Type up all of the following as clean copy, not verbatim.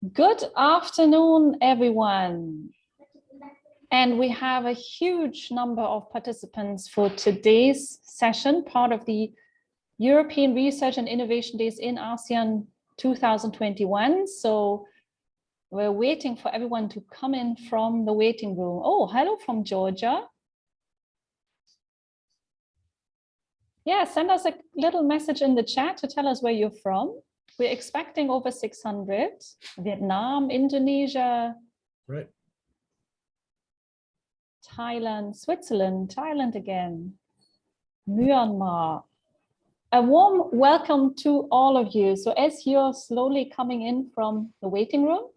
Good afternoon, everyone. And we have a huge number of participants for today's session, part of the European Research and Innovation Days in ASEAN 2021. So we're waiting for everyone to come in from the waiting room. Oh, hello from Georgia. Yeah, send us a little message in the chat to tell us where you're from. We're expecting over 600. Vietnam, Indonesia, right. Thailand, Switzerland, Thailand again, Myanmar. A warm welcome to all of you. So as you're slowly coming in from the waiting room,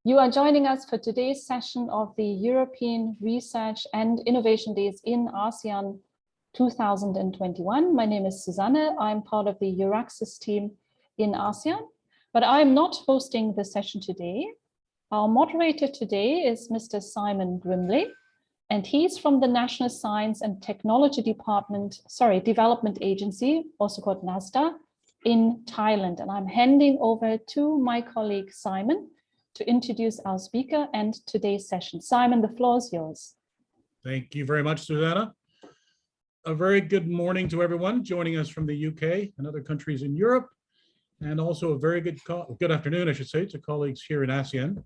you are joining us for today's session of the European Research and Innovation Days in ASEAN 2021. My name is Susanne. I'm part of the Euraxis team in ASEAN, but I'm not hosting the session today. Our moderator today is Mr. Simon Grimley, and he's from the National Science and Technology Development Agency, also called NASDA, in Thailand. And I'm handing over to my colleague Simon to introduce our speaker and today's session. Simon, the floor is yours. Thank you very much, Susanna. A very good morning to everyone joining us from the UK and other countries in Europe, and also a very good afternoon, I should say, to colleagues here in ASEAN.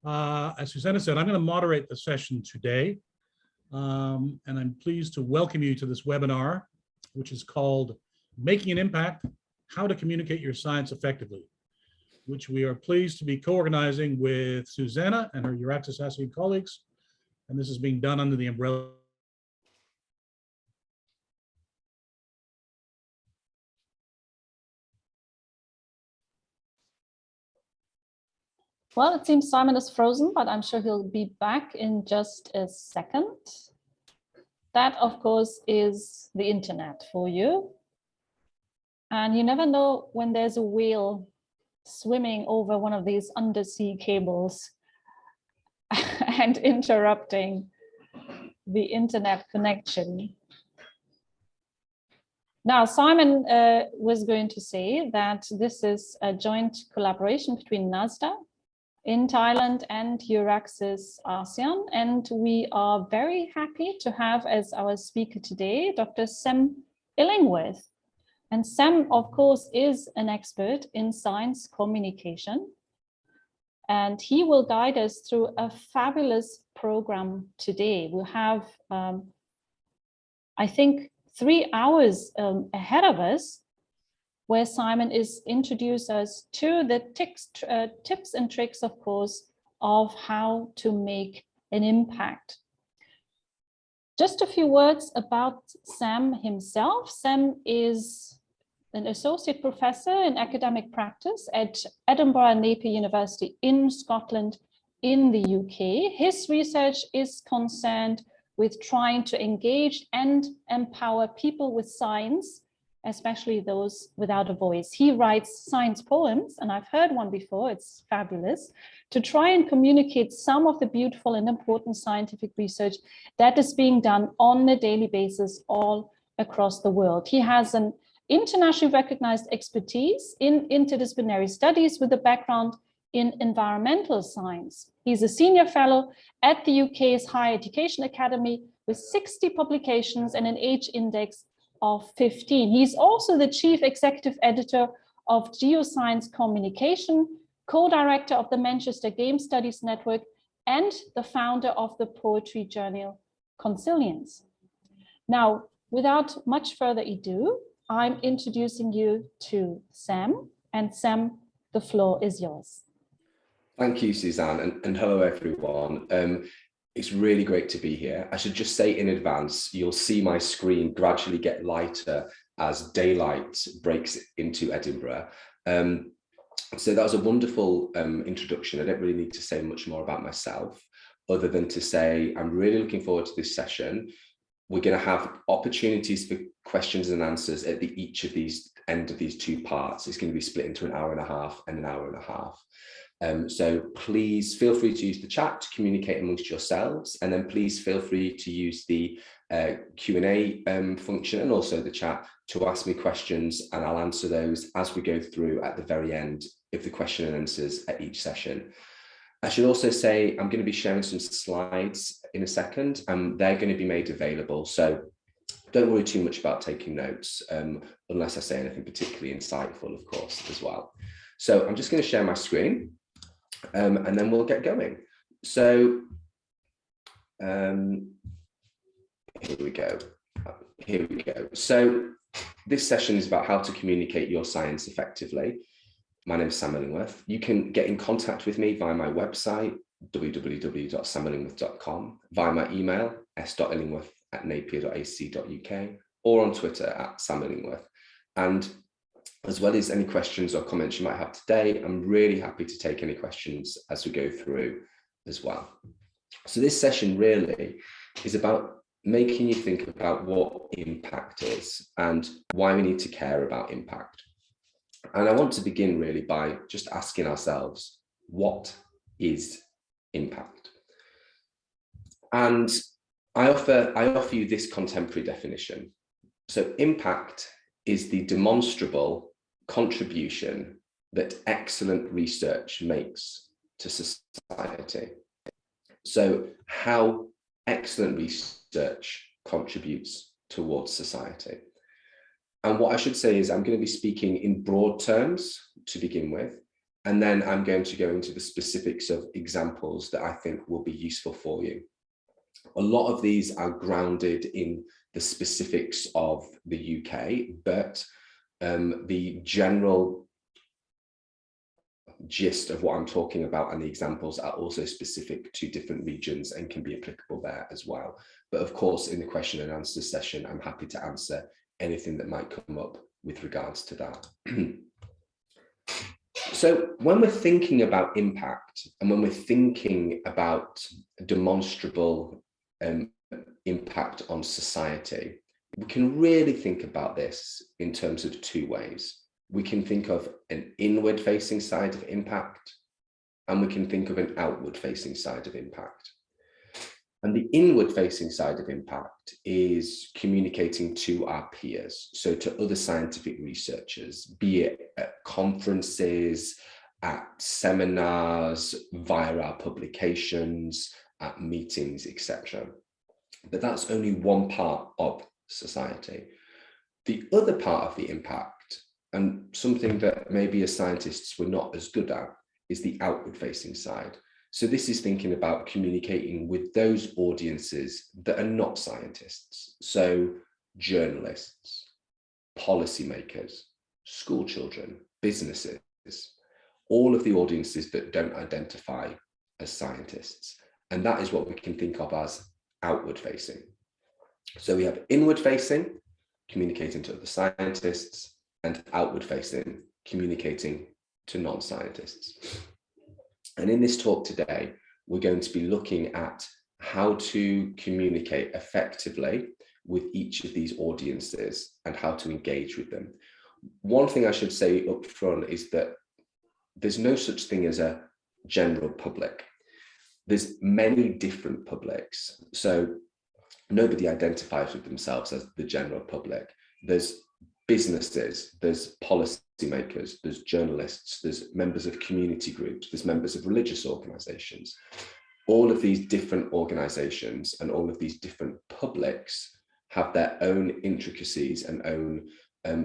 As Susanna said, I'm going to moderate the session today, and I'm pleased to welcome you to this webinar, which is called Making an Impact, How to Communicate Your Science Effectively, which we are pleased to be co-organizing with Susanna and her Euraxis ASEAN colleagues, and this is being done under the umbrella. Well, it seems Simon is frozen, but I'm sure he'll be back in just a second. That, of course, is the internet for you. And you never know when there's a whale swimming over one of these undersea cables and interrupting the internet connection. Now, Simon was going to say that this is a joint collaboration between NASDA in Thailand and Euraxis ASEAN. And we are very happy to have as our speaker today, Dr. Sam Illingworth. And Sam, of course, is an expert in science communication. And he will guide us through a fabulous program today. We'll have, I think, 3 hours ahead of us, where Simon is introduce us to the tips and tricks, of course, of how to make an impact. Just a few words about Sam himself. Sam is an associate professor in academic practice at Edinburgh Napier University in Scotland in the UK. His research is concerned with trying to engage and empower people with science, especially those without a voice. He writes science poems, and I've heard one before, it's fabulous, to try and communicate some of the beautiful and important scientific research that is being done on a daily basis all across the world. He has an internationally recognized expertise in interdisciplinary studies with a background in environmental science. He's a senior fellow at the UK's Higher Education Academy with 60 publications and an age index of 15. He's also the chief executive editor of Geoscience Communication, co-director of the Manchester Game Studies Network, and the founder of the poetry journal Consilience. Now, without much further ado, I'm introducing you to Sam, and Sam, the floor is yours. Thank you, Suzanne, and hello, everyone. It's really great to be here. I should just say in advance, you'll see my screen gradually get lighter as daylight breaks into Edinburgh. So that was a wonderful introduction. I don't really need to say much more about myself, other than to say I'm really looking forward to this session. We're going to have opportunities for questions and answers at each of these end of these two parts. It's going to be split into an hour and a half and an hour and a half. So please feel free to use the chat to communicate amongst yourselves, and then please feel free to use the Q&A function and also the chat to ask me questions, and I'll answer those as we go through at the very end of the question and answers at each session. I should also say I'm going to be sharing some slides in a second, and they're going to be made available. So don't worry too much about taking notes, unless I say anything particularly insightful, of course, as well. So I'm just going to share my screen, and then we'll get going. So here we go. Here we go. So this session is about how to communicate your science effectively. My name is Sam Illingworth. You can get in contact with me via my website, www.samillingworth.com, via my email, s.illingworth@napier.ac.uk, or on Twitter @Sam Illingworth. And as well as any questions or comments you might have today, I'm really happy to take any questions as we go through as well. So this session really is about making you think about what impact is and why we need to care about impact. And I want to begin really by just asking ourselves, what is impact? And I offer you this contemporary definition. So impact is the demonstrable contribution that excellent research makes to society. So how excellent research contributes towards society. And what I should say is I'm going to be speaking in broad terms to begin with, and then I'm going to go into the specifics of examples that I think will be useful for you. A lot of these are grounded in the specifics of the UK, but the general gist of what I'm talking about and the examples are also specific to different regions and can be applicable there as well. But of course, in the question and answer session, I'm happy to answer anything that might come up with regards to that. So when we're thinking about impact and when we're thinking about demonstrable impact on society, we can really think about this in terms of two ways. We can think of an inward facing side of impact, and we can think of an outward facing side of impact. And the inward facing side of impact is communicating to our peers, so to other scientific researchers, be it at conferences, at seminars, via our publications, at meetings, etc. But that's only one part of society. The other part of the impact, and something that maybe as scientists we're not as good at, is the outward facing side. So this is thinking about communicating with those audiences that are not scientists. So journalists, policymakers, school children, businesses, all of the audiences that don't identify as scientists. And that is what we can think of as outward facing. So we have inward facing, communicating to other scientists, and outward facing, communicating to non-scientists. And in this talk today, we're going to be looking at how to communicate effectively with each of these audiences and how to engage with them. One thing I should say up front is that there's no such thing as a general public. There's many different publics. So nobody identifies with themselves as the general public. There's businesses, there's policymakers, there's journalists, there's members of community groups, there's members of religious organizations. All of these different organizations and all of these different publics have their own intricacies and own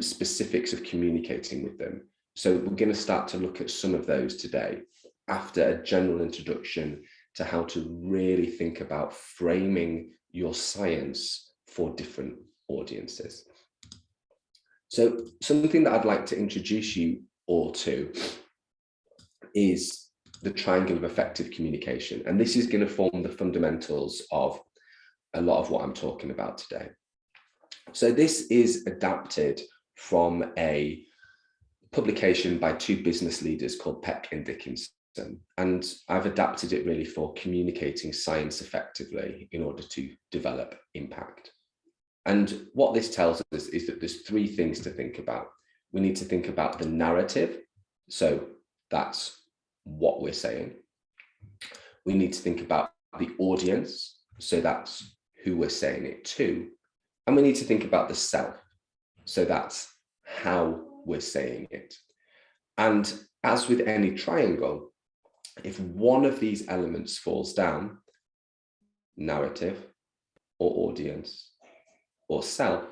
specifics of communicating with them. So we're going to start to look at some of those today after a general introduction to how to really think about framing your science for different audiences. So something that I'd like to introduce you all to is the triangle of effective communication. And this is going to form the fundamentals of a lot of what I'm talking about today. So this is adapted from a publication by two business leaders called Peck and Dickinson. And I've adapted it really for communicating science effectively in order to develop impact. And what this tells us is that there's three things to think about. We need to think about the narrative. So that's what we're saying. We need to think about the audience. So that's who we're saying it to. And we need to think about the self. So that's how we're saying it. And as with any triangle, if one of these elements falls down, narrative or audience or self,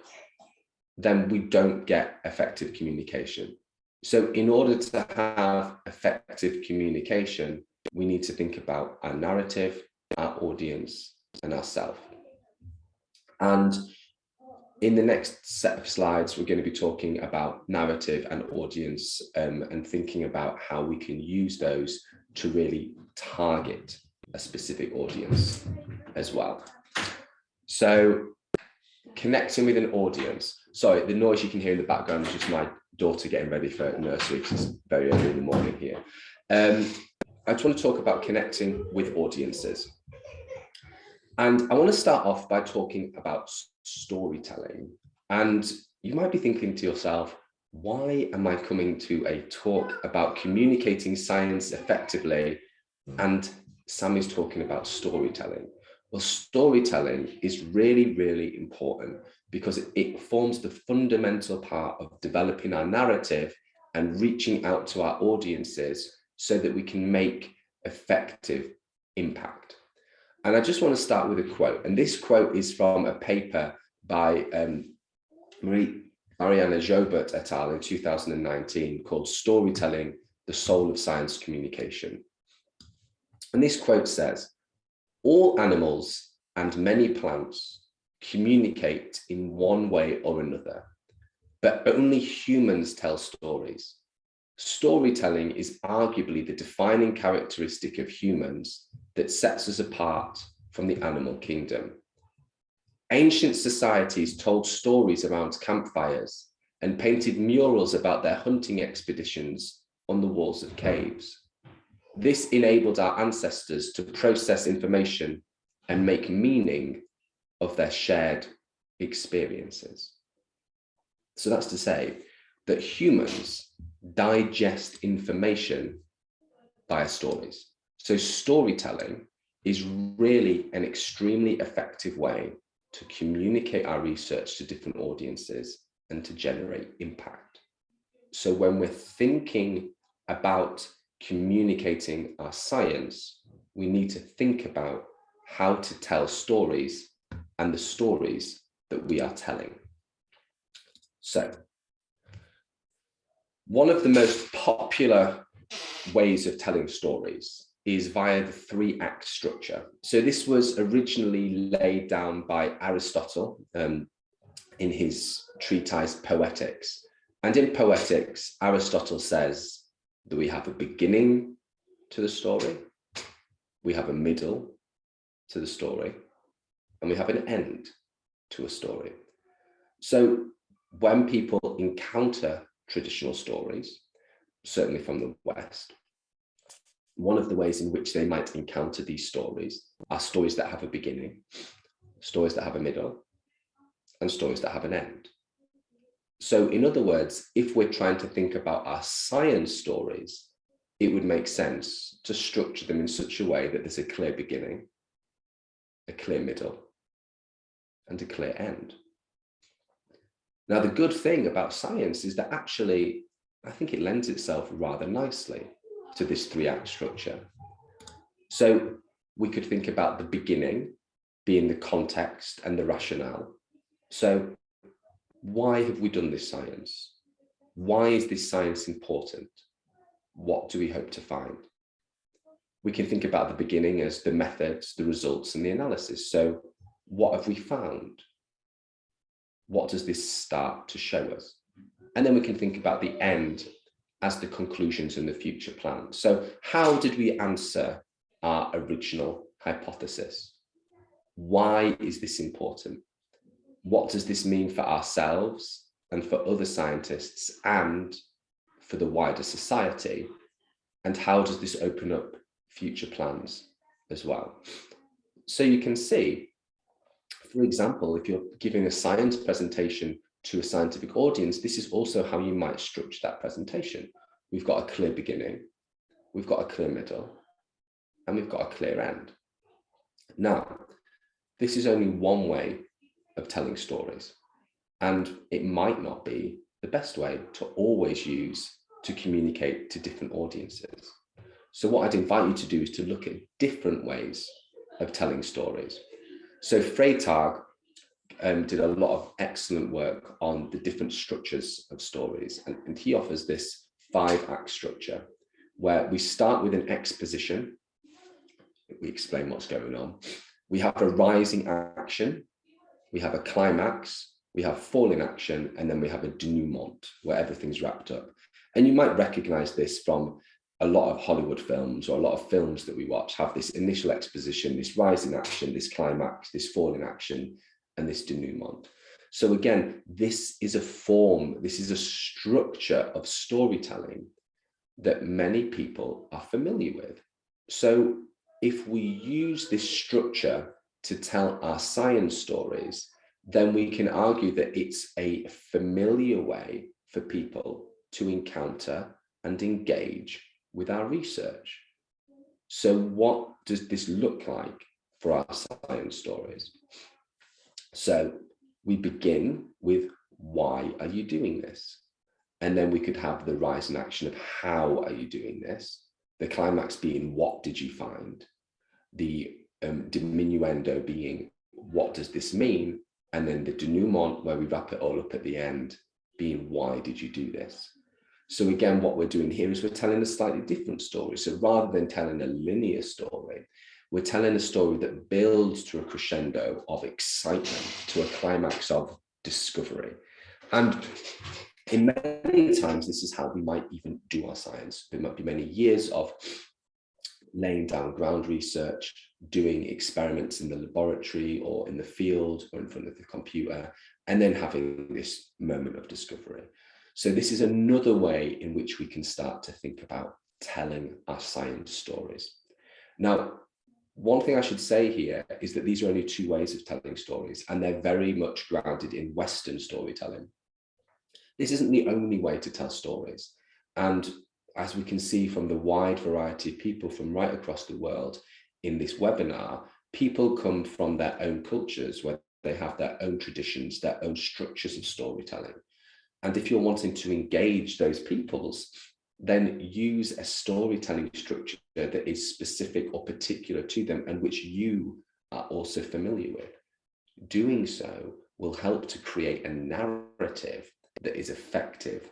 then we don't get effective communication. So in order to have effective communication, we need to think about our narrative, our audience, and ourself. And in the next set of slides, we're going to be talking about narrative and audience, and thinking about how we can use those to really target a specific audience as well. So connecting with an audience. Sorry, the noise you can hear in the background is just my daughter getting ready for nursery, because it's very early in the morning here. I just want to talk about connecting with audiences. And I want to start off by talking about storytelling. And you might be thinking to yourself, why am I coming to a talk about communicating science effectively, and Sam is talking about storytelling? Well, storytelling is really, really important because it forms the fundamental part of developing our narrative and reaching out to our audiences so that we can make effective impact. And I just want to start with a quote. And this quote is from a paper by Mariana Jobert et al. In 2019 called Storytelling, the Soul of Science Communication. And this quote says, "All animals and many plants communicate in one way or another, but only humans tell stories. Storytelling is arguably the defining characteristic of humans that sets us apart from the animal kingdom. Ancient societies told stories around campfires and painted murals about their hunting expeditions on the walls of caves. This enabled our ancestors to process information and make meaning of their shared experiences." So that's to say that humans digest information via stories. So storytelling is really an extremely effective way to communicate our research to different audiences and to generate impact. So when we're thinking about communicating our science, we need to think about how to tell stories and the stories that we are telling. So one of the most popular ways of telling stories is via the 3-act structure. So this was originally laid down by Aristotle in his treatise Poetics. And in Poetics, Aristotle says that we have a beginning to the story, we have a middle to the story, and we have an end to a story. So when people encounter traditional stories, certainly from the West, one of the ways in which they might encounter these stories are stories that have a beginning, stories that have a middle, and stories that have an end. So in other words, if we're trying to think about our science stories, it would make sense to structure them in such a way that there's a clear beginning, a clear middle, and a clear end. Now, the good thing about science is that actually, I think it lends itself rather nicely to this 3-act structure. So we could think about the beginning being the context and the rationale. So why have we done this science? Why is this science important? What do we hope to find? We can think about the beginning as the methods, the results, and the analysis. So what have we found? What does this start to show us? And then we can think about the end as the conclusions and the future plan. So how did we answer our original hypothesis? Why is this important? What does this mean for ourselves and for other scientists and for the wider society? And how does this open up future plans as well? So you can see, for example, if you're giving a science presentation to a scientific audience, this is also how you might structure that presentation. We've got a clear beginning, we've got a clear middle, and we've got a clear end. Now, this is only one way of telling stories, and it might not be the best way to always use to communicate to different audiences. So what I'd invite you to do is to look at different ways of telling stories. So Freytag did a lot of excellent work on the different structures of stories, and he offers this 5-act structure where we start with an exposition. We explain what's going on. We have a rising action, we have a climax, we have falling action, and then we have a denouement where everything's wrapped up. And you might recognize this from a lot of Hollywood films, or a lot of films that we watch have this initial exposition, this rising action, this climax, this falling action, and this denouement. So again, this is a form, this is a structure of storytelling that many people are familiar with. So if we use this structure to tell our science stories, then we can argue that it's a familiar way for people to encounter and engage with our research. So what does this look like for our science stories? So we begin with, why are you doing this? And then we could have the rise in action of, how are you doing this? The climax being, what did you find? The diminuendo being, what does this mean? And then the denouement, where we wrap it all up at the end, being, why did you do this? So again, what we're doing here is we're telling a slightly different story. So rather than telling a linear story, we're telling a story that builds to a crescendo of excitement, to a climax of discovery. And in many times, this is how we might even do our science. There might be many years of laying down ground research, doing experiments in the laboratory or in the field or in front of the computer, and then having this moment of discovery. So this is another way in which we can start to think about telling our science stories. Now, one thing I should say here is that these are only 2 ways of telling stories, and they're very much grounded in Western storytelling. This isn't the only way to tell stories. And as we can see from the wide variety of people from right across the world in this webinar, people come from their own cultures where they have their own traditions, their own structures of storytelling. And if you're wanting to engage those peoples, then use a storytelling structure that is specific or particular to them and which you are also familiar with. Doing so will help to create a narrative that is effective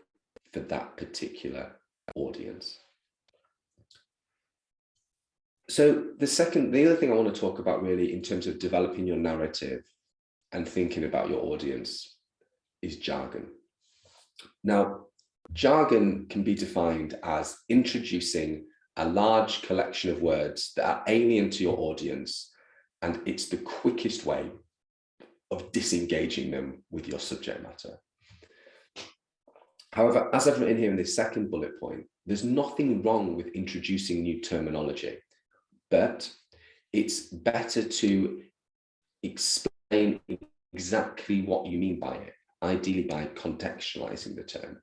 for that particular audience. So the other thing I want to talk about really in terms of developing your narrative and thinking about your audience is jargon. Now, jargon can be defined as introducing a large collection of words that are alien to your audience, and it's the quickest way of disengaging them with your subject matter. However, as I've written here in this second bullet point, there's nothing wrong with introducing new terminology, but it's better to explain exactly what you mean by it, ideally by contextualizing the term.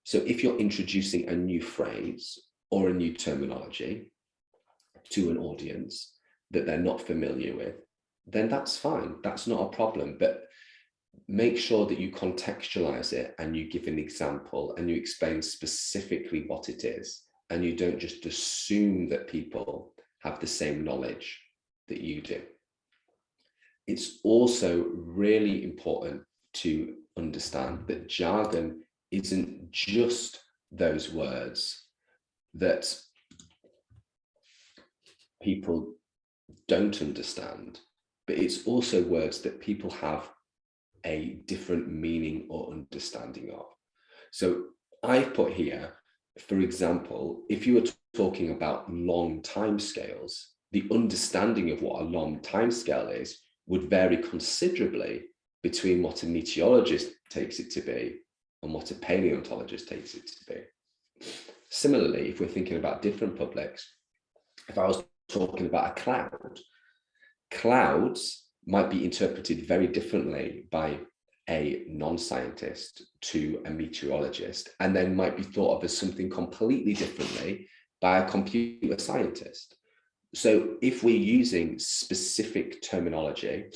So if you're introducing a new phrase or a new terminology to an audience that they're not familiar with, then that's fine. That's not a problem. But make sure that you contextualize it and you give an example and you explain specifically what it is. And you don't just assume that people have the same knowledge that you do. It's also really important to understand that jargon isn't just those words that people don't understand, but it's also words that people have a different meaning or understanding of. So I've put here, for example, if you were talking about long timescales, the understanding of what a long timescale is would vary considerably between what a meteorologist takes it to be and what a paleontologist takes it to be. Similarly, if we're thinking about different publics, if I was talking about a cloud, clouds might be interpreted very differently by a non-scientist to a meteorologist, and then might be thought of as something completely differently by a computer scientist. So if we're using specific terminology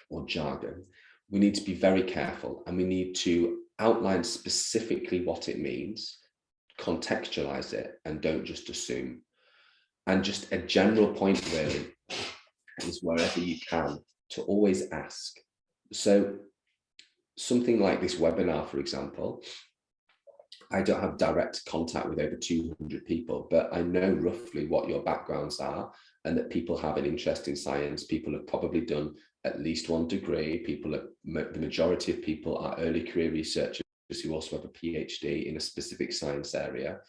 or jargon, we need to be very careful, and we need to outline specifically what it means contextualize it and don't just assume. And just a general point really is wherever you can to always ask. So something like this webinar, for example, I don't have direct contact with over 200 people, but I know roughly what your backgrounds are and that people have an interest in science. People have probably done at least one degree. The majority of people are early career researchers who also have a PhD in a specific science area.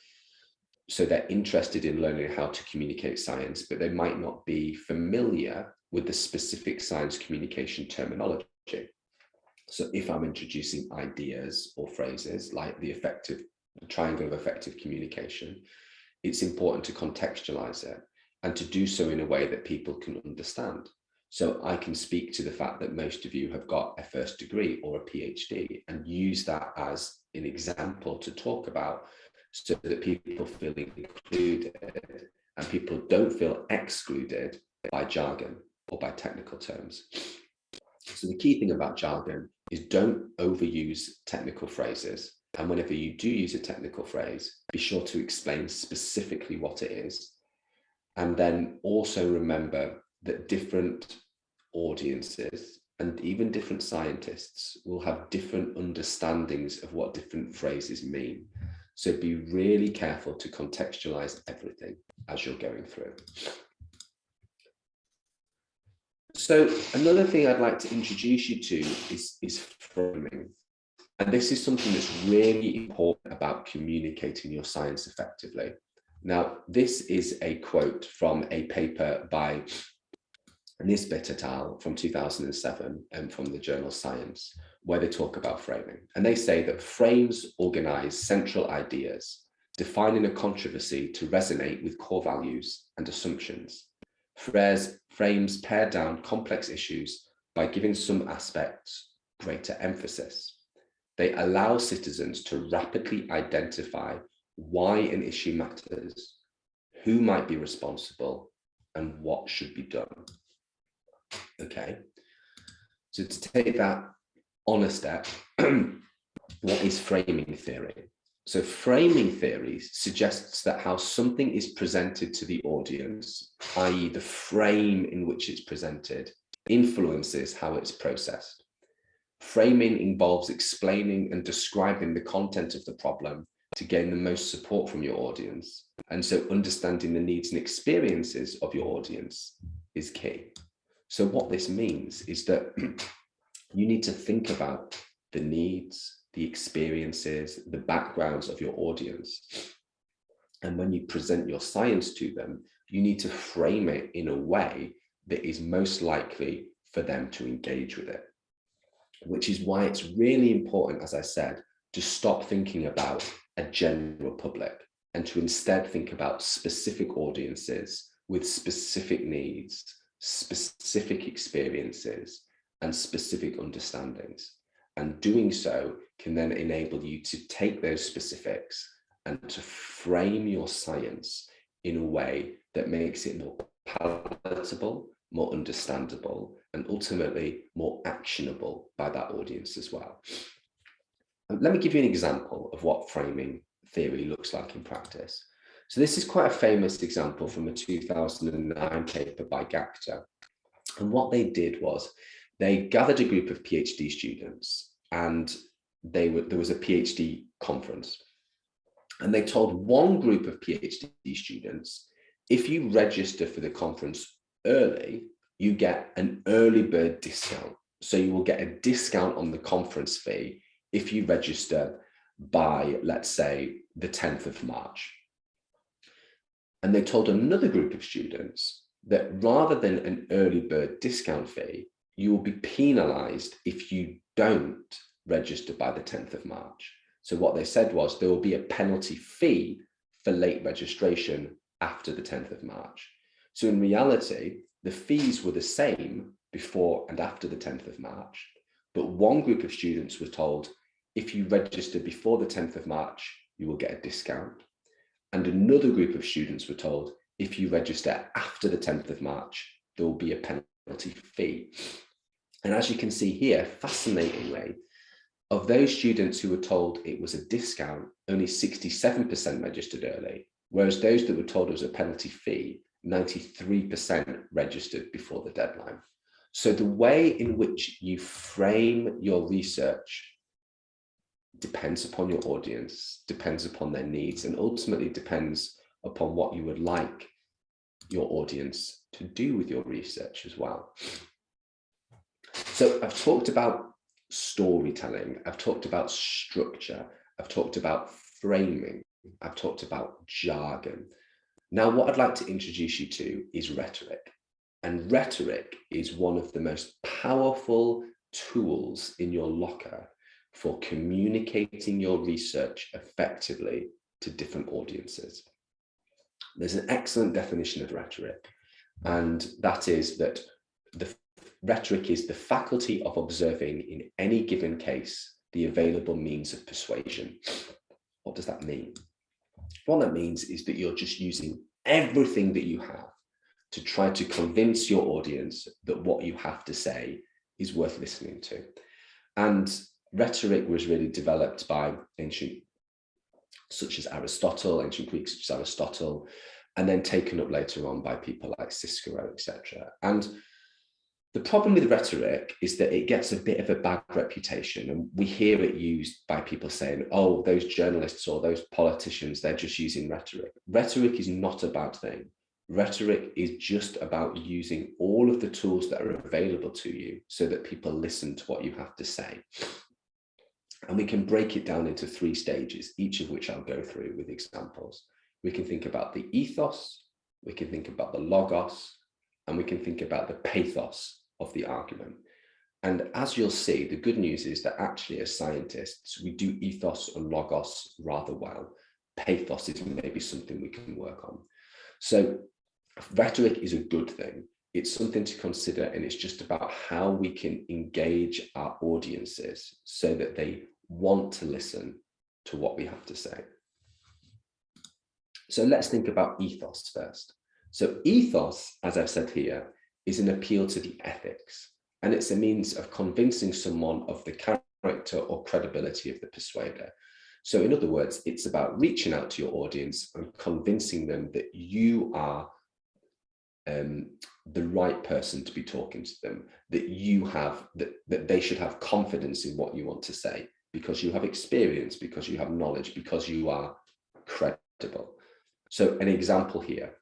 So they're interested in learning how to communicate science, but they might not be familiar with the specific science communication terminology. So if I'm introducing ideas or phrases like the triangle of effective communication, it's important to contextualize it and to do so in a way that people can understand. So I can speak to the fact that most of you have got a first degree or a PhD and use that as an example to talk about so that people feel included and people don't feel excluded by jargon or by technical terms. So the key thing about jargon is don't overuse technical phrases. And whenever you do use a technical phrase, be sure to explain specifically what it is. And then also remember that different audiences and even different scientists will have different understandings of what different phrases mean. So be really careful to contextualize everything as you're going through. So another thing I'd like to introduce you to is framing. And this is something that's really important about communicating your science effectively. Now, this is a quote from a paper by Nisbet et al. From 2007 and from the journal Science, where they talk about framing. And they say that frames organize central ideas, defining a controversy to resonate with core values and assumptions. Frames pare down complex issues by giving some aspects greater emphasis. They allow citizens to rapidly identify why an issue matters, who might be responsible, and what should be done. Okay, so to take that on a step, what is framing theory? So framing theory suggests that how something is presented to the audience, i.e. the frame in which it's presented, influences how it's processed. Framing involves explaining and describing the content of the problem to gain the most support from your audience. And so understanding the needs and experiences of your audience is key. So what this means is that you need to think about the needs, the experiences, the backgrounds of your audience. And when you present your science to them, you need to frame it in a way that is most likely for them to engage with it. Which is why it's really important, as I said, to stop thinking about a general public and to instead think about specific audiences with specific needs, specific experiences, and specific understandings. And doing so can then enable you to take those specifics and to frame your science in a way that makes it more palatable, more understandable, and ultimately more actionable by that audience as well. Let me give you an example of what framing theory looks like in practice. So this is quite a famous example from a 2009 paper by Gacta. And what they did was they gathered a group of PhD students and there was a PhD conference. And they told one group of PhD students, if you register for the conference early, you get an early bird discount. So you will get a discount on the conference fee if you register by, let's say, the 10th of March. And they told another group of students that rather than an early bird discount fee, you will be penalized if you don't register by the 10th of March. So what they said was there will be a penalty fee for late registration after the 10th of March. So in reality, the fees were the same before and after the 10th of March, but one group of students were told, if you register before the 10th of March, you will get a discount. And another group of students were told, if you register after the 10th of March, there will be a penalty fee. And as you can see here, fascinatingly, Of those students who were told it was a discount, only 67% registered early, whereas those that were told it was a penalty fee, 93% registered before the deadline. So the way in which you frame your research depends upon your audience, depends upon their needs, and ultimately depends upon what you would like your audience to do with your research as well. So I've talked about storytelling, I've talked about structure, I've talked about framing, I've talked about jargon. Now, what I'd like to introduce you to is rhetoric. And rhetoric is one of the most powerful tools in your locker for communicating your research effectively to different audiences. There's an excellent definition of rhetoric, and that is that the rhetoric is the faculty of observing in any given case the available means of persuasion. What does that mean? What that means is that you're just using everything that you have to try to convince your audience that what you have to say is worth listening to. And rhetoric was really developed by ancient, such as Aristotle, ancient Greeks such as Aristotle, and then taken up later on by people like Cicero, etc. And the problem with rhetoric is that it gets a bit of a bad reputation, and we hear it used by people saying, oh, those journalists or those politicians, they're just using rhetoric. Rhetoric is not a bad thing. Rhetoric is just about using all of the tools that are available to you so that people listen to what you have to say. And we can break it down into 3 stages, each of which I'll go through with examples. We can think about the ethos, we can think about the logos, and we can think about the pathos of the argument. And as you'll see, the good news is that actually as scientists, we do ethos and logos rather well. Pathos is maybe something we can work on. So rhetoric is a good thing. It's something to consider, and it's just about how we can engage our audiences so that they want to listen to what we have to say. So let's think about ethos first. So ethos, as I've said here, is an appeal to the ethics, and it's a means of convincing someone of the character or credibility of the persuader. So in other words, it's about reaching out to your audience and convincing them that you are the right person to be talking to them, that you have, that they should have confidence in what you want to say, because you have experience, because you have knowledge, because you are credible. So an example here,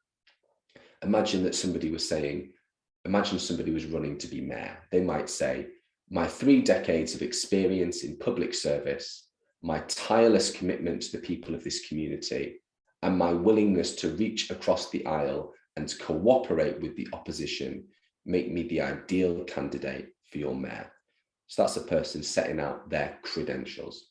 imagine that somebody was saying, imagine somebody was running to be mayor. They might say, my 3 decades of experience in public service, my tireless commitment to the people of this community, and my willingness to reach across the aisle and cooperate with the opposition make me the ideal candidate for your mayor. So that's a person setting out their credentials.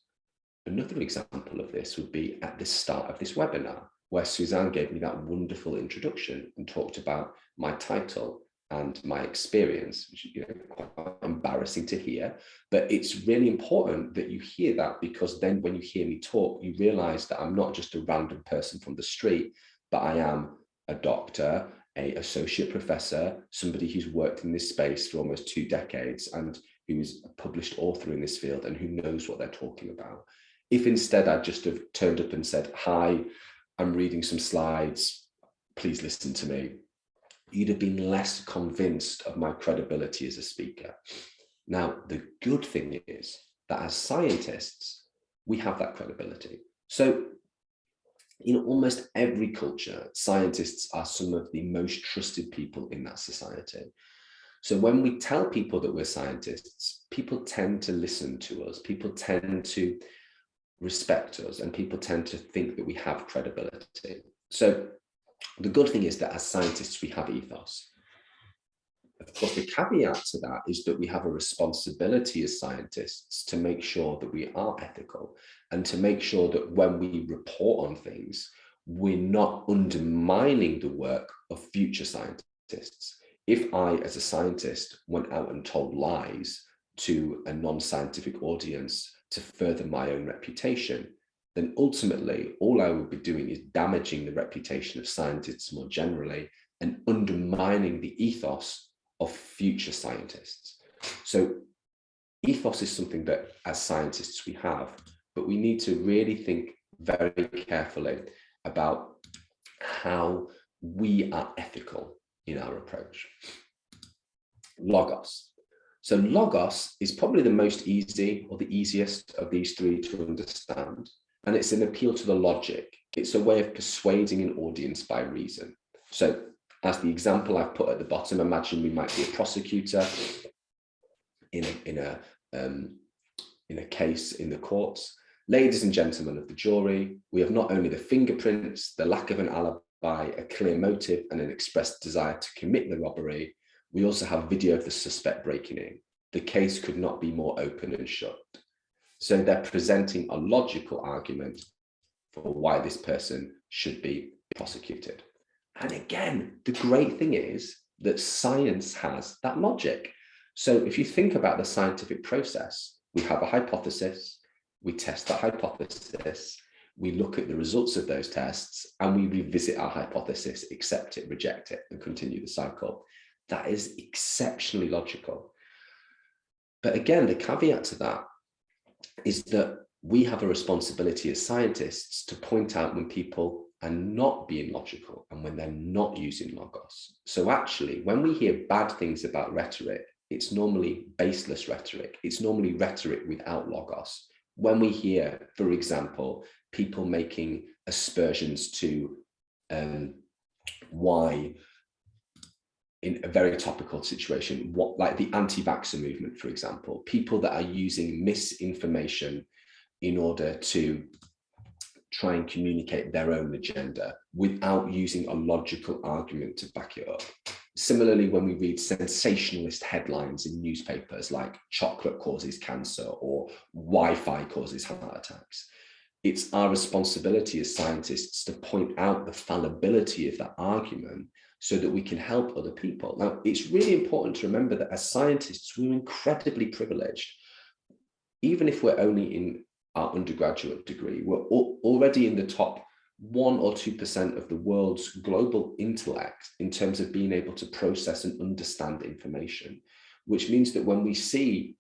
Another example of this would be at the start of this webinar, where Suzanne gave me that wonderful introduction and talked about my title and my experience, which is quite embarrassing to hear, but it's really important that you hear that, because then when you hear me talk, you realize that I'm not just a random person from the street, but I am a doctor, an associate professor, somebody who's worked in this space for almost 2 decades and who's a published author in this field and who knows what they're talking about. If instead I just have turned up and said, hi, I'm reading some slides, please listen to me, you'd have been less convinced of my credibility as a speaker. Now, the good thing is that as scientists, we have that credibility. So in almost every culture, scientists are some of the most trusted people in that society. So when we tell people that we're scientists, people tend to listen to us, people tend to respect us, and people tend to think that we have credibility. So the good thing is that as scientists, we have ethos. Of course, the caveat to that is that we have a responsibility as scientists to make sure that we are ethical and to make sure that when we report on things, we're not undermining the work of future scientists. If I, as a scientist, went out and told lies to a non-scientific audience to further my own reputation, then ultimately all I would be doing is damaging the reputation of scientists more generally and undermining the ethos of future scientists. So ethos is something that as scientists we have, but we need to really think very carefully about how we are ethical in our approach. Logos. So logos is probably the most easy or the easiest of these three to understand. And it's an appeal to the logic. It's a way of persuading an audience by reason. So as the example I've put at the bottom, imagine we might be a prosecutor in a case in the courts. Ladies and gentlemen of the jury, we have not only the fingerprints, the lack of an alibi, a clear motive, and an expressed desire to commit the robbery. We also have video of the suspect breaking in. The case could not be more open and shut. So they're presenting a logical argument for why this person should be prosecuted. And again, the great thing is that science has that logic. So if you think about the scientific process, we have a hypothesis, we test that hypothesis, we look at the results of those tests, and we revisit our hypothesis, accept it, reject it, and continue the cycle. That is exceptionally logical. But again, the caveat to that is that we have a responsibility as scientists to point out when people are not being logical and when they're not using logos. So actually, when we hear bad things about rhetoric, it's normally baseless rhetoric. It's normally rhetoric without logos. When we hear, for example, people making aspersions to why, in a very topical situation, like the anti-vaxxer movement, for example, people that are using misinformation in order to try and communicate their own agenda without using a logical argument to back it up. Similarly, when we read sensationalist headlines in newspapers like chocolate causes cancer or Wi-Fi causes heart attacks, it's our responsibility as scientists to point out the fallibility of that argument so that we can help other people. Now, it's really important to remember that as scientists, we're incredibly privileged. Even if we're only in our undergraduate degree, we're already in the top 1 or 2% of the world's global intellect in terms of being able to process and understand information, which means that when we see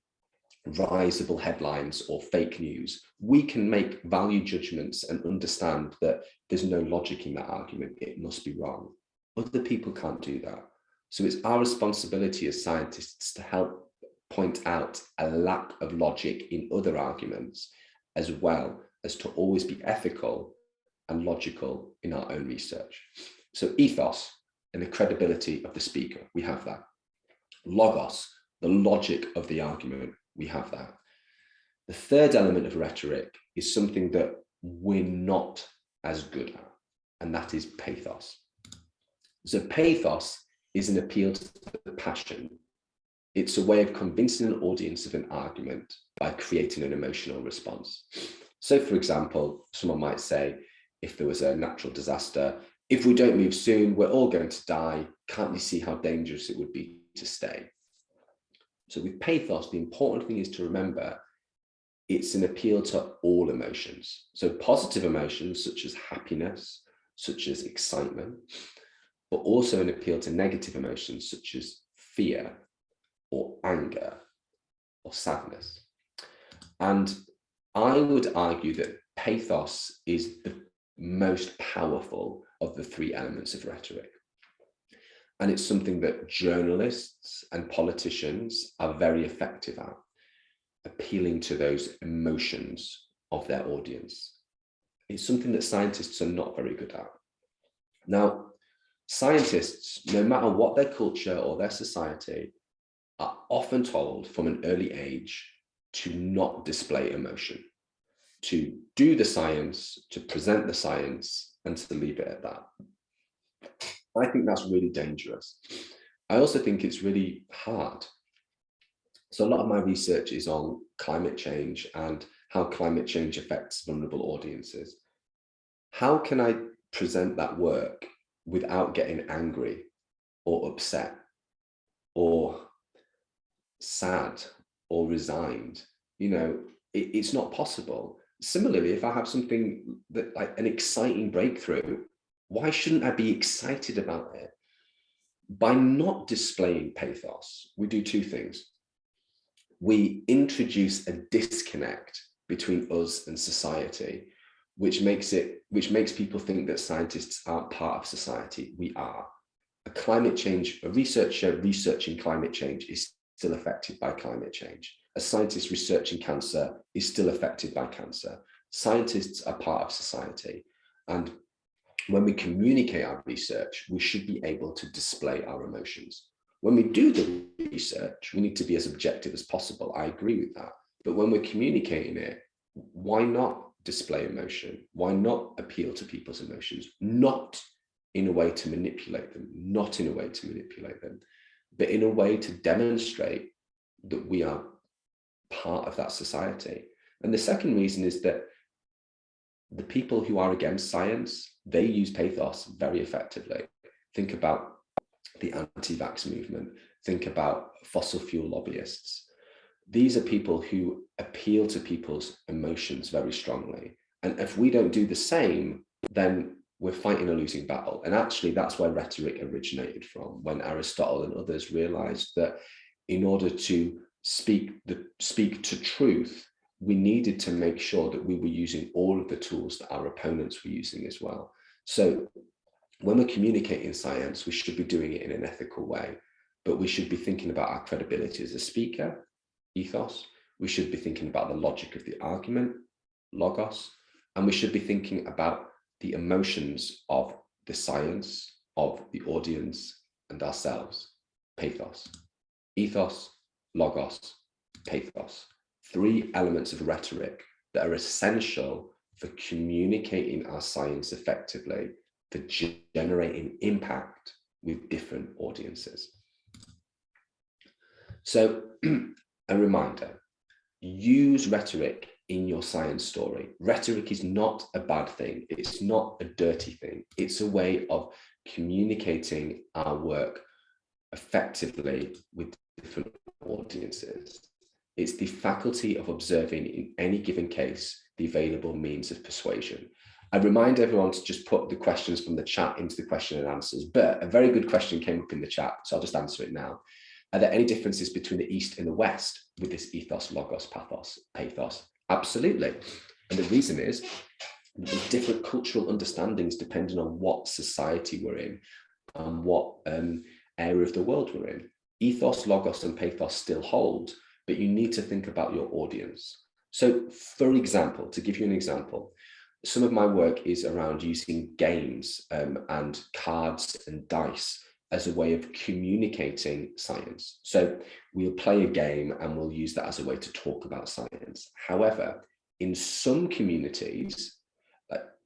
risible headlines or fake news, we can make value judgments and understand that there's no logic in that argument. It must be wrong. Other people can't do that. So it's our responsibility as scientists to help point out a lack of logic in other arguments, as well as to always be ethical and logical in our own research. So ethos and the credibility of the speaker, we have that. Logos, the logic of the argument, we have that. The third element of rhetoric is something that we're not as good at, and that is pathos. So pathos is an appeal to the passion. It's a way of convincing an audience of an argument by creating an emotional response. So for example, someone might say, if there was a natural disaster, if we don't move soon, we're all going to die. Can't you see how dangerous it would be to stay? So with pathos, the important thing is to remember it's an appeal to all emotions. So positive emotions such as happiness, such as excitement, but also an appeal to negative emotions such as fear or anger or sadness. And I would argue that pathos is the most powerful of the three elements of rhetoric. And it's something that journalists and politicians are very effective at, appealing to those emotions of their audience. It's something that scientists are not very good at. Now, scientists, no matter what their culture or their society, are often told from an early age to not display emotion, to do the science, to present the science, and to leave it at that. I think that's really dangerous. I also think it's really hard. So a lot of my research is on climate change and how climate change affects vulnerable audiences. How can I present that work without getting angry or upset or sad or resigned? You know, it's not possible. Similarly, if I have something that like an exciting breakthrough, why shouldn't I be excited about it? By not displaying pathos, we do two things. we introduce a disconnect between us and society, which makes people think that scientists aren't part of society. We are. A researcher researching climate change is still affected by climate change. A scientist researching cancer is still affected by cancer. Scientists are part of society. And when we communicate our research, we should be able to display our emotions. When we do the research, we need to be as objective as possible. I agree with that. But when we're communicating it, why not display emotion? Why not appeal to people's emotions? Not in a way to manipulate them, but in a way to demonstrate that we are part of that society. And the second reason is that the people who are against science, they use pathos very effectively. Think about the anti-vax movement. Think about fossil fuel lobbyists. These are people who appeal to people's emotions very strongly. And if we don't do the same, then we're fighting a losing battle. And actually, that's where rhetoric originated from, when Aristotle and others realized that in order to speak to truth, we needed to make sure that we were using all of the tools that our opponents were using as well. So when we're communicating science, we should be doing it in an ethical way, but we should be thinking about our credibility as a speaker, ethos. We should be thinking about the logic of the argument, logos, and we should be thinking about the emotions of the science, of the audience, and ourselves, pathos. Ethos, logos, pathos. 3 elements of rhetoric that are essential for communicating our science effectively, for generating impact with different audiences. So a reminder, use rhetoric in your science story. Rhetoric is not a bad thing. It's not a dirty thing. It's a way of communicating our work effectively with different audiences. It's the faculty of observing in any given case the available means of persuasion. I remind everyone to just put the questions from the chat into the question and answers, but a very good question came up in the chat, so I'll just answer it now. Are there any differences between the East and the West with this ethos, logos, pathos? Absolutely. And the reason is there's different cultural understandings depending on what society we're in and what area of the world we're in. Ethos, logos, and pathos still hold, but you need to think about your audience. So, for example, to give you an example, some of my work is around using games and cards and dice as a way of communicating science. So we'll play a game and we'll use that as a way to talk about science. However, in some communities,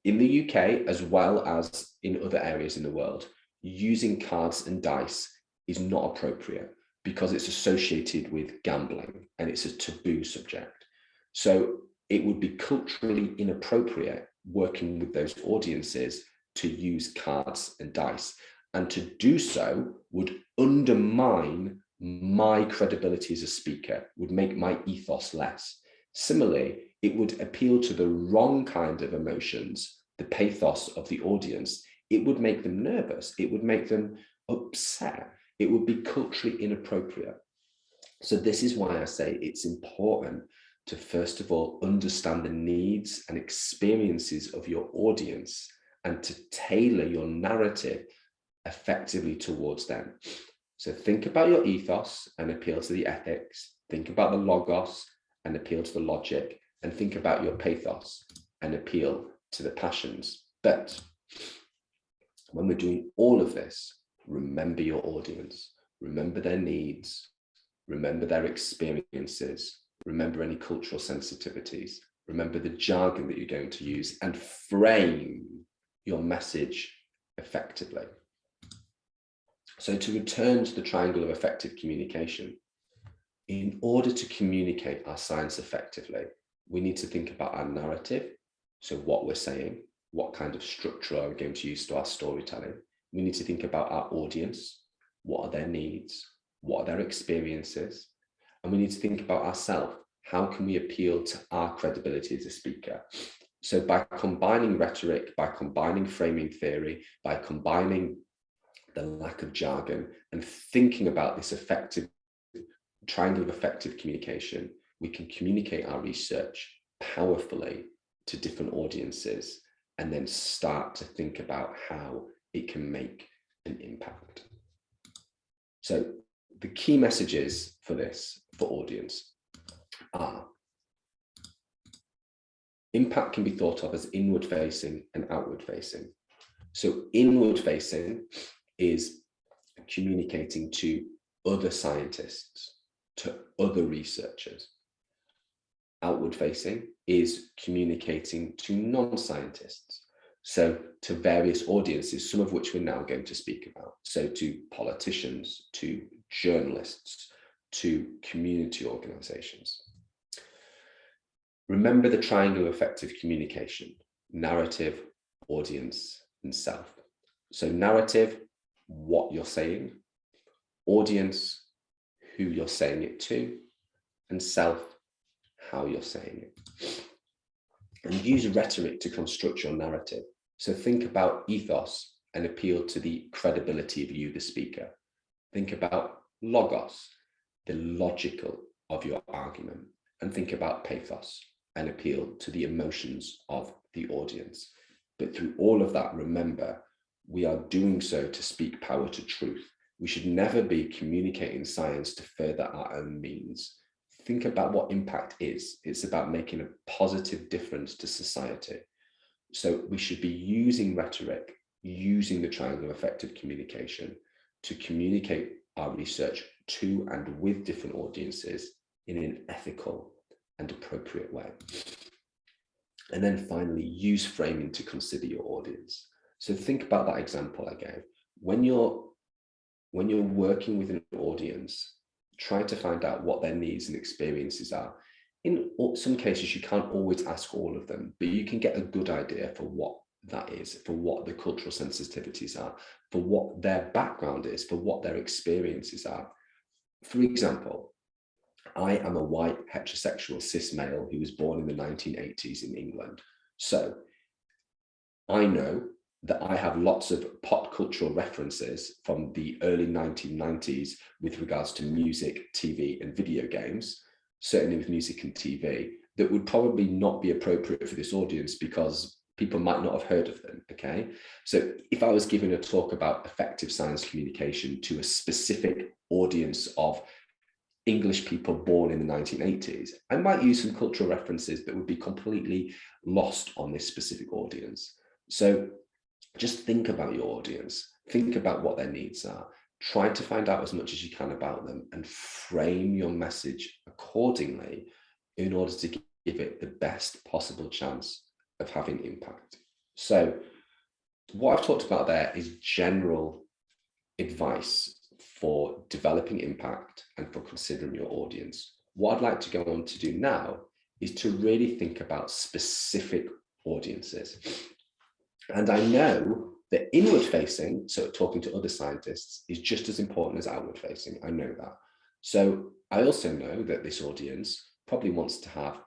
in the UK, as well as in other areas in the world, using cards and dice is not appropriate because it's associated with gambling and it's a taboo subject. So it would be culturally inappropriate working with those audiences to use cards and dice. And to do so would undermine my credibility as a speaker, would make my ethos less. Similarly, it would appeal to the wrong kind of emotions, the pathos of the audience. It would make them nervous. It would make them upset. It would be culturally inappropriate. So this is why I say it's important to, first of all, understand the needs and experiences of your audience and to tailor your narrative effectively towards them. So think about your ethos and appeal to the ethics. Think about the logos and appeal to the logic. And think about your pathos and appeal to the passions. But when we're doing all of this, remember your audience, remember their needs, remember their experiences, remember any cultural sensitivities, remember the jargon that you're going to use, and frame your message effectively. So to return to the triangle of effective communication, in order to communicate our science effectively, we need to think about our narrative. So what we're saying, what kind of structure are we going to use to our storytelling? We need to think about our audience. What are their needs? What are their experiences? And we need to think about ourselves. How can we appeal to our credibility as a speaker? So by combining rhetoric, by combining framing theory, by combining the lack of jargon and thinking about this effective triangle of effective communication, we can communicate our research powerfully to different audiences and then start to think about how it can make an impact. So the key messages for this, for audience, are impact can be thought of as inward facing and outward facing. So inward facing is communicating to other scientists, to other researchers. Outward facing is communicating to non-scientists, so to various audiences, some of which we're now going to speak about. So to politicians, to journalists, to community organizations. Remember the triangle of effective communication: narrative, audience, and self. So narrative, what you're saying; audience, who you're saying it to; and self, how you're saying it. And use rhetoric to construct your narrative. So think about ethos and appeal to the credibility of you, the speaker. Think about logos, the logical of your argument. And think about pathos and appeal to the emotions of the audience. But through all of that, remember, we are doing so to speak power to truth. We should never be communicating science to further our own means. Think about what impact is. It's about making a positive difference to society. So we should be using rhetoric, using the triangle of effective communication to communicate our research to and with different audiences in an ethical and appropriate way. And then finally, use framing to consider your audience. So think about that example I gave. When you're working with an audience, try to find out what their needs and experiences are. In some cases, you can't always ask all of them, but you can get a good idea for what that is, for what the cultural sensitivities are, for what their background is, for what their experiences are. For example, I am a white heterosexual cis male who was born in the 1980s in England. So I know that I have lots of pop cultural references from the early 1990s with regards to music, TV, and video games, certainly with music and TV, that would probably not be appropriate for this audience because people might not have heard of them, okay? So if I was giving a talk about effective science communication to a specific audience of English people born in the 1980s, I might use some cultural references that would be completely lost on this specific audience. So just think about your audience, think about what their needs are, try to find out as much as you can about them and frame your message accordingly in order to give it the best possible chance of having impact. So what I've talked about there is general advice for developing impact and for considering your audience. What I'd like to go on to do now is to really think about specific audiences. And I know that inward facing, so talking to other scientists, is just as important as outward facing. I know that. So I also know that this audience probably wants to have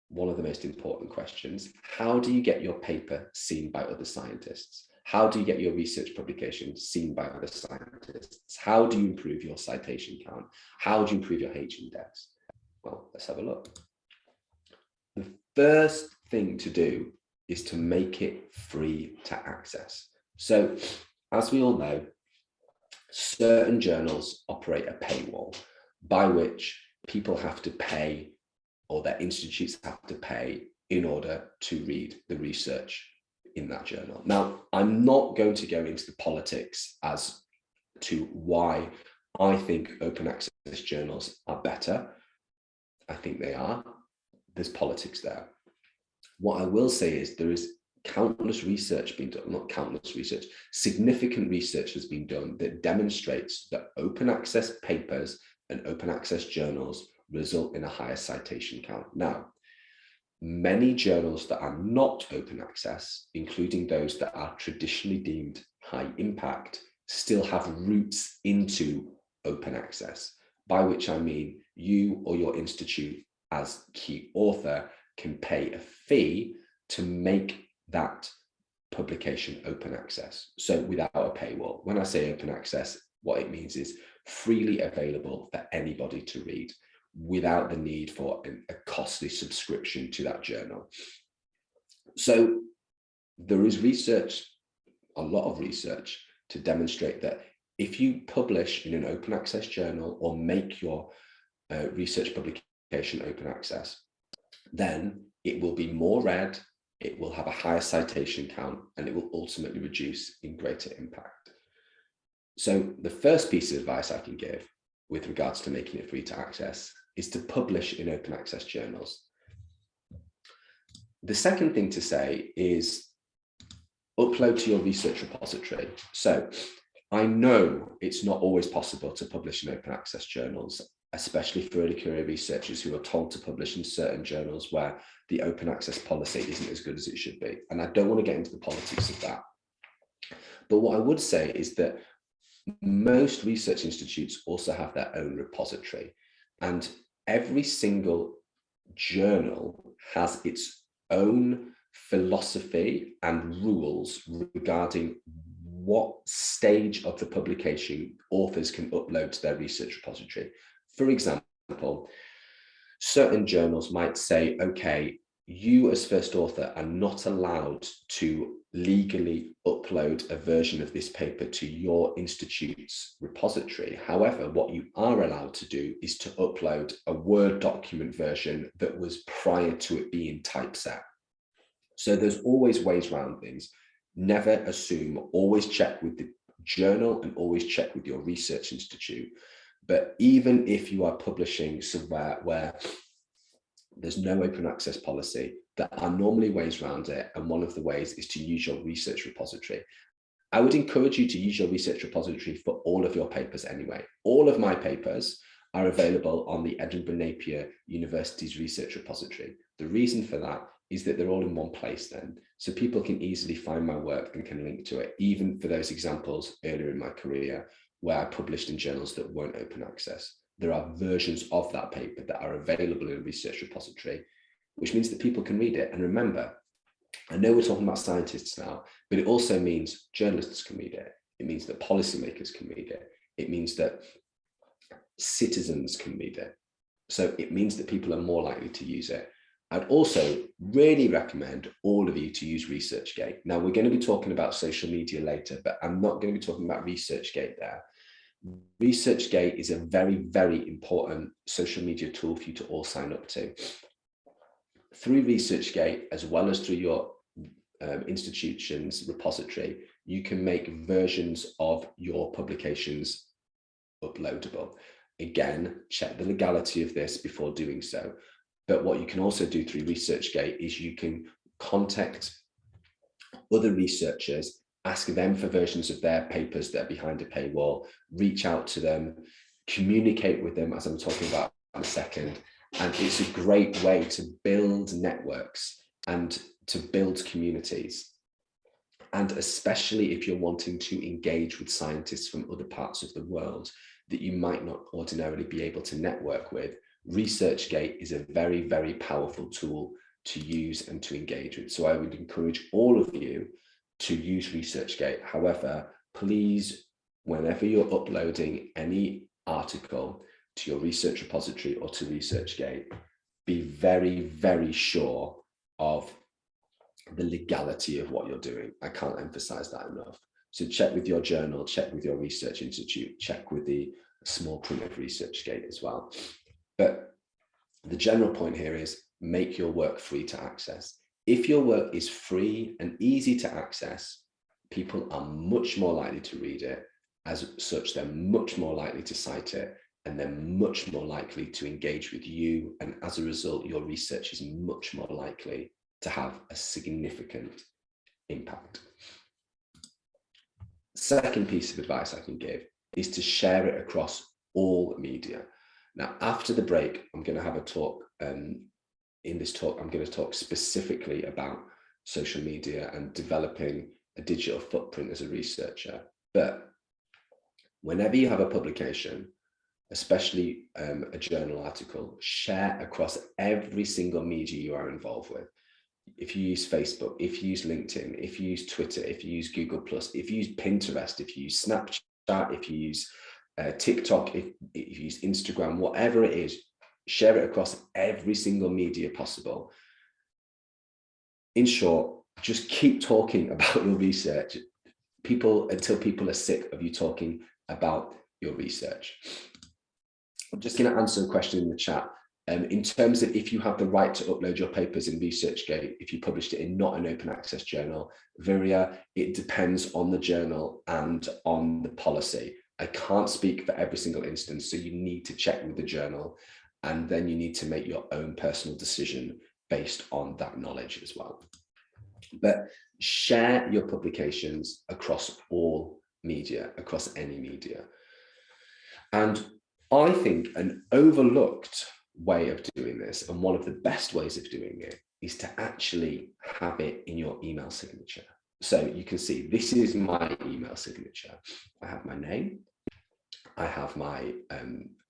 one of the most important questions. How do you get your paper seen by other scientists? How do you get your research publication seen by other scientists? How do you improve your citation count? How do you improve your H index? Well, let's have a look. The first thing to do is to make it free to access. So as we all know, certain journals operate a paywall by which people have to pay, or their institutes have to pay, in order to read the research in that journal. Now, I'm not going to go into the politics as to why I think open access journals are better. I think they are. There's politics there. What I will say is there is countless research being done, not countless research, significant research has been done that demonstrates that open access papers and open access journals result in a higher citation count. Now, many journals that are not open access, including those that are traditionally deemed high impact, still have roots into open access, by which I mean you or your institute as key author can pay a fee to make that publication open access. So without a paywall. When I say open access, what it means is freely available for anybody to read without the need for a costly subscription to that journal. So there is research, a lot of research, to demonstrate that if you publish in an open access journal or make your research publication open access, then it will be more read, it will have a higher citation count, and it will ultimately reduce in greater impact. So the first piece of advice I can give with regards to making it free to access is to publish in open access journals. The second thing to say is upload to your research repository. So I know it's not always possible to publish in open access journals, especially for early career researchers who are told to publish in certain journals where the open access policy isn't as good as it should be. And I don't want to get into the politics of that. But what I would say is that most research institutes also have their own repository, and every single journal has its own philosophy and rules regarding what stage of the publication authors can upload to their research repository. For example, certain journals might say, okay, you as first author are not allowed to legally upload a version of this paper to your institute's repository. However, what you are allowed to do is to upload a Word document version that was prior to it being typeset. So there's always ways around things. Never assume, always check with the journal and always check with your research institute. But even if you are publishing somewhere where there's no open access policy, there are normally ways around it. And one of the ways is to use your research repository. I would encourage you to use your research repository for all of your papers anyway. All of my papers are available on the Edinburgh Napier University's research repository. The reason for that is that they're all in one place then. So people can easily find my work and can link to it, even for those examples earlier in my career where I published in journals that weren't open access. There are versions of that paper that are available in a research repository, which means that people can read it. And remember, I know we're talking about scientists now, but it also means journalists can read it. It means that policymakers can read it. It means that citizens can read it. So it means that people are more likely to use it. I'd also really recommend all of you to use ResearchGate. Now, we're going to be talking about social media later, but I'm not going to be talking about ResearchGate there. ResearchGate is a very, very important social media tool for you to all sign up to. Through ResearchGate, as well as through your institution's repository, you can make versions of your publications uploadable. Again, check the legality of this before doing so. But what you can also do through ResearchGate is you can contact other researchers, ask them for versions of their papers that are behind a paywall, reach out to them, communicate with them, as I'm talking about in a second. And it's a great way to build networks and to build communities. And especially if you're wanting to engage with scientists from other parts of the world that you might not ordinarily be able to network with, ResearchGate is a very, very powerful tool to use and to engage with. So I would encourage all of you to use ResearchGate. However, please, whenever you're uploading any article to your research repository or to ResearchGate, be very, very sure of the legality of what you're doing. I can't emphasize that enough. So check with your journal, check with your research institute, check with the small print of ResearchGate as well. But the general point here is make your work free to access. If your work is free and easy to access, people are much more likely to read it. As such, they're much more likely to cite it, and they're much more likely to engage with you. And as a result, your research is much more likely to have a significant impact. Second piece of advice I can give is to share it across all media. Now, after the break, I'm going to have a talk. In this talk, I'm going to talk specifically about social media and developing a digital footprint as a researcher. But whenever you have a publication, especially a journal article, share across every single media you are involved with. If you use Facebook, if you use LinkedIn, if you use Twitter, if you use Google+, if you use Pinterest, if you use Snapchat, if you use TikTok, if you use Instagram, whatever it is, share it across every single media possible. In short, just keep talking about your research until people are sick of you talking about your research. I'm just going to answer a question in the chat. In terms of if you have the right to upload your papers in ResearchGate, if you published it in not an open access journal, Viria, it depends on the journal and on the policy. I can't speak for every single instance, so you need to check with the journal, and then you need to make your own personal decision based on that knowledge as well. But share your publications across all media, across any media. And I think an overlooked way of doing this, and one of the best ways of doing it, is to actually have it in your email signature. So you can see this is my email signature. I have my name, I have my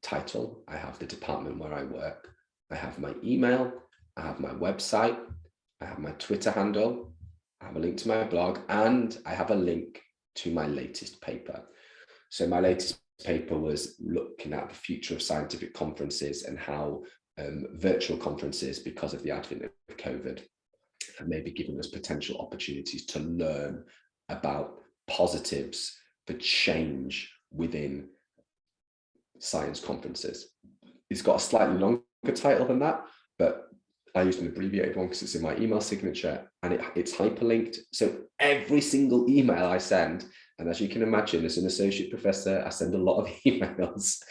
title, I have the department where I work, I have my email, I have my website, I have my Twitter handle, I have a link to my blog, and I have a link to my latest paper. So my latest paper was looking at the future of scientific conferences and how virtual conferences, because of the advent of COVID, have maybe given us potential opportunities to learn about positives for change within science conferences. It's got a slightly longer title than that, but I used an abbreviated one because it's in my email signature, and it's hyperlinked. So every single email I send, and as you can imagine, as an associate professor, I send a lot of emails.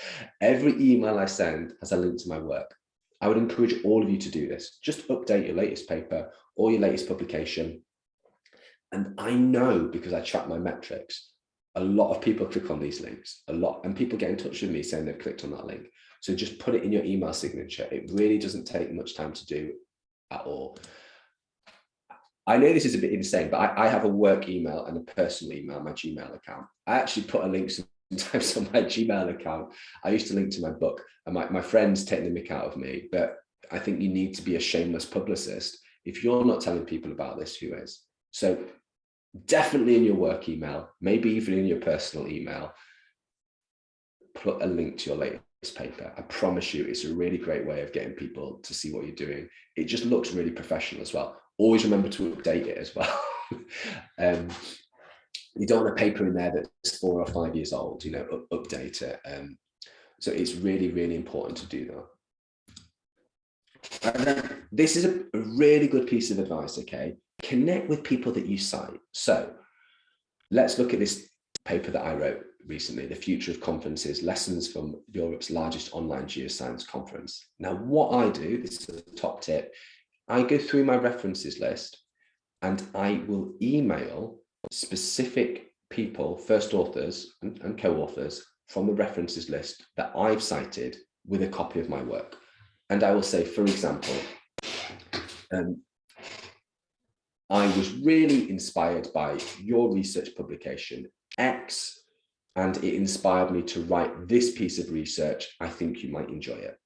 Every email I send has a link to my work. I would encourage all of you to do this. Just update your latest paper or your latest publication. And I know, because I track my metrics, a lot of people click on these links, and people get in touch with me saying they've clicked on that link. So just put it in your email signature. It really doesn't take much time to do at all. I know this is a bit insane, but I have a work email and a personal email, my Gmail account. I actually put a link sometimes on my Gmail account. I used to link to my book, and my friends take the mick out of me, but I think you need to be a shameless publicist. If you're not telling people about this, who is? So definitely in your work email, maybe even in your personal email, put a link to your latest paper. I promise you, it's a really great way of getting people to see what you're doing. It just looks really professional as well. Always remember to update it as well. You don't want a paper in there that's 4 or 5 years old, update it. So it's really, really important to do that. And then this is a really good piece of advice, okay? Connect with people that you cite. So let's look at this paper that I wrote recently, The Future of Conferences, Lessons from Europe's Largest Online Geoscience Conference. Now, what I do, this is a top tip, I go through my references list and I will email specific people, first authors and co-authors from the references list that I've cited with a copy of my work. And I will say, for example, I was really inspired by your research publication X, and it inspired me to write this piece of research. I think you might enjoy it.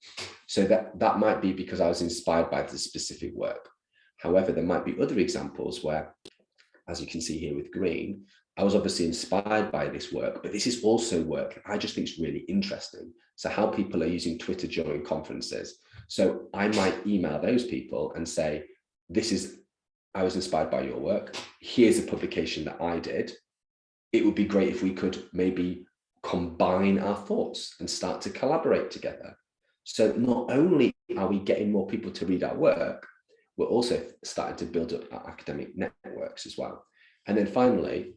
So that might be because I was inspired by the specific work. However, there might be other examples where, as you can see here with green, I was obviously inspired by this work, but this is also work I just think is really interesting. So how people are using Twitter during conferences. So I might email those people and say, I was inspired by your work. Here's a publication that I did. It would be great if we could maybe combine our thoughts and start to collaborate together. So not only are we getting more people to read our work, we're also starting to build up our academic networks as well. And then finally,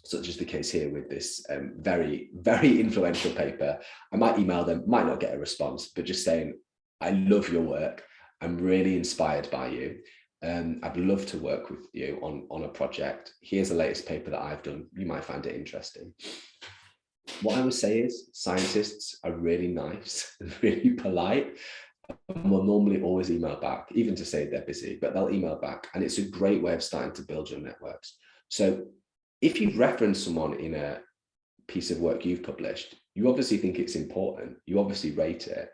such as the case here with this very, very influential paper, I might email them, might not get a response, but just saying, I love your work. I'm really inspired by you. I'd love to work with you on a project. Here's the latest paper that I've done. You might find it interesting. What I would say is scientists are really nice and really polite, and will normally always email back, even to say they're busy, but they'll email back. And it's a great way of starting to build your networks. So if you've referenced someone in a piece of work you've published, you obviously think it's important. You obviously rate it.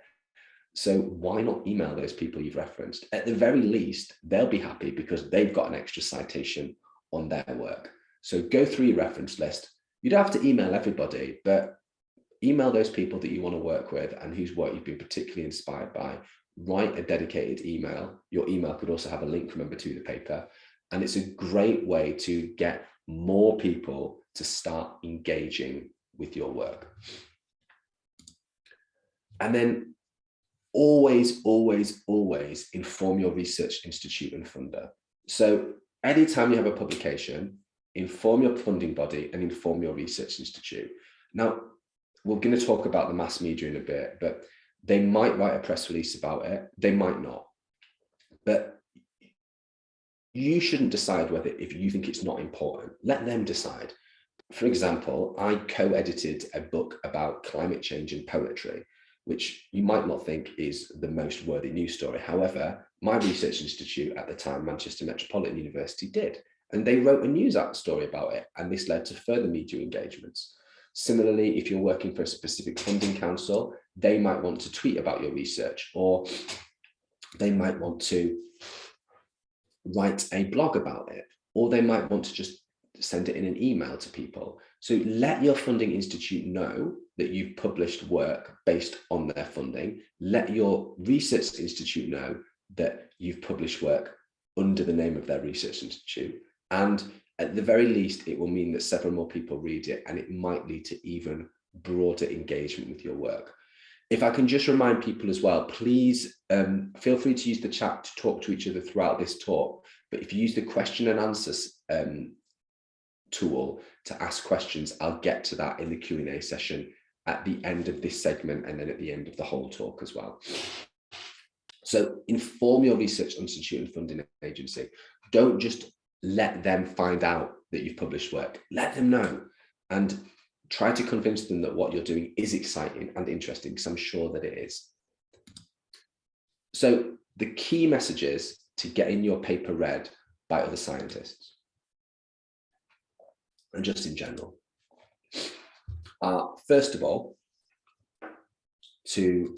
So why not email those people you've referenced? At the very least, they'll be happy because they've got an extra citation on their work. So go through your reference list. You don't have to email everybody, but email those people that you want to work with and whose work you've been particularly inspired by. Write a dedicated email. Your email could also have a link, remember, to the paper. And it's a great way to get more people to start engaging with your work. And then always, always, always inform your research institute and funder. So anytime you have a publication, inform your funding body and inform your research institute. Now, we're going to talk about the mass media in a bit, but they might write a press release about it. They might not. But you shouldn't decide whether, if you think it's not important, let them decide. For example, I co-edited a book about climate change and poetry, which you might not think is the most worthy news story. However, my research institute at the time, Manchester Metropolitan University, did. And they wrote a news story about it. And this led to further media engagements. Similarly, if you're working for a specific funding council, they might want to tweet about your research, or they might want to write a blog about it, or they might want to just send it in an email to people. So let your funding institute know that you've published work based on their funding. Let your research institute know that you've published work under the name of their research institute. And at the very least, it will mean that several more people read it, and it might lead to even broader engagement with your work. If I can just remind people as well, please feel free to use the chat to talk to each other throughout this talk. But if you use the question and answers tool to ask questions, I'll get to that in the Q&A session at the end of this segment and then at the end of the whole talk as well. So inform your research institute and funding agency. Don't just let them find out that you've published work. Let them know and try to convince them that what you're doing is exciting and interesting, because I'm sure that it is. So the key messages to getting your paper read by other scientists, and just in general, are, first of all, to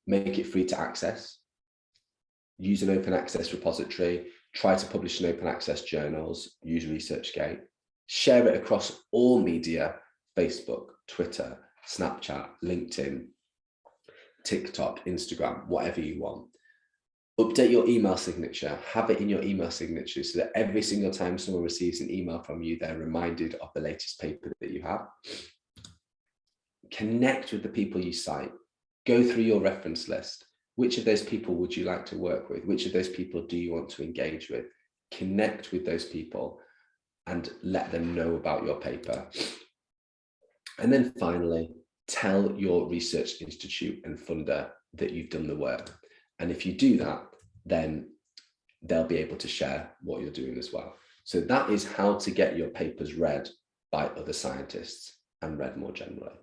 make it free to access, use an open access repository, try to publish in open access journals, use ResearchGate, share it across all media, Facebook, Twitter, Snapchat, LinkedIn, TikTok, Instagram, whatever you want. Update your email signature, have it in your email signature so that every single time someone receives an email from you, they're reminded of the latest paper that you have. Connect with the people you cite. Go through your reference list. Which of those people would you like to work with? Which of those people do you want to engage with? Connect with those people and let them know about your paper. And then finally, tell your research institute and funder that you've done the work. And if you do that, then they'll be able to share what you're doing as well. So that is how to get your papers read by other scientists and read more generally.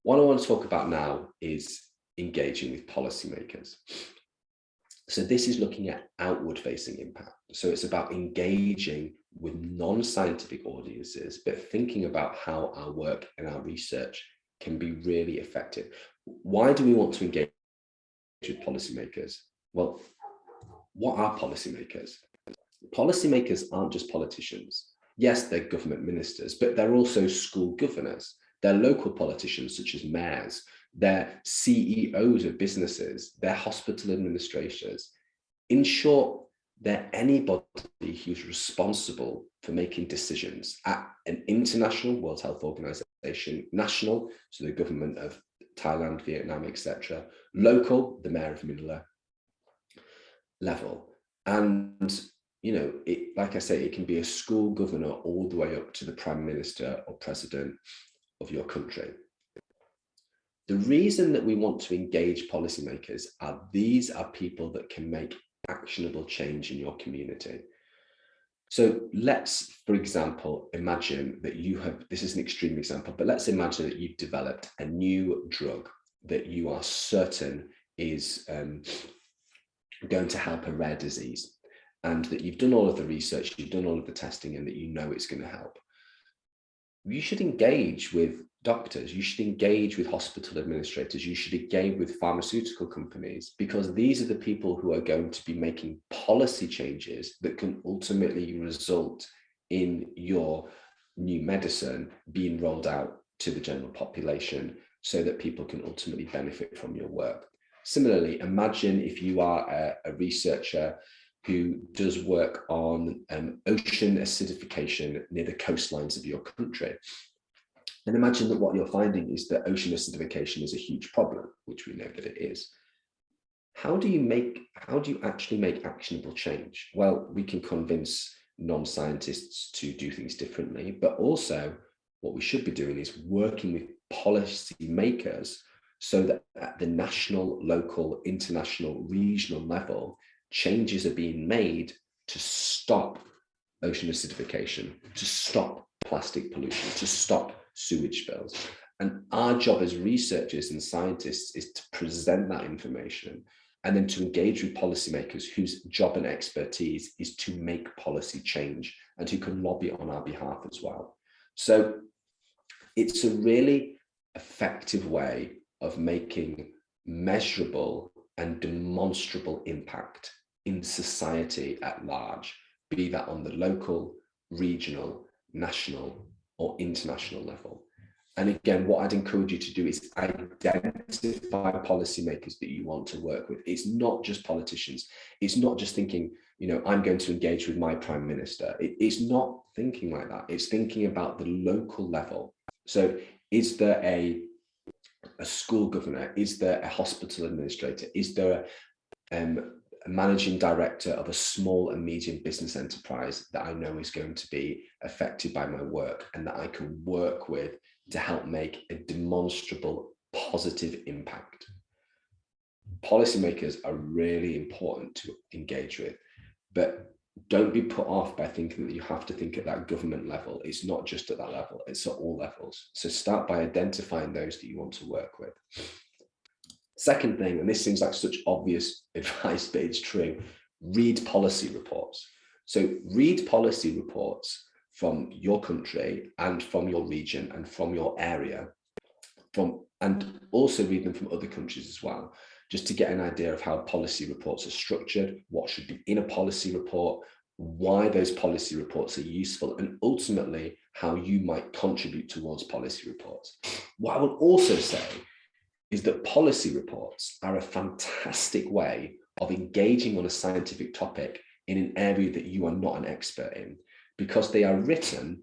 What I want to talk about now is engaging with policymakers. So this is looking at outward facing impact. So it's about engaging with non-scientific audiences, but thinking about how our work and our research can be really effective. Why do we want to engage with policymakers? Well, what are policymakers? Policymakers aren't just politicians. Yes, they're government ministers, but they're also school governors. They're local politicians such as mayors. They're CEOs of businesses. They're hospital administrators. In short, they're anybody who's responsible for making decisions at an international, World Health Organization, national, so the government of Thailand, Vietnam, etc., local, the mayor of Manila, level. And, you know, it, like I say, it can be a school governor all the way up to the prime minister or president of your country. The reason that we want to engage policymakers are these are people that can make actionable change in your community. So let's, for example, imagine that you have, this is an extreme example, but let's imagine that you've developed a new drug that you are certain is going to help a rare disease, and that you've done all of the research, you've done all of the testing, and that you know it's going to help. You should engage with doctors, you should engage with hospital administrators, you should engage with pharmaceutical companies, because these are the people who are going to be making policy changes that can ultimately result in your new medicine being rolled out to the general population so that people can ultimately benefit from your work. Similarly, imagine if you are a researcher who does work on ocean acidification near the coastlines of your country. And imagine that what you're finding is that ocean acidification is a huge problem, which we know that it is. How do you actually make actionable change? Well, we can convince non-scientists to do things differently, but also what we should be doing is working with policy makers so that at the national, local, international, regional level, changes are being made to stop ocean acidification, to stop plastic pollution, to stop sewage spills. And our job as researchers and scientists is to present that information and then to engage with policymakers whose job and expertise is to make policy change and who can lobby on our behalf as well. So it's a really effective way of making measurable and demonstrable impact in society at large, be that on the local, regional, national, or international level. And again, what I'd encourage you to do is identify policymakers that you want to work with. It's not just politicians. It's not just thinking, I'm going to engage with my prime minister. It's not thinking like that. It's thinking about the local level. So is there a school governor? Is there a hospital administrator? Is there a managing director of a small and medium business enterprise that I know is going to be affected by my work and that I can work with to help make a demonstrable positive impact? Policymakers are really important to engage with, but don't be put off by thinking that you have to think at that government level. It's not just at that level, it's at all levels. So start by identifying those that you want to work with. Second thing, and this seems like such obvious advice, but it's true, read policy reports. So read policy reports from your country and from your region and from your area, and also read them from other countries as well, just to get an idea of how policy reports are structured, what should be in a policy report, why those policy reports are useful, and ultimately how you might contribute towards policy reports. What I will also say is that policy reports are a fantastic way of engaging on a scientific topic in an area that you are not an expert in, because they are written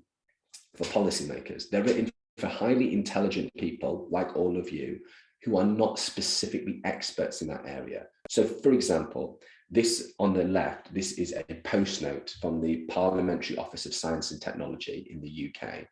for policymakers. They're written for highly intelligent people like all of you who are not specifically experts in that area. So for example, this on the left, this is a post note from the Parliamentary Office of Science and Technology in the UK.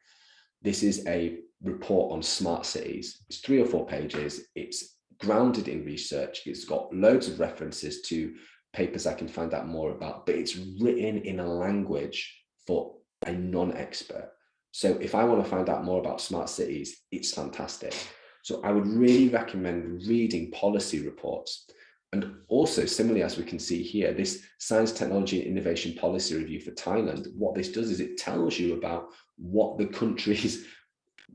This is a report on smart cities. It's 3 or 4 pages. It's grounded in research. It's got loads of references to papers I can find out more about, but it's written in a language for a non-expert. So if I want to find out more about smart cities, it's fantastic. So I would really recommend reading policy reports. And also, similarly, as we can see here, this Science, Technology and Innovation Policy Review for Thailand, what this does is it tells you about what the country's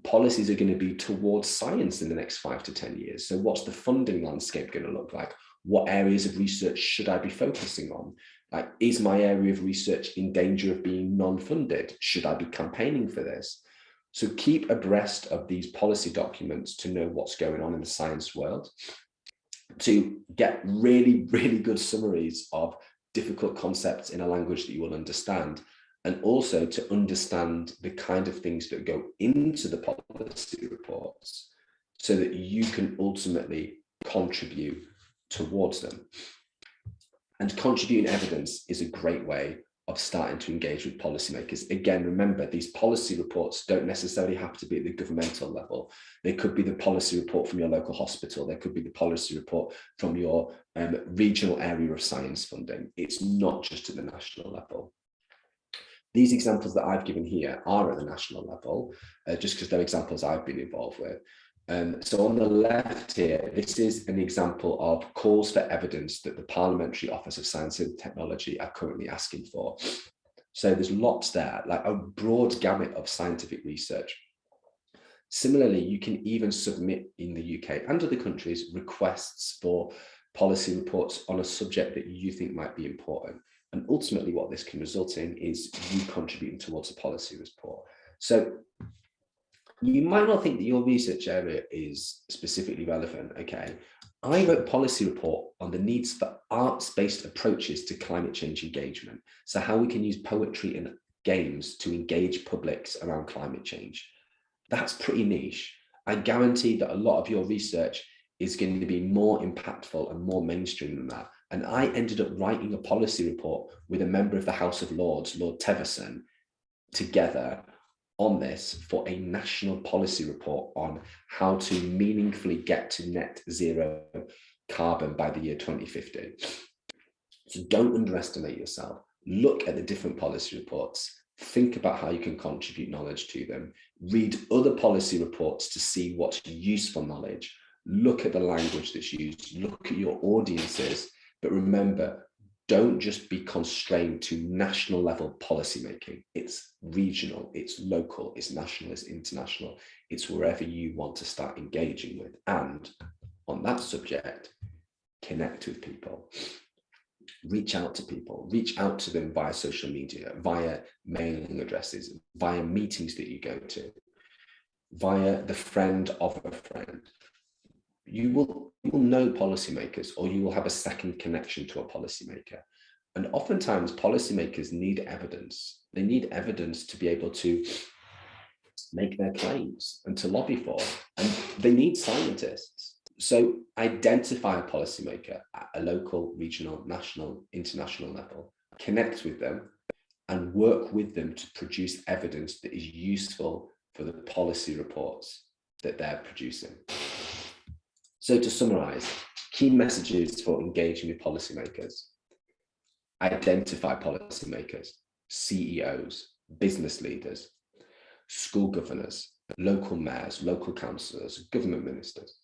policies are going to be towards science in the next 5 to 10 years. So what's the funding landscape going to look like? What areas of research should I be focusing on? Like, is my area of research in danger of being non-funded? Should I be campaigning for this? So keep abreast of these policy documents to know what's going on in the science world, to get really, really good summaries of difficult concepts in a language that you will understand, and also to understand the kind of things that go into the policy reports so that you can ultimately contribute towards them. And contributing evidence is a great way of starting to engage with policymakers. Again, remember, these policy reports don't necessarily have to be at the governmental level. They could be the policy report from your local hospital. They could be the policy report from your regional area of science funding. It's not just at the national level. These examples that I've given here are at the national level, just because they're examples I've been involved with. So on the left here, this is an example of calls for evidence that the Parliamentary Office of Science and Technology are currently asking for. So there's lots there, like a broad gamut of scientific research. Similarly, you can even submit in the UK and other countries requests for policy reports on a subject that you think might be important. And ultimately what this can result in is you contributing towards a policy report. So You might not think that your research area is specifically relevant, okay? I wrote a policy report on the needs for arts-based approaches to climate change engagement. So how we can use poetry and games to engage publics around climate change. That's pretty niche. I guarantee that a lot of your research is going to be more impactful and more mainstream than that. And I ended up writing a policy report with a member of the House of Lords, Lord Teverson, together on this for a national policy report on how to meaningfully get to net zero carbon by the year 2050. So don't underestimate yourself. Look at the different policy reports. Think about how you can contribute knowledge to them. Read other policy reports to see what's useful knowledge. Look at the language that's used. Look at your audiences. But remember, don't just be constrained to national level policy making. It's regional, it's local, it's national, it's international. It's wherever you want to start engaging with. And on that subject, connect with people. Reach out to people, reach out to them via social media, via mailing addresses, via meetings that you go to, via the friend of a friend. You will know policymakers, or you will have a second connection to a policymaker. And oftentimes policymakers need evidence. They need evidence to be able to make their claims and to lobby for, and they need scientists. So identify a policymaker at a local, regional, national, international level, connect with them and work with them to produce evidence that is useful for the policy reports that they're producing. So to summarize, key messages for engaging with policymakers: identify policymakers, CEOs, business leaders, school governors, local mayors, local councillors, government ministers.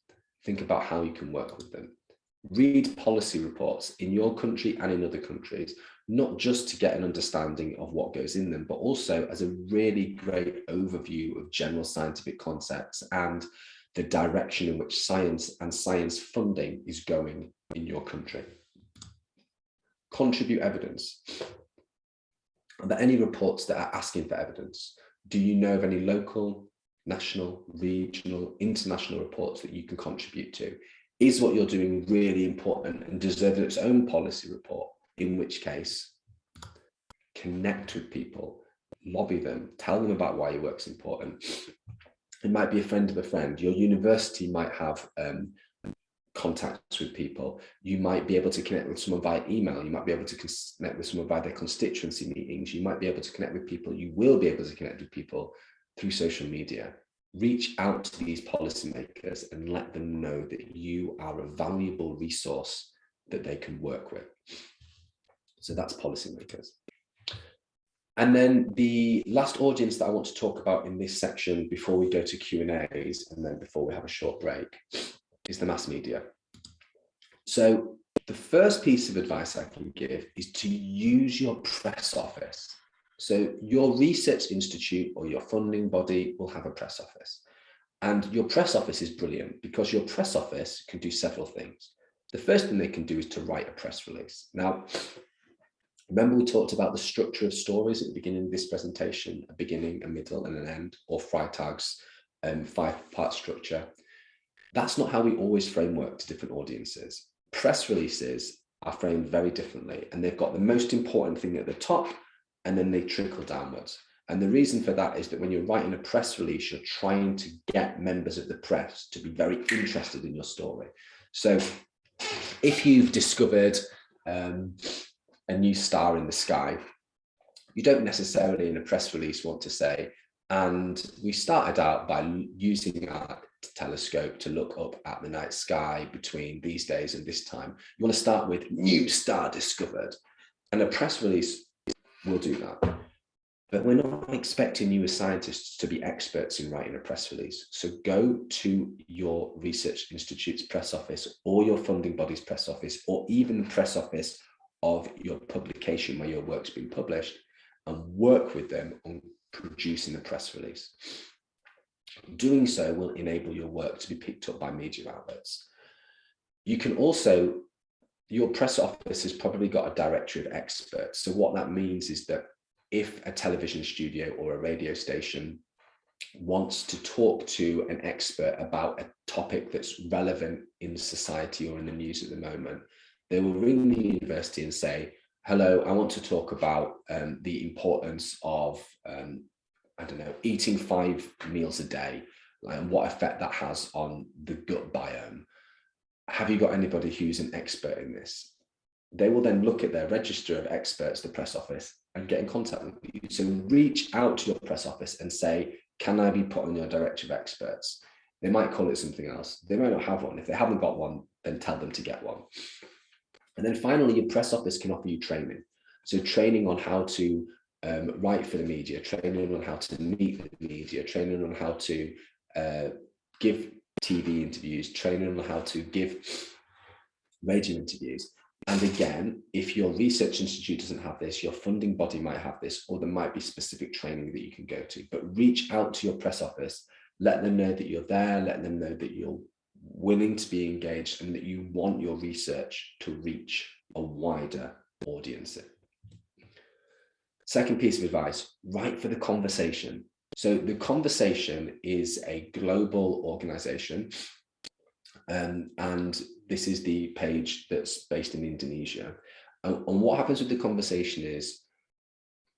Think about how you can work with them. Read policy reports in your country and in other countries, not just to get an understanding of what goes in them, but also as a really great overview of general scientific concepts and the direction in which science and science funding is going in your country. Contribute evidence. Are there any reports that are asking for evidence? Do you know of any local, national, regional, international reports that you can contribute to? Is what you're doing really important and deserves its own policy report? In which case, connect with people, lobby them, tell them about why your work's important. It might be a friend of a friend. Your university might have contacts with people. You might be able to connect with someone via email. You might be able to connect with someone via their constituency meetings. You might be able to connect with people. You will be able to connect with people through social media. Reach out to these policymakers and let them know that you are a valuable resource that they can work with. So that's policymakers. And then the last audience that I want to talk about in this section before we go to Q&As and then before we have a short break is the mass media. So the first piece of advice I can give is to use your press office. So your research institute or your funding body will have a press office. And your press office is brilliant because your press office can do several things. The first thing they can do is to write a press release. Now, remember we talked about the structure of stories at the beginning of this presentation, a beginning, a middle, and an end, or Freytag's 5-part structure. That's not how we always frame work to different audiences. Press releases are framed very differently, and they've got the most important thing at the top, and then they trickle downwards. And the reason for that is that when you're writing a press release, you're trying to get members of the press to be very interested in your story. So if you've discovered a new star in the sky, you don't necessarily in a press release want to say, and we started out by using our telescope to look up at the night sky between these days and this time. You want to start with new star discovered, and a press release will do that. But we're not expecting you as scientists to be experts in writing a press release. So go to your research institute's press office or your funding body's press office, or even the press office of your publication where your work's been published, and work with them on producing a press release. Doing so will enable your work to be picked up by media outlets. You can also, your press office has probably got a directory of experts. So what that means is that if a television studio or a radio station wants to talk to an expert about a topic that's relevant in society or in the news at the moment, they will ring the university and say, hello, I want to talk about the importance of, I don't know, eating 5 meals a day and what effect that has on the gut biome. Have you got anybody who's an expert in this? They will then look at their register of experts, the press office, and get in contact with you. So reach out to your press office and say, can I be put on your directory of experts? They might call it something else. They might not have one. If they haven't got one, then tell them to get one. And then finally, your press office can offer you training. So training on how to write for the media, training on how to meet the media, training on how to give TV interviews, training on how to give radio interviews. And again, if your research institute doesn't have this, your funding body might have this, or there might be specific training that you can go to. But reach out to your press office, let them know that you're there, let them know that you're willing to be engaged and that you want your research to reach a wider audience. Second piece of advice, write for the conversation. So the conversation is a global organization, and this is the page that's based in Indonesia. And what happens with the conversation is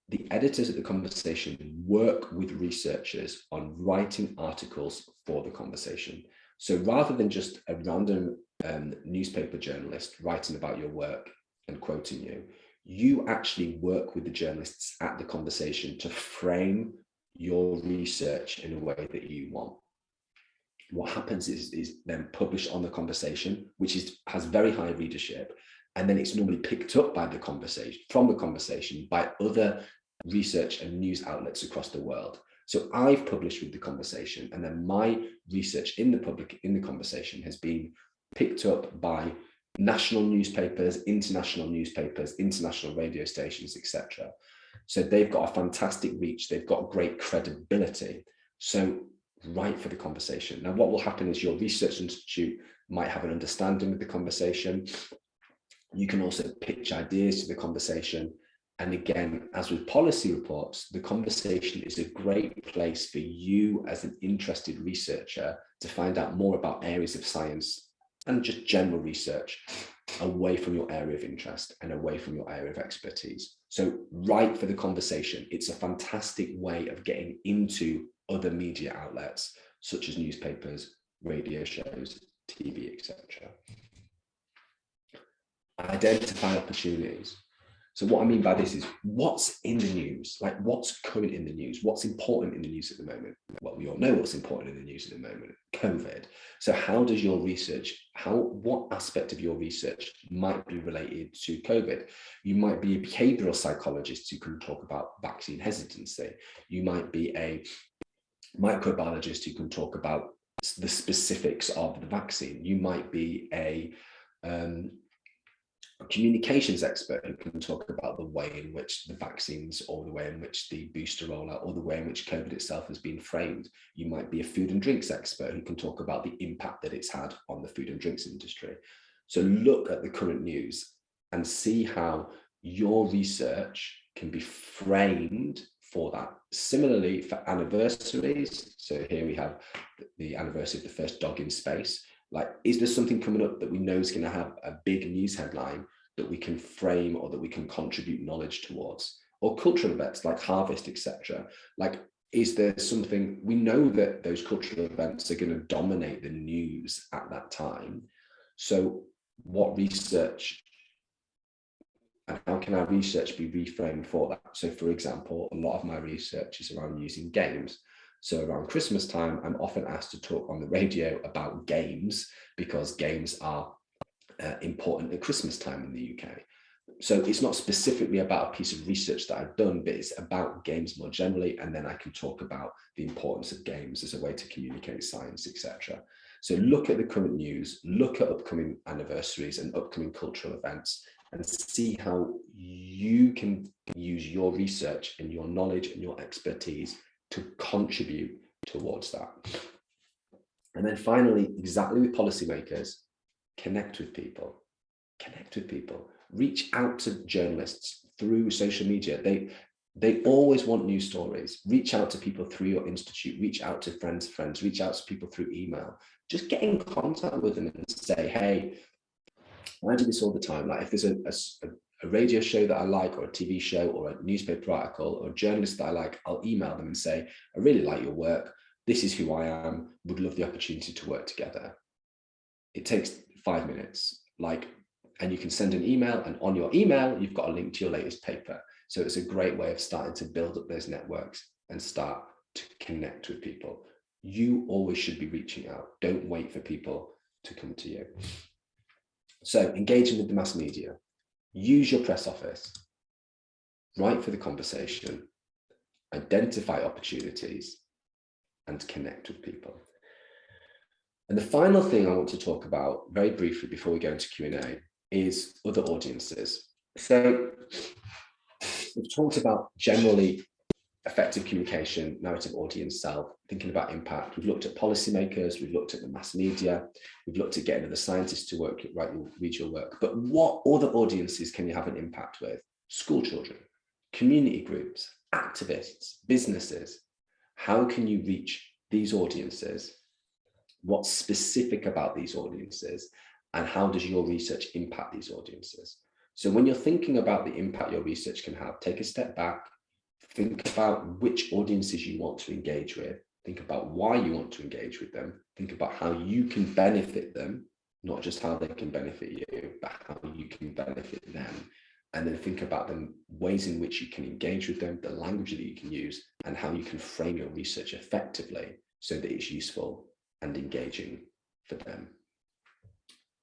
the editors at the conversation work with researchers on writing articles for the conversation. So rather than just a random newspaper journalist writing about your work and quoting you, you actually work with the journalists at the conversation to frame your research in a way that you want. What happens is then published on the conversation, which has very high readership, and then it's normally picked up by the conversation by other research and news outlets across the world. So I've published with the conversation, and then my research in the conversation has been picked up by national newspapers, international radio stations, etc. So they've got a fantastic reach, they've got great credibility. So write for the conversation. Now, what will happen is your research institute might have an understanding with the conversation. You can also pitch ideas to the conversation. And again, as with policy reports, the conversation is a great place for you as an interested researcher to find out more about areas of science and just general research away from your area of interest and away from your area of expertise. So write for the conversation. It's a fantastic way of getting into other media outlets, such as newspapers, radio shows, TV, etc. Identify opportunities. So what I mean by this is what's in the news, like what's current in the news, what's important in the news at the moment. Well, we all know what's important in the news at the moment, COVID. So how does your research, what aspect of your research might be related to COVID? You might be a behavioral psychologist who can talk about vaccine hesitancy. You might be a microbiologist who can talk about the specifics of the vaccine. You might be a communications expert who can talk about the way in which the vaccines or the way in which the booster rollout or the way in which COVID itself has been framed. You might be a food and drinks expert who can talk about the impact that it's had on the food and drinks industry. So look at the current news and see how your research can be framed for that. Similarly, for anniversaries, so here we have the anniversary of the first dog in space. Like, is there something coming up that we know is going to have a big news headline that we can frame or that we can contribute knowledge towards? Or cultural events like Harvest, etc. Like, is there something, we know that those cultural events are going to dominate the news at that time. So what research, and how can our research be reframed for that? So for example, a lot of my research is around using games. So around Christmas time, I'm often asked to talk on the radio about games because games are important at Christmas time in the UK. So it's not specifically about a piece of research that I've done, but it's about games more generally. And then I can talk about the importance of games as a way to communicate science, etc. So look at the current news, look at upcoming anniversaries and upcoming cultural events, and see how you can use your research and your knowledge and your expertise to contribute towards that. And then finally, exactly with policymakers, connect with people, reach out to journalists through social media. They always want news stories. Reach out to people through your institute, reach out to friends, reach out to people through email. Just get in contact with them and say, hey, I do this all the time. Like if there's a radio show that I like, or a TV show, or a newspaper article, or a journalist that I like, I'll email them and say, I really like your work. This is who I am. Would love the opportunity to work together. It takes 5 minutes, and you can send an email, and on your email, you've got a link to your latest paper. So it's a great way of starting to build up those networks and start to connect with people. You always should be reaching out. Don't wait for people to come to you. So engaging with the mass media, use your press office, write for the conversation, identify opportunities, and connect with people. And the final thing I want to talk about very briefly before we go into Q&A is other audiences. So we've talked about generally effective communication, narrative audience self, thinking about impact. We've looked at policymakers, we've looked at the mass media, we've looked at getting other scientists to read your work. But what other audiences can you have an impact with? School children, community groups, activists, businesses. How can you reach these audiences? What's specific about these audiences? And how does your research impact these audiences? So when you're thinking about the impact your research can have, take a step back, think about which audiences you want to engage with, think about why you want to engage with them, think about how you can benefit them, not just how they can benefit you, but how you can benefit them. And then think about the ways in which you can engage with them, the language that you can use, and how you can frame your research effectively so that it's useful and engaging for them.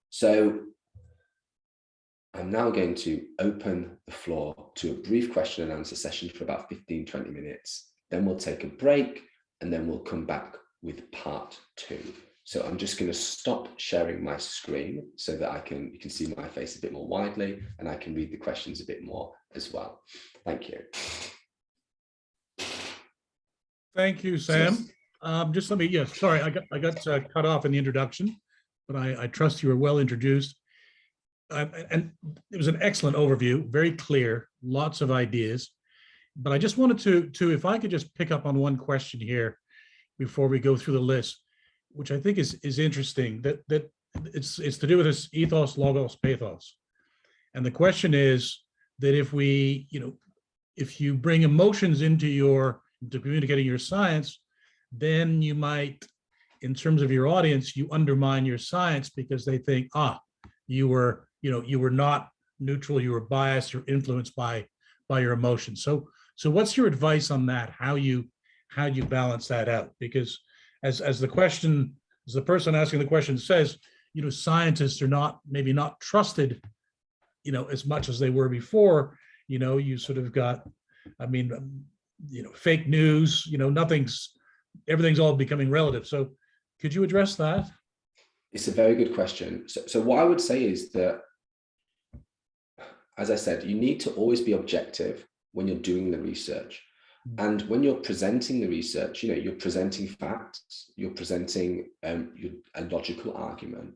So I'm now going to open the floor to a brief question and answer session for about 15-20 minutes. Then we'll take a break, and then we'll come back with part 2. So I'm just going to stop sharing my screen so that you can see my face a bit more widely, and I can read the questions a bit more as well. Thank you. Thank you, Sam. Just let me, sorry, I got cut off in the introduction, but I trust you were well introduced. And it was an excellent overview, very clear, lots of ideas. But I just wanted to if I could just pick up on one question here before we go through the list, which I think is interesting, that it's to do with this ethos, logos, pathos. And the question is that if you bring emotions into communicating your science, then you might, in terms of your audience, you undermine your science because they think, you were not neutral, you were biased or influenced by your emotions. So what's your advice on that? How you balance that out? Because as the person asking the question says, scientists are maybe not trusted, as much as they were before. You sort of got, fake news, everything's all becoming relative. So could you address that? It's a very good question. So what I would say is that, as I said, you need to always be objective when you're doing the research. And when you're presenting the research, you're presenting facts, you're presenting a logical argument.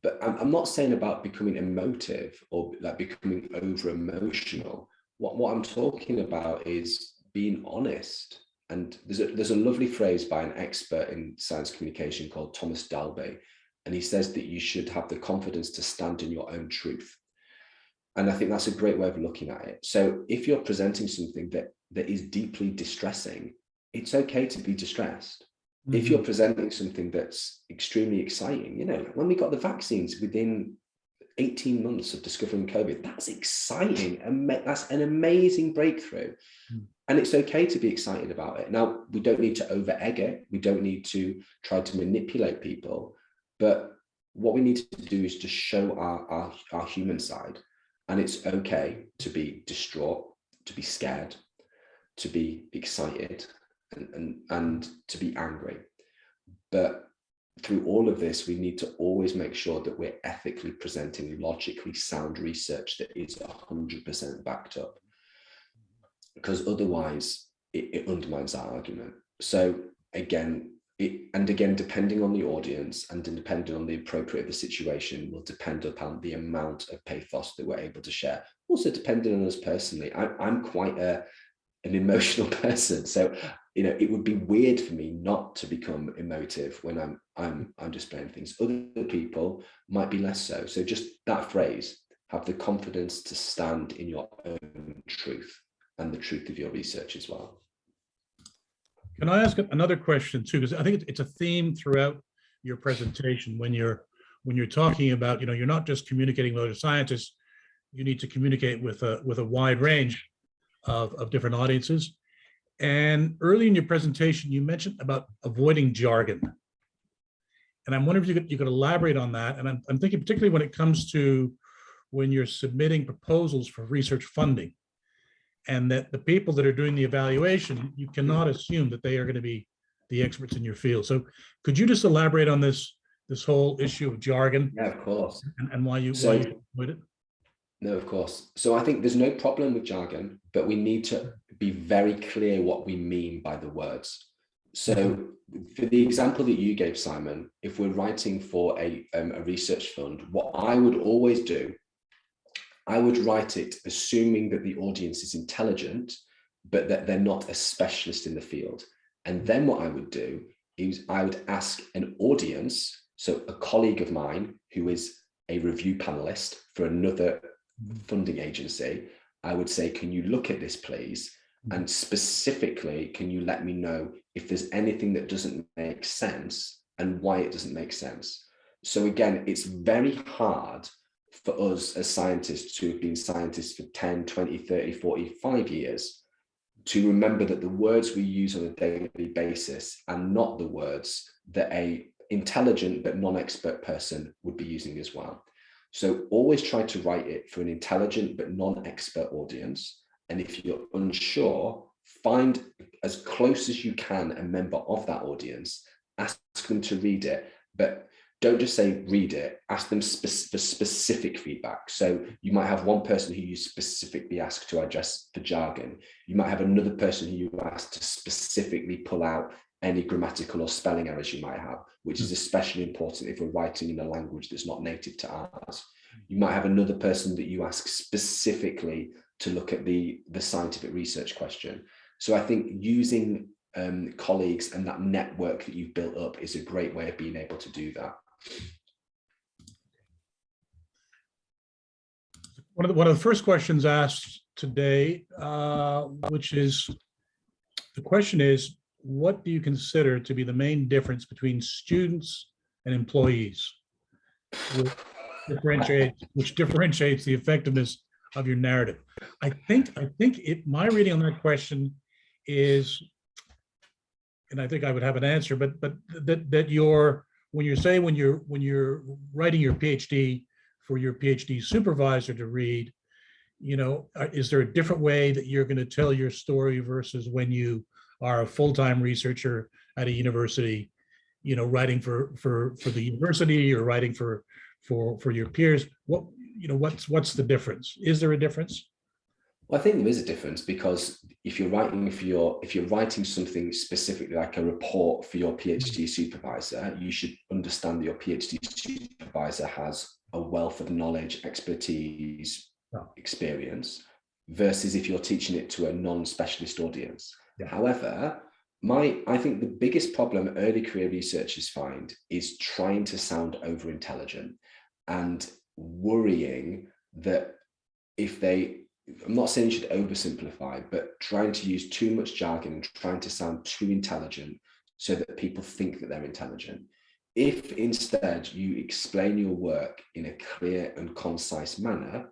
But I'm not saying about becoming emotive or like becoming over emotional. What I'm talking about is being honest. And there's a lovely phrase by an expert in science communication called Thomas Dalby. And he says that you should have the confidence to stand in your own truth. And I think that's a great way of looking at it. So if you're presenting something that is deeply distressing, it's okay to be distressed. Mm-hmm. If you're presenting something that's extremely exciting, when we got the vaccines within 18 months of discovering COVID, that's exciting. And that's an amazing breakthrough. Mm-hmm. And it's okay to be excited about it. Now, we don't need to over-egg it. We don't need to try to manipulate people. But what we need to do is to show our human side. And it's okay to be distraught, to be scared, to be excited, and to be angry. But through all of this, we need to always make sure that we're ethically presenting logically sound research that is 100% backed up. Because otherwise, it undermines our argument. So again, depending on the audience and depending on the appropriate of the situation will depend upon the amount of pathos that we're able to share. Also depending on us personally, I'm quite a an emotional person. So, you know, it would be weird for me not to become emotive when I'm displaying things. Other people might be less so. So just that phrase, have the confidence to stand in your own truth and the truth of your research as well. Can I ask another question too? Because I think it's a theme throughout your presentation when you're talking about, you know, you're not just communicating with other scientists, you need to communicate with a wide range of different audiences. And early in your presentation, you mentioned about avoiding jargon. And I'm wondering if you could elaborate on that. And I'm thinking particularly when it comes to when you're submitting proposals for research funding, and that the people that are doing the evaluation, you cannot assume that they are going to be the experts in your field. So could you just elaborate on this whole issue of jargon? Yeah, of course. And why you avoid it? No, of course. So I think there's no problem with jargon, but we need to be very clear what we mean by the words. So for the example that you gave, Simon, if we're writing for a research fund, what I would always do, I would write it assuming that the audience is intelligent, but that they're not a specialist in the field. And then what I would do is I would ask an audience, so a colleague of mine who is a review panelist for another funding agency, I would say, can you look at this, please? And specifically, can you let me know if there's anything that doesn't make sense and why it doesn't make sense? So again, it's very hard for us as scientists who have been scientists for 10, 20, 30, 45 years to remember that the words we use on a daily basis are not the words that a intelligent but non-expert person would be using as well. So always try to write it for an intelligent but non-expert audience. And if you're unsure, find as close as you can a member of that audience, ask them to read it, but don't just say read it, ask them for specific feedback. So you might have one person who you specifically ask to address the jargon. You might have another person who you ask to specifically pull out any grammatical or spelling errors you might have, which is especially important if we're writing in a language that's not native to ours. You might have another person that you ask specifically to look at the scientific research question. So I think using colleagues and that network that you've built up is a great way of being able to do that. One of the first questions asked today, which is, the question is, what do you consider to be the main difference between students and employees, which differentiates the effectiveness of your narrative? I think my reading on that question is, and I think I would have an answer, but that when you're writing your PhD for your PhD supervisor to read, you know, is there a different way that you're going to tell your story versus when you are a full-time researcher at a university, you know, writing for the university or writing for your peers? What's the difference? Is there a difference? Well, I think there is a difference, because if you're writing something specifically like a report for your PhD supervisor, you should understand that your PhD supervisor has a wealth of knowledge, expertise, experience, versus if you're teaching it to a non-specialist audience. Yeah. However, I think the biggest problem early career researchers find is trying to sound over intelligent and worrying that I'm not saying you should oversimplify, but trying to use too much jargon and trying to sound too intelligent so that people think that they're intelligent. If instead you explain your work in a clear and concise manner,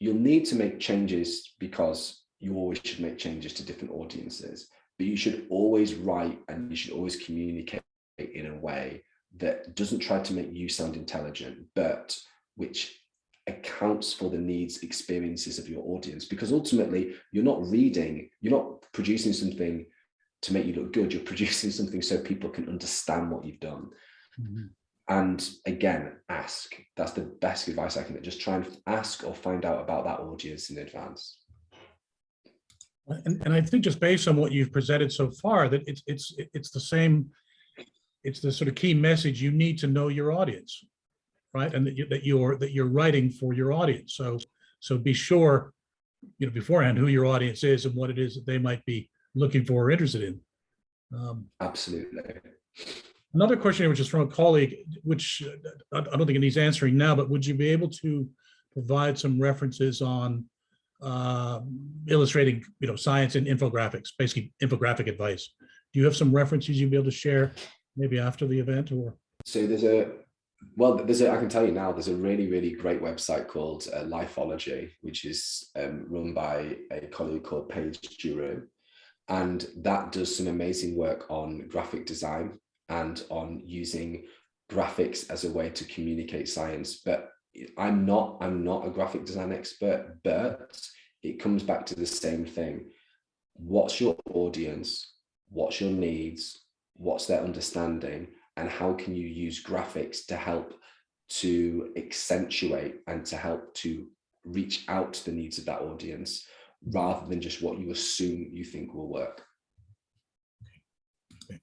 you'll need to make changes, because you always should make changes to different audiences, but you should always write and you should always communicate in a way that doesn't try to make you sound intelligent, but which accounts for the needs, experiences of your audience. Because ultimately, you're not producing something to make you look good, you're producing something so people can understand what you've done. Mm-hmm. And again, ask. That's the best advice I can get. Just try and ask or find out about that audience in advance. And I think just based on what you've presented so far, that it's the same. It's the sort of key message. You need to know your audience, right? And that you're writing for your audience. So be sure beforehand who your audience is and what it is that they might be looking for or interested in. Absolutely. Another question, which is from a colleague, which I don't think it needs answering now, but would you be able to provide some references on illustrating, science and infographics, basically infographic advice? Do you have some references you'd be able to share maybe after the event? Or so I can tell you now, there's a really, really great website called Lifeology, which is run by a colleague called Paige Giroux, and that does some amazing work on graphic design and on using graphics as a way to communicate science. But I'm not a graphic design expert, but it comes back to the same thing. What's your audience? What's your needs? What's their understanding? And how can you use graphics to help to accentuate and to help to reach out to the needs of that audience, rather than just what you assume you think will work? Okay.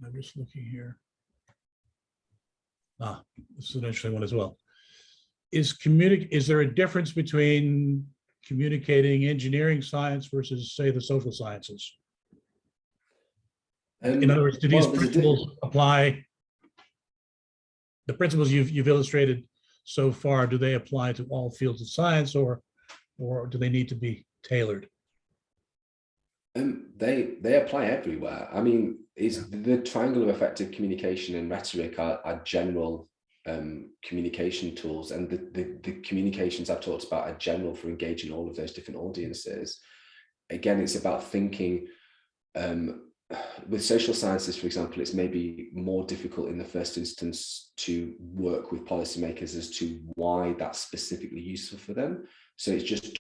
I'm just looking here. This is an interesting one as well. Is there a difference between communicating engineering science versus, say, the social sciences? In other words, do these principles apply? The principles you've illustrated so far, do they apply to all fields of science, or do they need to be tailored? They apply everywhere. I mean, the triangle of effective communication and rhetoric are general communication tools, and the communications I've talked about are general for engaging all of those different audiences. Again, it's about thinking. With social sciences, for example, it's maybe more difficult in the first instance to work with policymakers as to why that's specifically useful for them. So it's just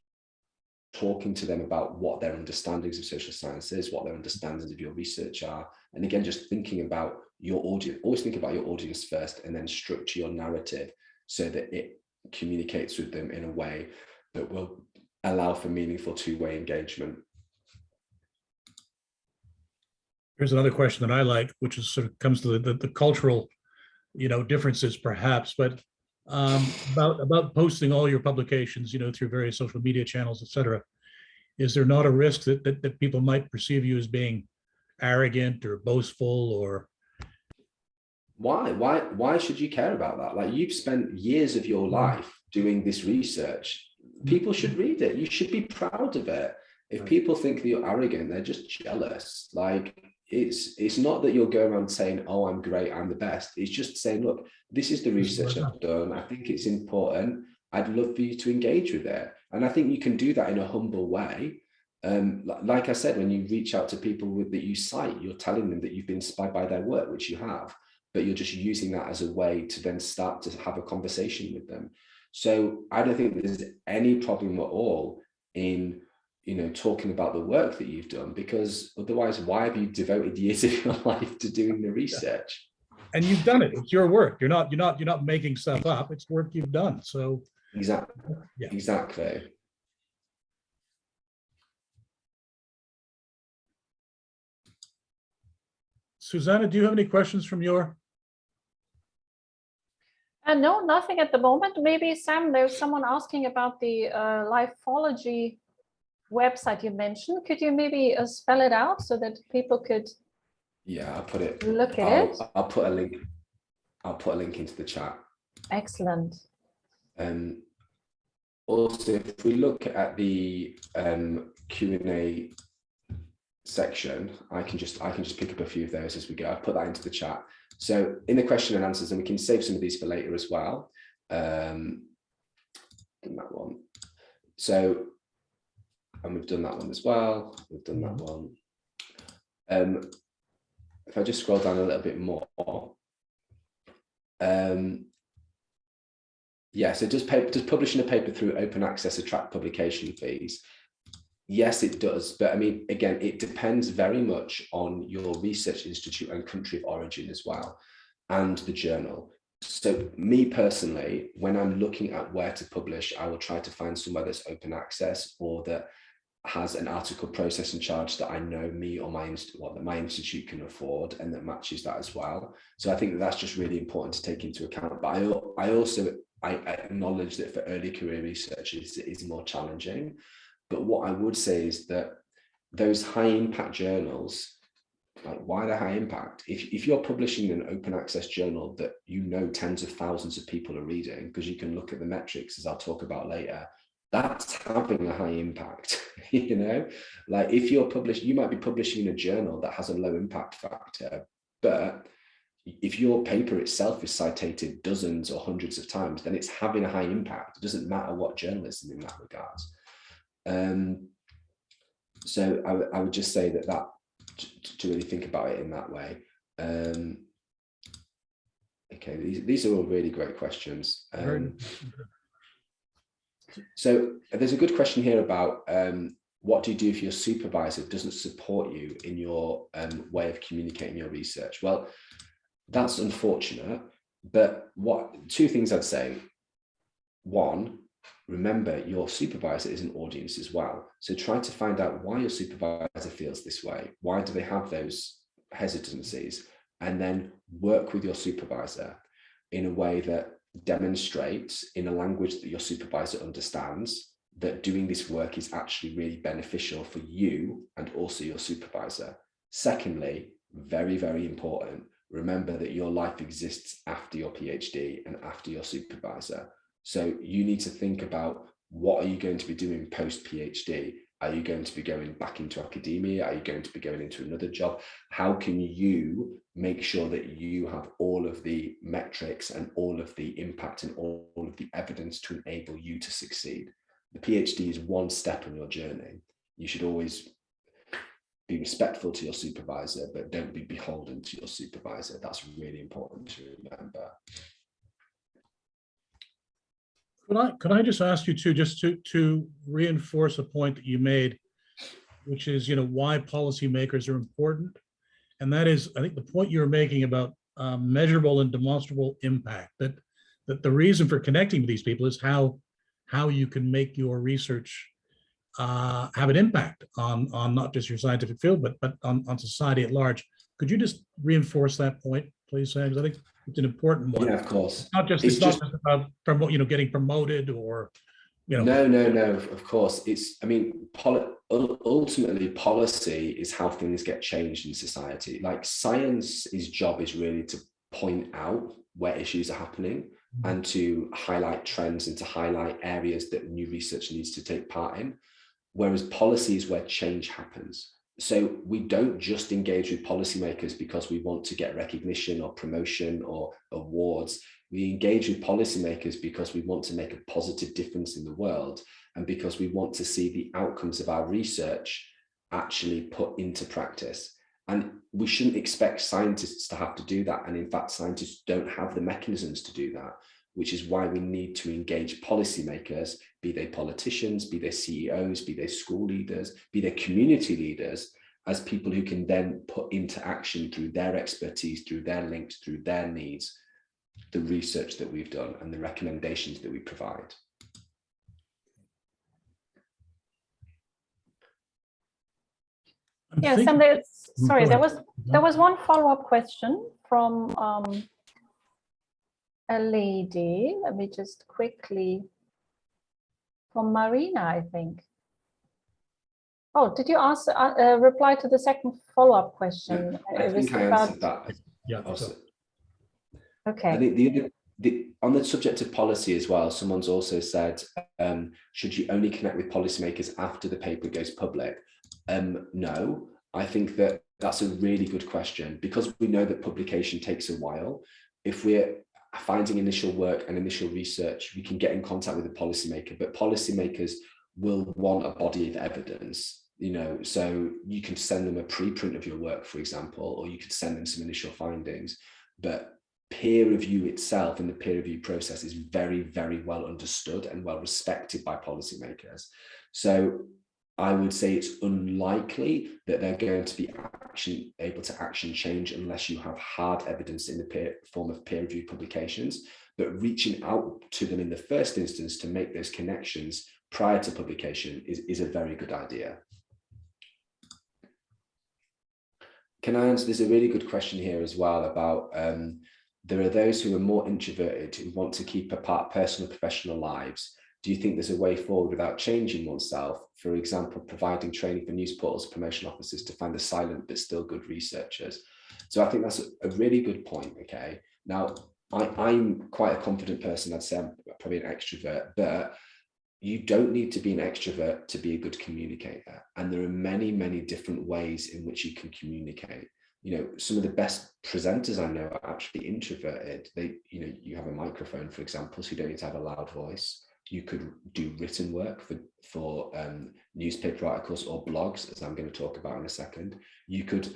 talking to them about what their understandings of social sciences, what their understandings of your research are. And again, just thinking about your audience, always think about your audience first, and then structure your narrative so that it communicates with them in a way that will allow for meaningful two-way engagement. Here's another question that I like, which is sort of comes to the cultural, differences perhaps, but about posting all your publications, through various social media channels, et cetera. Is there not a risk that people might perceive you as being arrogant or boastful? Or why should you care about that? Like, you've spent years of your life doing this research. People should read it. You should be proud of it. If people think that you're arrogant, they're just jealous. Like, it's not that you'll go around saying, oh, I'm great, I'm the best. It's just saying, look, this is the research I've done. I think it's important. I'd love for you to engage with it. And I think you can do that in a humble way. Like I said, when you reach out to people that you cite, you're telling them that you've been inspired by their work, which you have, but you're just using that as a way to then start to have a conversation with them. So I don't think there's any problem at all in talking about the work that you've done, because otherwise, why have you devoted years of your life to doing the research? And you've done it. It's your work. You're not making stuff up. It's work you've done. So exactly. Yeah. Exactly. Susanna, do you have any questions from your? No, nothing at the moment. Maybe, Sam, there's someone asking about the Lifeology website you mentioned. Could you maybe spell it out so that people could I'll put it. Look at it. I'll put a link. I'll put a link into the chat. Excellent. Also, if we look at the Q&A section, I can just pick up a few of those as we go. I'll put that into the chat. So in the question and answers, and we can save some of these for later as well. In that one. So, and we've done that one as well. We've done that one. If I just scroll down a little bit more. So does publishing a paper through open access attract publication fees? Yes, it does. But I mean, again, it depends very much on your research institute and country of origin as well, and the journal. So me personally, when I'm looking at where to publish, I will try to find somewhere that's open access, or that has an article processing charge that I know me or that my institute can afford, and that matches that as well. So I think that that's just really important to take into account. But I acknowledge that for early career researchers, it is more challenging. But what I would say is that those high impact journals, like, why the high impact? If you're publishing an open access journal that you know tens of thousands of people are reading, because you can look at the metrics, as I'll talk about later, that's having a high impact. You know, like if you're you might be publishing in a journal that has a low impact factor, but if your paper itself is cited dozens or hundreds of times, then it's having a high impact. It doesn't matter what journalism in that regard. So I would just say that to really think about it in that way. Okay, these are all really great questions. So there's a good question here about what do you do if your supervisor doesn't support you in your way of communicating your research? Well, that's unfortunate, but two things I'd say. One, remember your supervisor is an audience as well. So try to find out why your supervisor feels this way. Why do they have those hesitancies? And then work with your supervisor in a way that demonstrates, in a language that your supervisor understands, that doing this work is actually really beneficial for you and also your supervisor. Secondly, very, very important, remember that your life exists after your PhD and after your supervisor. So you need to think about, what are you going to be doing post-PhD? Are you going to be going back into academia? Are you going to be going into another job? How can you make sure that you have all of the metrics and all of the impact and all of the evidence to enable you to succeed? The PhD is one step on your journey. You should always be respectful to your supervisor, but don't be beholden to your supervisor. That's really important to remember. Could I just ask you to reinforce a point that you made, which is, why policymakers are important, and that is, I think the point you were making about measurable and demonstrable impact. That the reason for connecting with these people is how you can make your research have an impact on not just your scientific field, but on society at large. Could you just reinforce that point, please, Sam? Because I think it's an important one. Yeah, of course. It's not just about getting promoted or, No, of course. Ultimately, policy is how things get changed in society. Like, science's job is really to point out where issues are happening and to highlight trends and to highlight areas that new research needs to take part in. Whereas policy is where change happens. So we don't just engage with policymakers because we want to get recognition or promotion or awards. We engage with policymakers because we want to make a positive difference in the world, and because we want to see the outcomes of our research actually put into practice. And we shouldn't expect scientists to have to do that. And in fact, scientists don't have the mechanisms to do that, which is why we need to engage policymakers, be they politicians, be they CEOs, be they school leaders, be they community leaders, as people who can then put into action through their expertise, through their links, through their needs, the research that we've done and the recommendations that we provide. Yes, and there was one follow-up question from a lady. Let me just quickly, from Marina, I think. Oh, did you ask reply to the second follow-up question? Yeah, I think I answered that. Yeah. Also. Okay. I think on the subject of policy as well, someone's also said, should you only connect with policymakers after the paper goes public? No, I think that's a really good question, because we know that publication takes a while. If we're finding initial work and initial research, we can get in contact with the policymaker, but policymakers will want a body of evidence, so you can send them a preprint of your work, for example, or you could send them some initial findings. But peer review itself and the peer review process is very, very well understood and well respected by policymakers. So I would say it's unlikely that they're going to be able to action change unless you have hard evidence in the form of peer-reviewed publications. But reaching out to them in the first instance to make those connections prior to publication is a very good idea. Can I answer? There's a really good question here as well about there are those who are more introverted who want to keep apart personal and professional lives. Do you think there's a way forward without changing oneself? For example, providing training for news portals, promotion officers to find the silent but still good researchers. So I think that's a really good point. Okay, now I'm quite a confident person. I'd say I'm probably an extrovert, but you don't need to be an extrovert to be a good communicator. And there are many, many different ways in which you can communicate. You know, some of the best presenters I know are actually introverted. You have a microphone, for example, so you don't need to have a loud voice. You could do written work for newspaper articles or blogs, as I'm going to talk about in a second. You could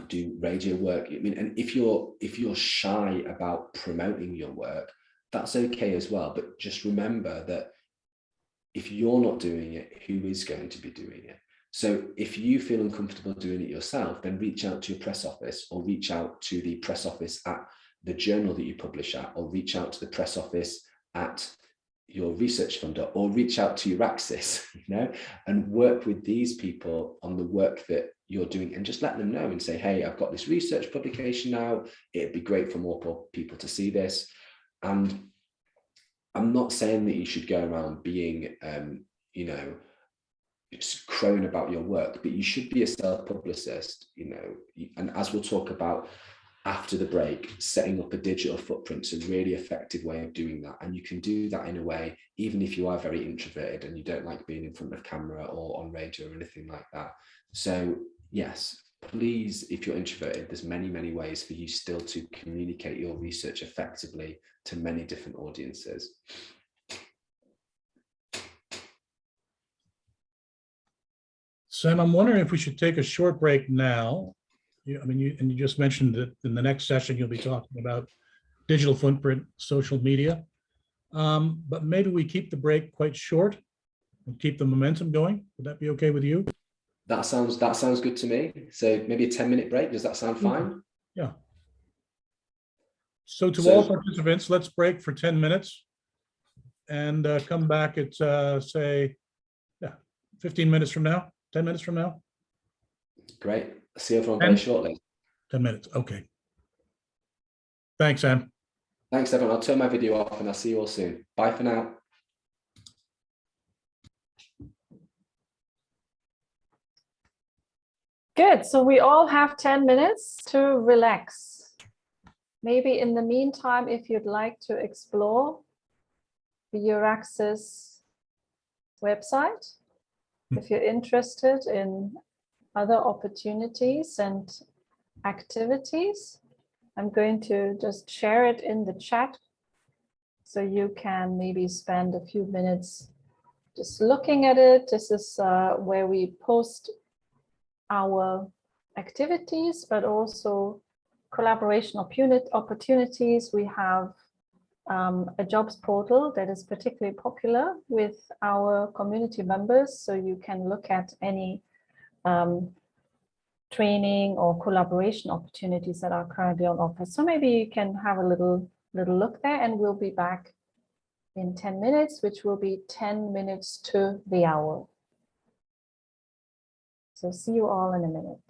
do radio work. I mean, and if you're shy about promoting your work, that's okay as well. But just remember that if you're not doing it, who is going to be doing it? So if you feel uncomfortable doing it yourself, then reach out to your press office, or reach out to the press office at the journal that you publish at, or reach out to the press office at your research funder, or reach out to your Axis, and work with these people on the work that you're doing, and just let them know and say, hey, I've got this research publication now. It'd be great for more people to see this. And I'm not saying that you should go around being, just crowing about your work, but you should be a self-publicist, and as we'll talk about after the break, setting up a digital footprint's a really effective way of doing that. And you can do that in a way, even if you are very introverted and you don't like being in front of camera or on radio or anything like that. So yes, please, if you're introverted, there's many, many ways for you still to communicate your research effectively to many different audiences. Sam, I'm wondering if we should take a short break now. You just mentioned that in the next session, you'll be talking about digital footprint, social media. But maybe we keep the break quite short and keep the momentum going. Would that be okay with you? That sounds good to me. So maybe a 10-minute break. Does that sound fine? Yeah. So all participants, let's break for 10 minutes and come back at, say, 15 minutes from now, 10 minutes from now. Great. See everyone very shortly. 10 minutes. Okay. Thanks, Sam. Thanks, everyone. I'll turn my video off and I'll see you all soon. Bye for now. Good. So we all have 10 minutes to relax. Maybe in the meantime, if you'd like to explore the Euraxis website, if you're interested in other opportunities and activities, I'm going to just share it in the chat so you can maybe spend a few minutes just looking at it. This is where we post our activities, but also collaboration opportunities. We have a jobs portal that is particularly popular with our community members, so you can look at any training or collaboration opportunities that are currently on offer. So maybe you can have a little look there, and we'll be back in 10 minutes, which will be 10 minutes to the hour. So see you all in a minute.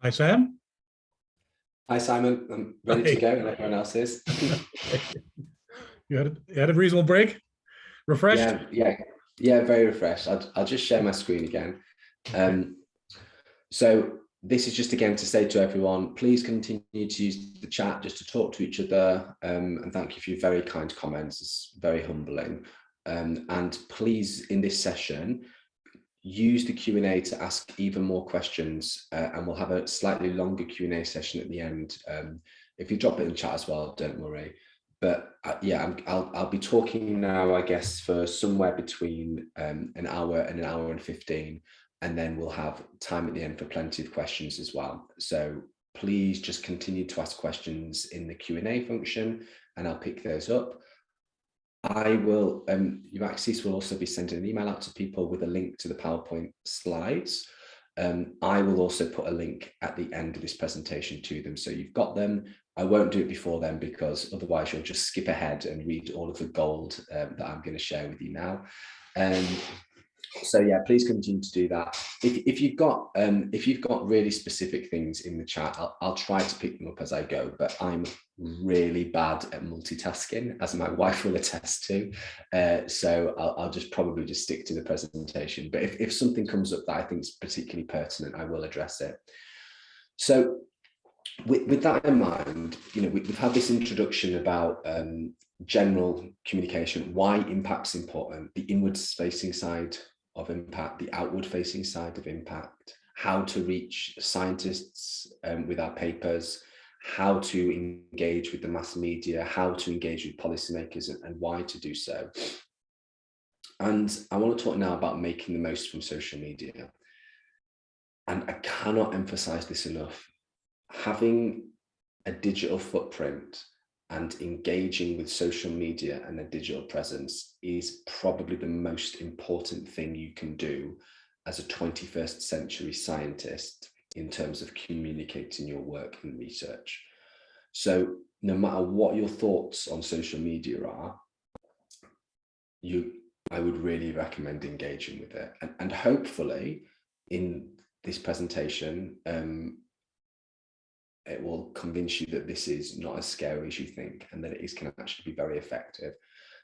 Hi, Sam. Hi, Simon. I'm ready to go, and everyone else is. You had a reasonable break? Refreshed? Yeah, very refreshed. I'll just share my screen again. So this is just again to say to everyone, please continue to use the chat just to talk to each other. And thank you for your very kind comments. It's very humbling. And please, in this session, use the Q&A to ask even more questions, and we'll have a slightly longer Q&A session at the end. If you drop it in the chat as well, don't worry. But yeah, I'll be talking now, I guess, for somewhere between an hour and 1 hour and 15, and then we'll have time at the end for plenty of questions as well. So please just continue to ask questions in the Q&A function, and I'll pick those up. I will, Euraxis will also be sending an email out to people with a link to the PowerPoint slides. I will also put a link at the end of this presentation to them, so you've got them. I won't do it before then, because otherwise you'll just skip ahead and read all of the gold that I'm going to share with you now. So yeah, please continue to do that. If you've got really specific things in the chat, I'll try to pick them up as I go, but I'm really bad at multitasking, as my wife will attest to. So I'll just probably just stick to the presentation. But if something comes up that I think is particularly pertinent, I will address it. So with that in mind, we've had this introduction about general communication, why impact's important, the inwards facing side of impact, the outward facing side of impact, how to reach scientists with our papers, how to engage with the mass media, how to engage with policymakers, and why to do so. And I want to talk now about making the most from social media. And I cannot emphasize this enough. Having a digital footprint and engaging with social media and a digital presence is probably the most important thing you can do as a 21st century scientist in terms of communicating your work and research. So no matter what your thoughts on social media are, I would really recommend engaging with it. And hopefully in this presentation, it will convince you that this is not as scary as you think, and that it can actually be very effective.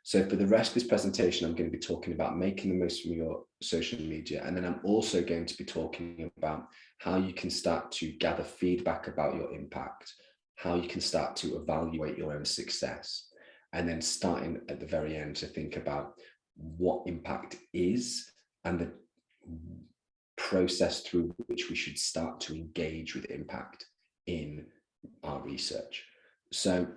So for the rest of this presentation, I'm going to be talking about making the most from your social media. And then I'm also going to be talking about how you can start to gather feedback about your impact, how you can start to evaluate your own success, and then starting at the very end to think about what impact is and the process through which we should start to engage with impact in our research. So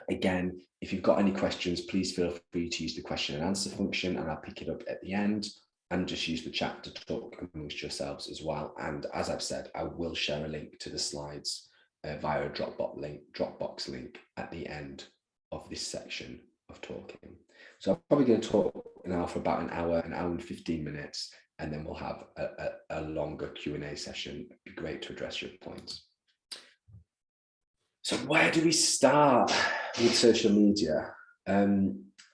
again, if you've got any questions, please feel free to use the question and answer function, and I'll pick it up at the end, and just use the chat to talk amongst yourselves as well. And as I've said, I will share a link to the slides via a Dropbox link at the end of this section of talking. So I'm probably going to talk now for about an hour and 15 minutes, and then we'll have a longer Q&A session. It'd be great to address your points. So where do we start with social media?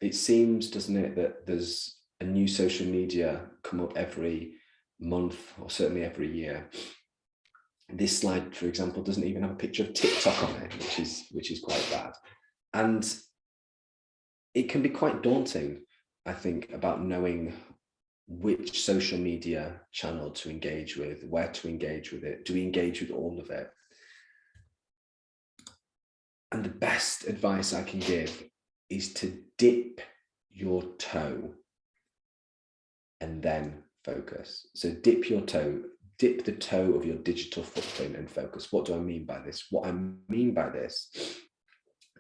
It seems, doesn't it, that there's a new social media come up every month, or certainly every year. This slide, for example, doesn't even have a picture of TikTok on it, which is quite bad. And it can be quite daunting, I think, about knowing which social media channel to engage with, where to engage with it. Do we engage with all of it? And the best advice I can give is to dip your toe and then focus. So dip the toe of your digital footprint and focus. What do I mean by this? What I mean by this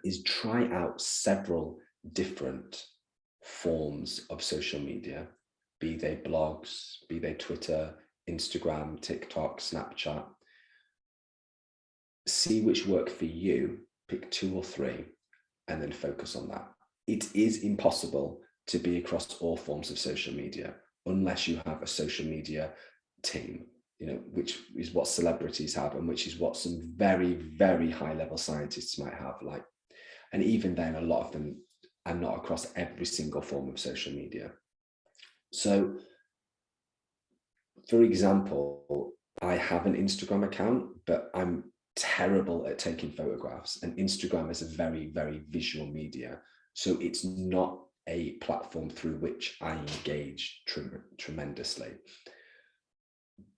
is try out several different forms of social media, be they blogs, be they Twitter, Instagram, TikTok, Snapchat. See which work for you. Pick 2 or 3 and then focus on that. It is impossible to be across all forms of social media unless you have a social media team, which is what celebrities have, and which is what some very, very high level scientists might have. And even then, a lot of them are not across every single form of social media. So, for example, I have an Instagram account, but I'm terrible at taking photographs, and Instagram is a very, very visual media. So it's not a platform through which I engage tremendously.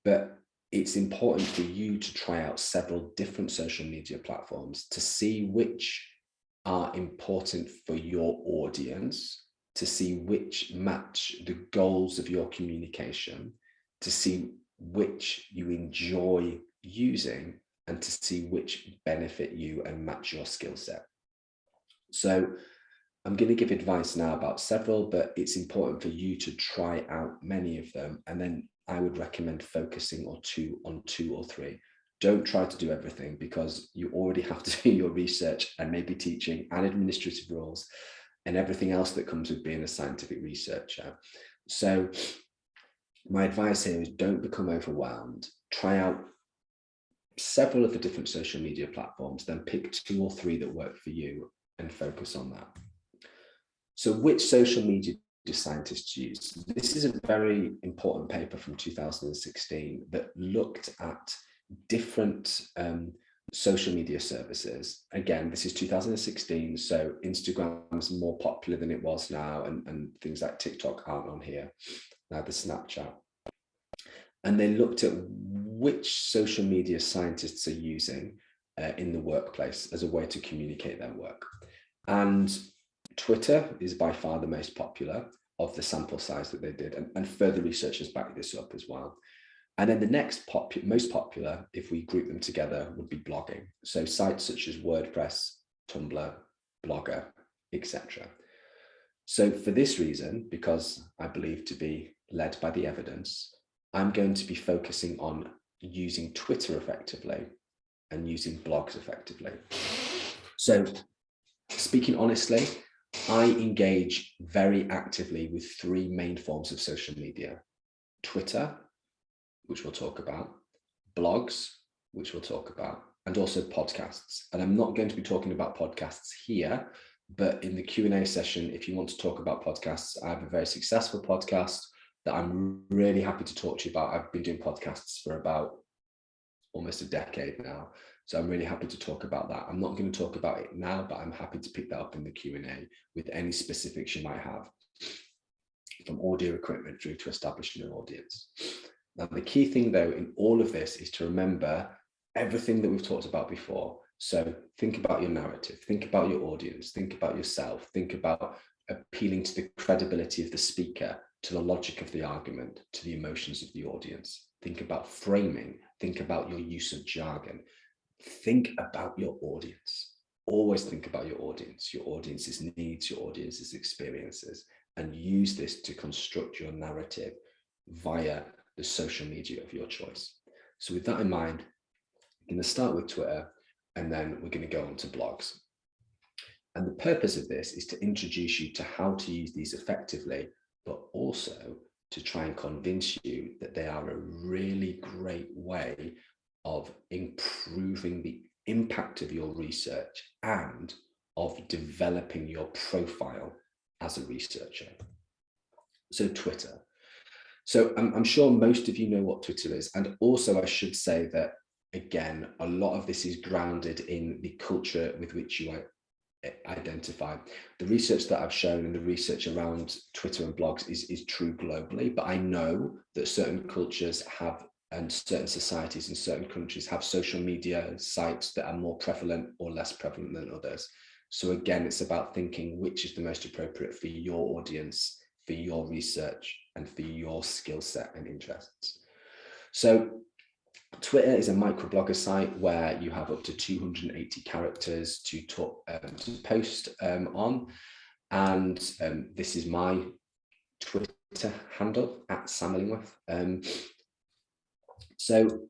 But it's important for you to try out several different social media platforms to see which are important for your audience, to see which match the goals of your communication, to see which you enjoy using, and to see which benefit you and match your skill set. So I'm going to give advice now about several, but it's important for you to try out many of them. And then I would recommend focusing on two or three. Don't try to do everything, because you already have to do your research and maybe teaching and administrative roles and everything else that comes with being a scientific researcher. So my advice here is don't become overwhelmed. Try out several of the different social media platforms, then pick 2 or 3 that work for you and focus on that. So which social media do scientists use? This is a very important paper from 2016 that looked at different social media services. Again, this is 2016, so Instagram's more popular than it was now, and things like TikTok aren't on here. Now the Snapchat. And they looked at which social media scientists are using in the workplace as a way to communicate their work. And Twitter is by far the most popular of the sample size that they did, and further researchers back this up as well. And then the next most popular, if we group them together, would be blogging. So sites such as WordPress, Tumblr, Blogger, etc. So for this reason, because I believe to be led by the evidence, I'm going to be focusing on using Twitter effectively and using blogs effectively. So speaking honestly, I engage very actively with 3 main forms of social media: Twitter, which we'll talk about, blogs, which we'll talk about, and also podcasts. And I'm not going to be talking about podcasts here, but in the Q&A session, if you want to talk about podcasts, I have a very successful podcast that I'm really happy to talk to you about. I've been doing podcasts for about almost a decade now, so I'm really happy to talk about that. I'm not going to talk about it now, but I'm happy to pick that up in the Q&A with any specifics you might have, from audio equipment through to establishing an audience. Now, the key thing though in all of this is to remember everything that we've talked about before. So think about your narrative, think about your audience, think about yourself, think about appealing to the credibility of the speaker, to the logic of the argument, to the emotions of the audience. Think about framing, think about your use of jargon. Think about your audience. Always think about your audience's needs, your audience's experiences, and use this to construct your narrative via the social media of your choice. So with that in mind, I'm going to start with Twitter, and then we're going to go on to blogs. And the purpose of this is to introduce you to how to use these effectively, but also to try and convince you that they are a really great way of improving the impact of your research and of developing your profile as a researcher. So Twitter. So I'm sure most of you know what Twitter is. And also I should say that, again, a lot of this is grounded in the culture with which you identify. The research that I've shown and the research around Twitter and blogs is true globally, but I know that certain cultures have, and certain societies in certain countries have social media sites that are more prevalent or less prevalent than others. So again, it's about thinking which is the most appropriate for your audience, for your research, and for your skill set and interests. So Twitter is a microblogger site where you have up to 280 characters to talk to post on, and this is my Twitter handle at Sam Illingworth. So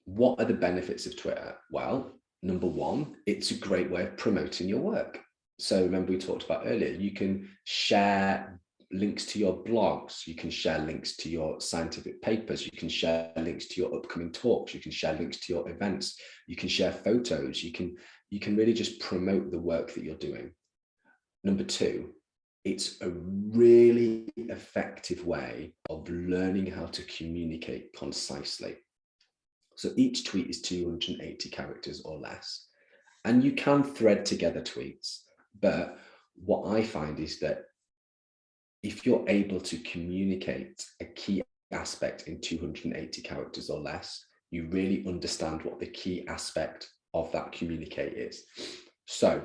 what are the benefits of Twitter? Well, number one, it's a great way of promoting your work. So remember we talked about earlier, you can share links to your blogs, you can share links to your scientific papers, you can share links to your upcoming talks, you can share links to your events, you can share photos, you can really just promote the work that you're doing. Number two, it's a really effective way of learning how to communicate concisely. So each tweet is 280 characters or less. And you can thread together tweets. But what I find is that if you're able to communicate a key aspect in 280 characters or less, you really understand what the key aspect of that communicate is. So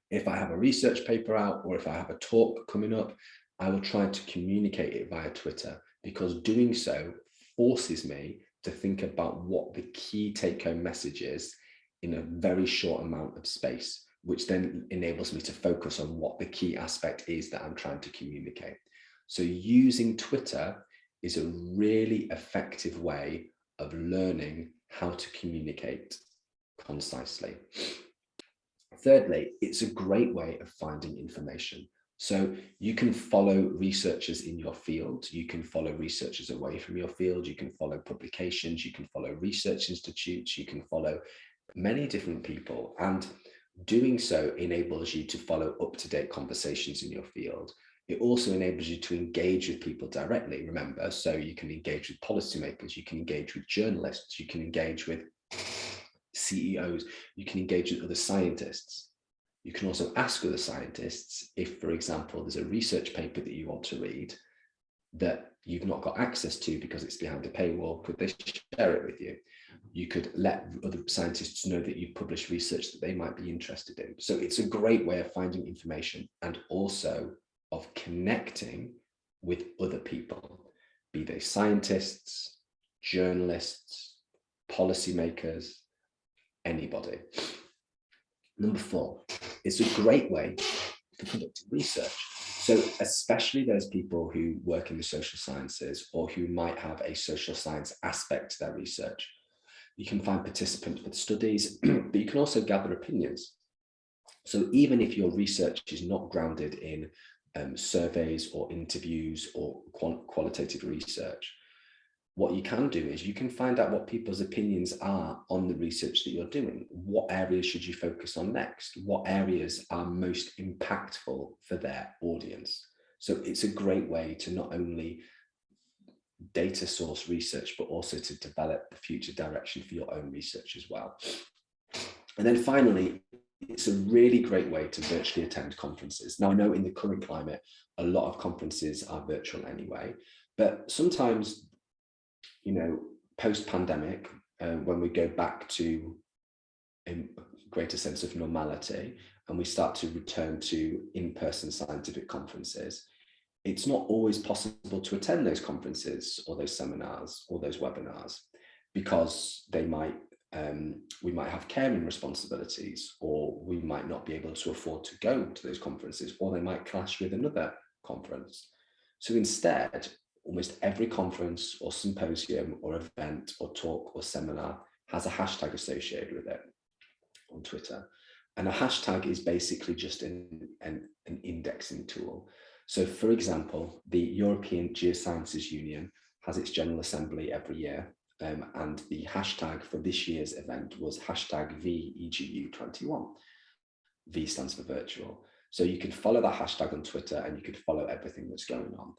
if I have a research paper out, or if I have a talk coming up, I will try to communicate it via Twitter, because doing so forces me to think about what the key take-home message is in a very short amount of space, which then enables me to focus on what the key aspect is that I'm trying to communicate. So using Twitter is a really effective way of learning how to communicate concisely. Thirdly, it's a great way of finding information. So you can follow researchers in your field, you can follow researchers away from your field, you can follow publications, you can follow research institutes, you can follow many different people. And doing so enables you to follow up-to-date conversations in your field. It also enables you to engage with people directly, remember, so you can engage with policymakers, you can engage with journalists, you can engage with CEOs, you can engage with other scientists. You can also ask other scientists if, for example, there's a research paper that you want to read that you've not got access to because it's behind a paywall, could they share it with you? You could let other scientists know that you've published research that they might be interested in. So it's a great way of finding information and also of connecting with other people, be they scientists, journalists, policymakers, anybody. Number 4, it's a great way for conducting research. So especially those people who work in the social sciences or who might have a social science aspect to their research. You can find participants for the studies, but you can also gather opinions. So even if your research is not grounded in surveys or interviews or qualitative research, what you can do is you can find out what people's opinions are on the research that you're doing. What areas should you focus on next? What areas are most impactful for their audience? So it's a great way to not only data source research, but also to develop the future direction for your own research as well. And then finally, it's a really great way to virtually attend conferences. Now, I know in the current climate, a lot of conferences are virtual anyway, but sometimes, you know, post-pandemic, when we go back to a greater sense of normality and we start to return to in-person scientific conferences, it's not always possible to attend those conferences or those seminars or those webinars because they might, we might have caring responsibilities, or we might not be able to afford to go to those conferences, or they might clash with another conference. So instead, almost every conference or symposium or event or talk or seminar has a hashtag associated with it on Twitter. And a hashtag is basically just an indexing tool. So for example, the European Geosciences Union has its General Assembly every year. And the hashtag for this year's event was hashtag VEGU21. V stands for virtual. So you could follow that hashtag on Twitter and you could follow everything that's going on.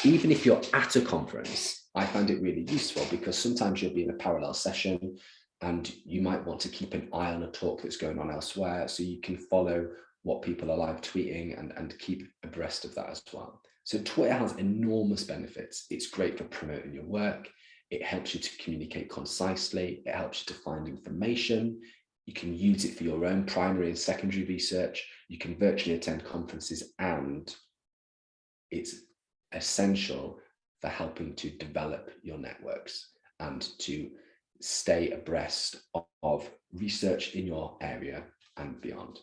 Even if you're at a conference, I find it really useful because sometimes you'll be in a parallel session and you might want to keep an eye on a talk that's going on elsewhere. So you can follow what people are live tweeting and keep abreast of that as well. So Twitter has enormous benefits. It's great for promoting your work. It helps you to communicate concisely. It helps you to find information. You can use it for your own primary and secondary research. You can virtually attend conferences, and it's essential for helping to develop your networks and to stay abreast of research in your area and beyond,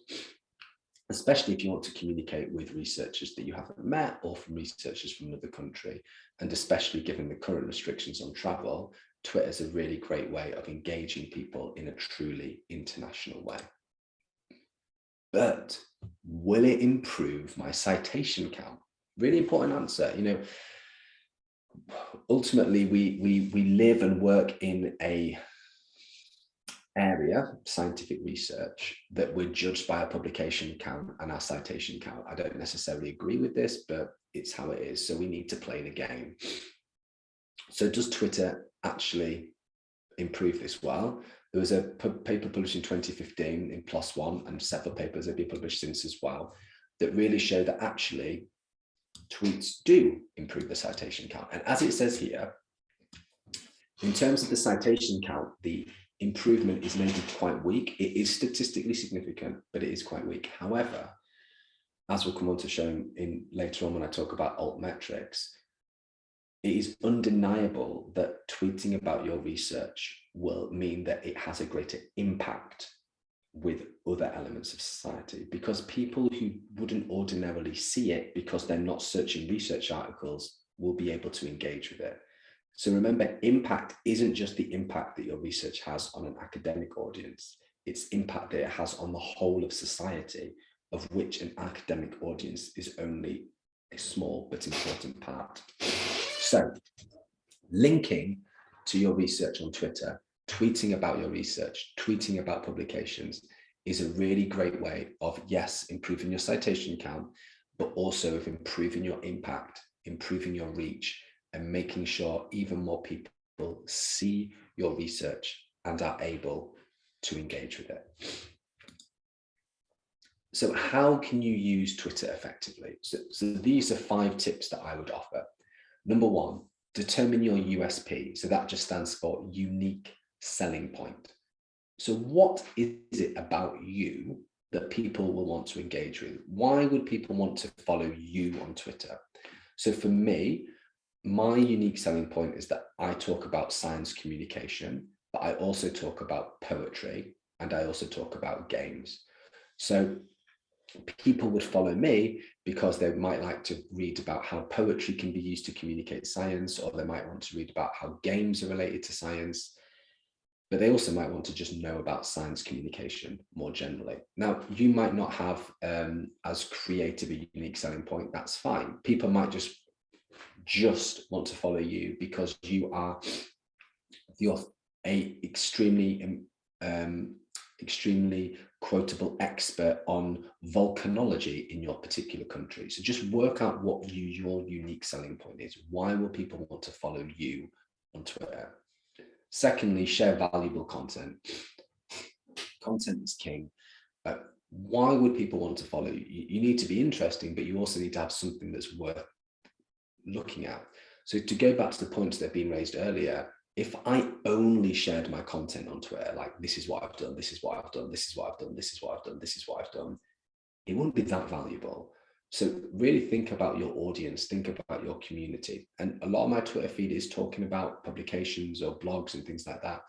especially if you want to communicate with researchers that you haven't met or from researchers from another country. And especially given the current restrictions on travel, Twitter is a really great way of engaging people in a truly international way. But will it improve my citation count? Really important answer. You know, ultimately, we live and work in a area, scientific research, that we're judged by our publication count and our citation count. I don't necessarily agree with this, but it's how it is. So we need to play the game. So does Twitter actually improve this? Well, there was a paper published in 2015 in PLOS One, and several papers have been published since as well, that really show that actually tweets do improve the citation count. And as it says here, in terms of the citation count, the improvement is maybe quite weak. It is statistically significant, but it is quite weak. However, as we'll come on to show in later on when I talk about alt metrics, it is undeniable that tweeting about your research will mean that it has a greater impact with other elements of society, because people who wouldn't ordinarily see it because they're not searching research articles will be able to engage with it. So remember, impact isn't just the impact that your research has on an academic audience, it's impact that it has on the whole of society, of which an academic audience is only a small but important part. So linking to your research on Twitter, tweeting about your research, tweeting about publications is a really great way of, yes, improving your citation count, but also of improving your impact, improving your reach, and making sure even more people see your research and are able to engage with it. So how can you use Twitter effectively? So these are 5 tips that I would offer. Number 1, determine your USP. So that just stands for unique selling point. So what is it about you that people will want to engage with? Why would people want to follow you on Twitter? So for me, my unique selling point is that I talk about science communication, but I also talk about poetry, and I also talk about games. So people would follow me because they might like to read about how poetry can be used to communicate science, or they might want to read about how games are related to science, but they also might want to just know about science communication more generally. Now, you might not have as creative a unique selling point, that's fine. People might just want to follow you because you're a extremely quotable expert on volcanology in your particular country. So just work out what your unique selling point is. Why will people want to follow you on Twitter? Secondly, share valuable content. Content is king. Why would people want to follow you? You need to be interesting, but you also need to have something that's worth looking at. So to go back to the points that have been raised earlier, if I only shared my content on Twitter, like this is what I've done, this is what I've done, this is what I've done, this is what I've done, this is what I've done, it wouldn't be that valuable. So really think about your audience, think about your community. And a lot of my Twitter feed is talking about publications or blogs and things like that,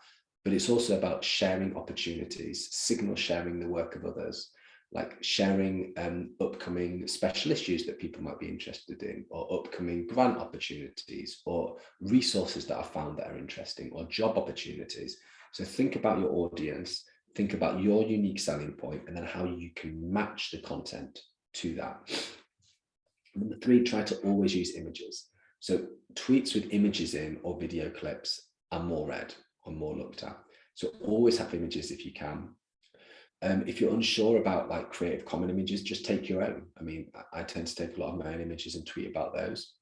but it's also about sharing opportunities, signal sharing the work of others, like sharing upcoming special issues that people might be interested in, or upcoming grant opportunities, or resources that are found that are interesting, or job opportunities. So think about your audience, think about your unique selling point, and then how you can match the content to that. Number 3, try to always use images. So tweets with images in or video clips are more read or more looked at. So always have images if you can. If you're unsure about like Creative Commons images, just take your own. I mean, I tend to take a lot of my own images and tweet about those.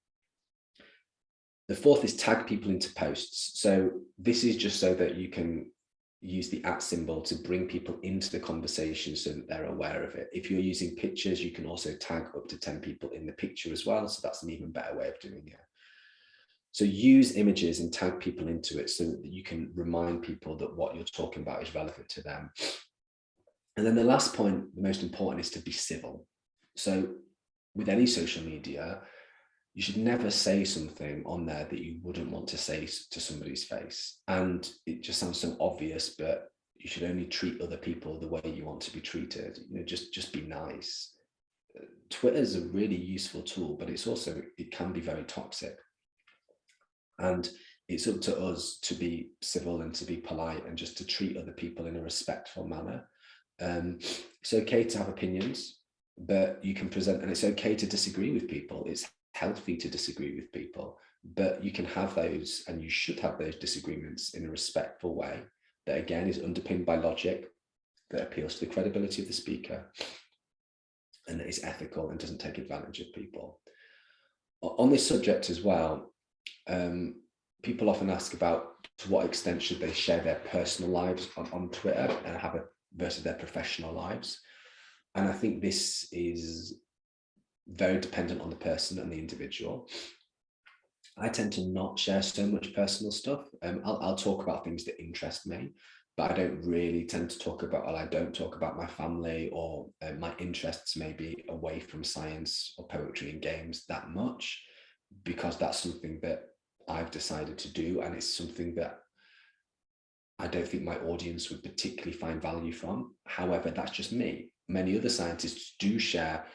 The 4th is tag people into posts. So this is just so that you can use the @ symbol to bring people into the conversation so that they're aware of it. If you're using pictures, you can also tag up to 10 people in the picture as well. So that's an even better way of doing it. So use images and tag people into it so that you can remind people that what you're talking about is relevant to them. And then the last point, the most important, is to be civil. So with any social media, you should never say something on there that you wouldn't want to say to somebody's face. And it just sounds so obvious, but you should only treat other people the way you want to be treated. You know, just be nice. Twitter is a really useful tool, but it can be very toxic. And it's up to us to be civil and to be polite and just to treat other people in a respectful manner. It's okay to have opinions, but you can present, and it's okay to disagree with people. It's healthy to disagree with people, but you can have those, and you should have those disagreements in a respectful way that again is underpinned by logic, that appeals to the credibility of the speaker, and that is ethical and doesn't take advantage of people. On this subject as well, people often ask about to what extent should they share their personal lives on Twitter and have it versus their professional lives. And I think this is very dependent on the person and the individual. I tend to not share so much personal stuff. I'll talk about things that interest me, but I don't really tend to talk about, or I don't talk about my family or my interests maybe away from science or poetry and games that much, because that's something that I've decided to do. And it's something that I don't think my audience would particularly find value from. However, that's just me. Many other scientists do share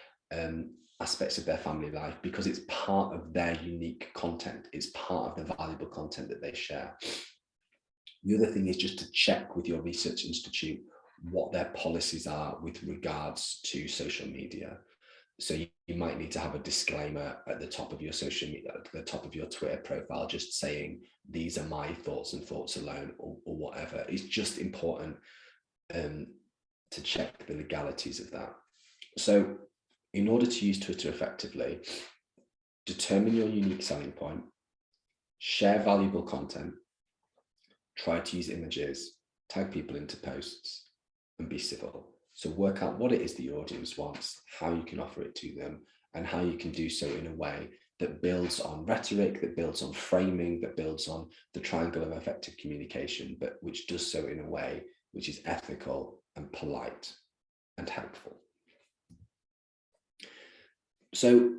aspects of their family life because it's part of their unique content. It's part of the valuable content that they share. The other thing is just to check with your research institute what their policies are with regards to social media. So you might need to have a disclaimer at the top of your social media, at the top of your Twitter profile, just saying, these are my thoughts and thoughts alone, or whatever. It's just important to check the legalities of that. So in order to use Twitter effectively, determine your unique selling point, share valuable content, try to use images, tag people into posts, and be civil. So work out what it is that your audience wants, how you can offer it to them, and how you can do so in a way that builds on rhetoric, that builds on framing, that builds on the triangle of effective communication, but which does so in a way which is ethical and polite and helpful. So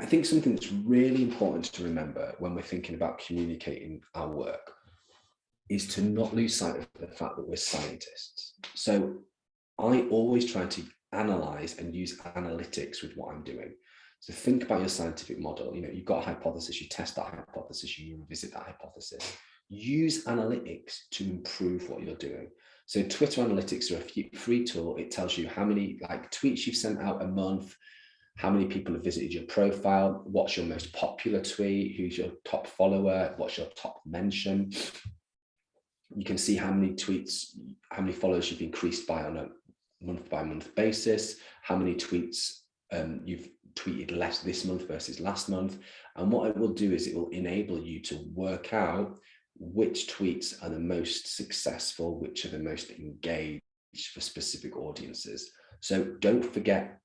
I think something that's really important to remember when we're thinking about communicating our work is to not lose sight of the fact that we're scientists. So I always try to analyze and use analytics with what I'm doing. So think about your scientific model. You know, you've got a hypothesis, you test that hypothesis, you revisit that hypothesis. Use analytics to improve what you're doing. So Twitter analytics are a free tool. It tells you how many tweets you've sent out a month, how many people have visited your profile, what's your most popular tweet, who's your top follower, what's your top mention. You can see how many tweets, how many followers you've increased by on a month-by-month basis, how many tweets you've tweeted less this month versus last month. And what it will do is it will enable you to work out which tweets are the most successful, which are the most engaged for specific audiences. So don't forget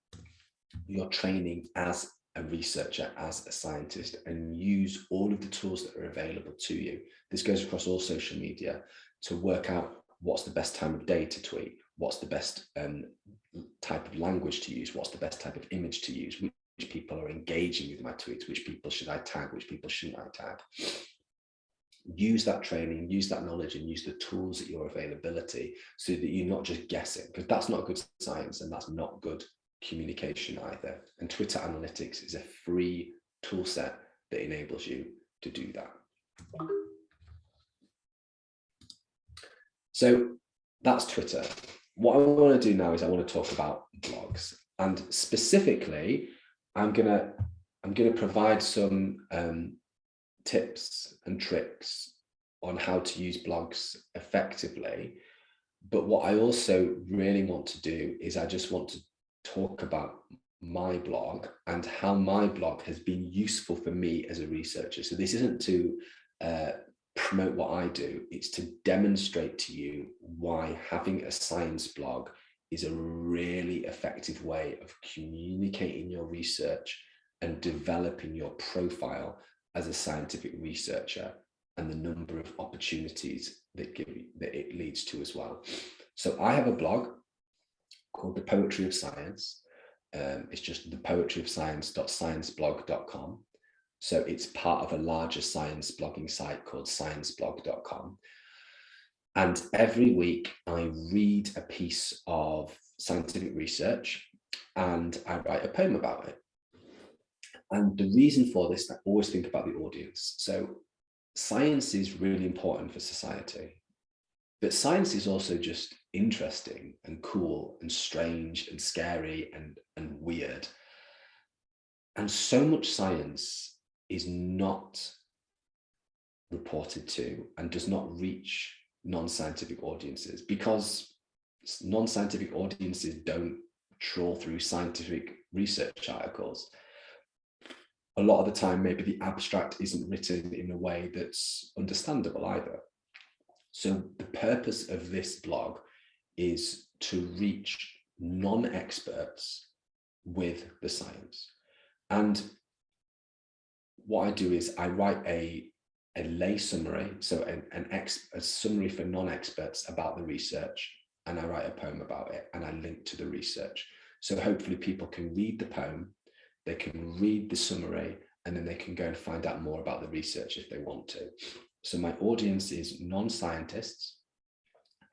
your training as a researcher, as a scientist, and use all of the tools that are available to you. This goes across all social media to work out what's the best time of day to tweet, what's the best type of language to use, what's the best type of image to use, which people are engaging with my tweets, which people should I tag, which people shouldn't I tag. Use that training, use that knowledge, and use the tools at your availability so that you're not just guessing, because that's not good science and that's not good communication either. And Twitter analytics is a free tool set that enables you to do that. So that's Twitter. What I want to do now is I want to talk about blogs, and specifically I'm gonna provide some tips and tricks on how to use blogs effectively. But what I also really want to do is I just want to talk about my blog and how my blog has been useful for me as a researcher. So this isn't to promote what I do, it's to demonstrate to you why having a science blog is a really effective way of communicating your research and developing your profile as a scientific researcher, and the number of opportunities that it leads to as well. So I have a blog called The Poetry of Science. It's just thepoetryofscience.scienceblog.com. So it's part of a larger science blogging site called scienceblog.com. And every week I read a piece of scientific research and I write a poem about it. And the reason for this, I always think about the audience. So science is really important for society, but science is also just interesting and cool and strange and scary and weird. And so much science is not reported to and does not reach non-scientific audiences because non-scientific audiences don't trawl through scientific research articles. a lot of the time, maybe the abstract isn't written in a way that's understandable either. So the purpose of this blog is to reach non-experts with the science. And what I do is I write a lay summary, so a summary for non-experts about the research, and I write a poem about it, and I link to the research. So hopefully people can read the poem, they can read the summary, and then they can go and find out more about the research if they want to. So my audience is non-scientists